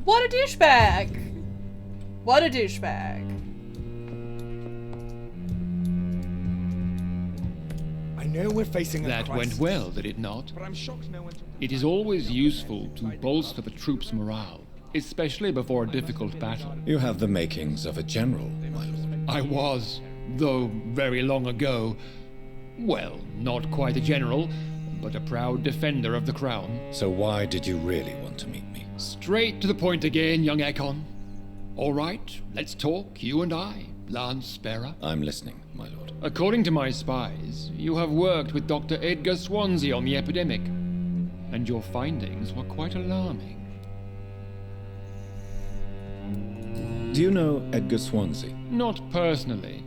What a douchebag! What a douchebag. I know we're facing a That crisis, went well, did it not? but I'm shocked no one... It is always useful to bolster the troops' morale, especially before a difficult battle. You have the makings of a general, my lord. I was, though very long ago, well, not quite a general, but a proud defender of the crown. So why did you really want to meet me? Straight to the point again, young Ekon. All right, let's talk, you and I, Lance Sparrow. I'm listening, my lord. According to my spies, you have worked with Dr. Edgar Swansea on the epidemic, and your findings were quite alarming. Do you know Edgar Swansea? Not personally,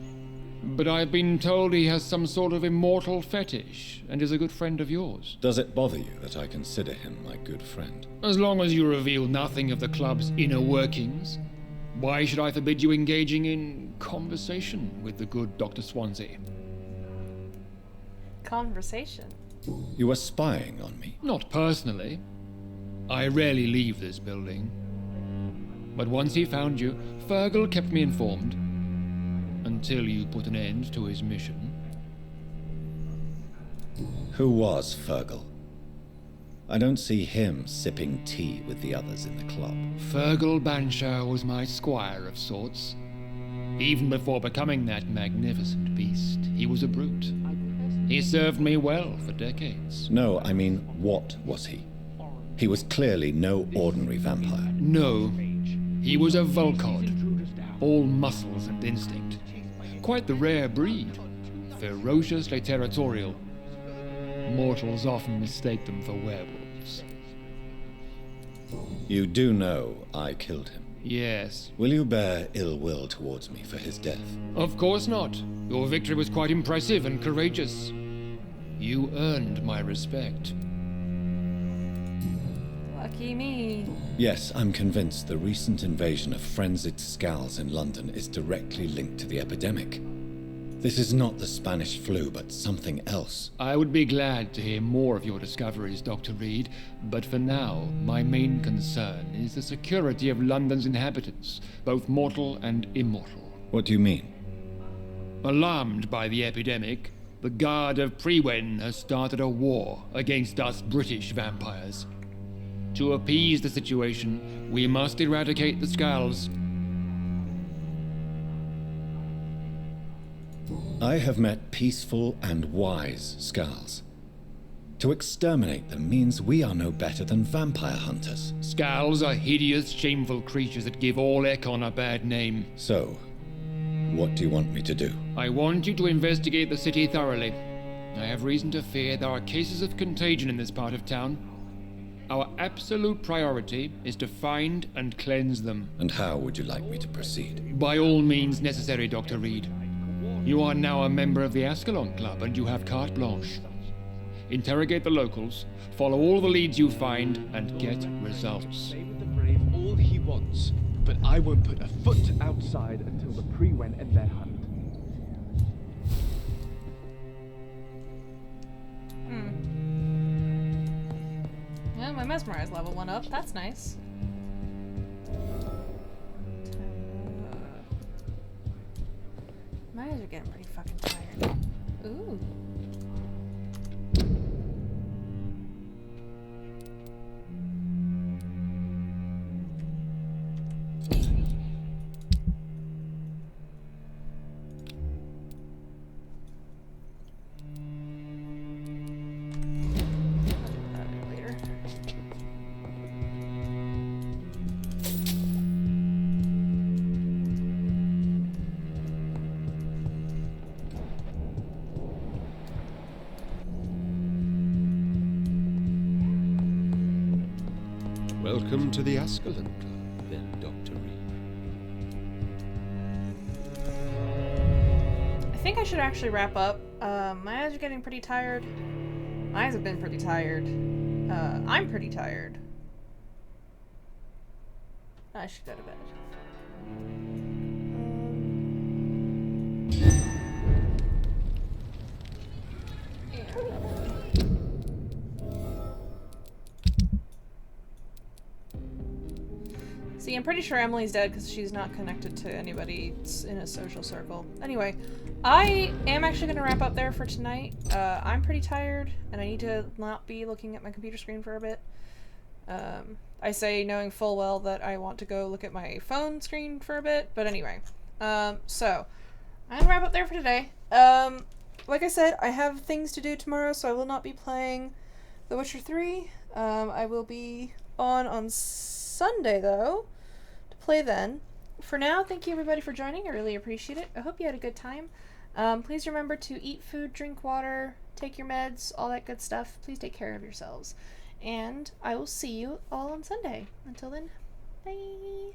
but I've been told he has some sort of immortal fetish and is a good friend of yours. Does it bother you that I consider him my good friend? As long as you reveal nothing of the club's inner workings, why should I forbid you engaging in conversation with the good Dr. Swansea? Conversation? You were spying on me? Not personally. I rarely leave this building. But once he found you, Fergal kept me informed. Until you put an end to his mission. Who was Fergal? I don't see him sipping tea with the others in the club. Fergal Banshaw was my squire of sorts. Even before becoming that magnificent beast, he was a brute. He served me well for decades. No, I mean, what was he? He was clearly no ordinary vampire. No, he was a Volcod, all muscles and instinct. Quite the rare breed, ferociously territorial. Mortals often mistake them for werewolves. You do know I killed him? Yes. Will you bear ill will towards me for his death? Of course not. Your victory was quite impressive and courageous. You earned my respect. Lucky me. Yes, I'm convinced the recent invasion of frenzied Skulls in London is directly linked to the epidemic. This is not the Spanish flu, but something else. I would be glad to hear more of your discoveries, Dr. Reed, but for now, my main concern is the security of London's inhabitants, both mortal and immortal. What do you mean? Alarmed by the epidemic, the Guard of Prewen has started a war against us British vampires. To appease the situation, we must eradicate the Skulls. I have met peaceful and wise Skulls. To exterminate them means we are no better than vampire hunters. Skulls are hideous, shameful creatures that give all Ekon a bad name. So, what do you want me to do? I want you to investigate the city thoroughly. I have reason to fear there are cases of contagion in this part of town. Our absolute priority is to find and cleanse them. And how would you like me to proceed? By all means necessary, Dr. Reed. You are now a member of the Ascalon Club, and you have carte blanche. Interrogate the locals, follow all the leads you find, and get results. Stay with the brave all he wants, but I won't put a foot outside until the Prewen end their hunt. Yeah, my mesmerize level went up. That's nice. My eyes are getting pretty fucking tired. Ooh. Welcome to the Ascalon Club, then, Dr. Reed. I think I should actually wrap up. My eyes are getting pretty tired. My eyes have been pretty tired. I'm pretty tired. I should go to bed. See, I'm pretty sure Emily's dead because she's not connected to anybody in a social circle. Anyway, I am actually going to wrap up there for tonight. I'm pretty tired, and I need to not be looking at my computer screen for a bit. I say knowing full well that I want to go look at my phone screen for a bit, but anyway. So, I'm going to wrap up there for today. Like I said, I have things to do tomorrow, so I will not be playing The Witcher 3. I will be on Sunday, though, to play then. For now, thank you everybody for joining. I really appreciate it. I hope you had a good time. Please remember to eat food, drink water, take your meds, all that good stuff. Please take care of yourselves. And I will see you all on Sunday. Until then, bye.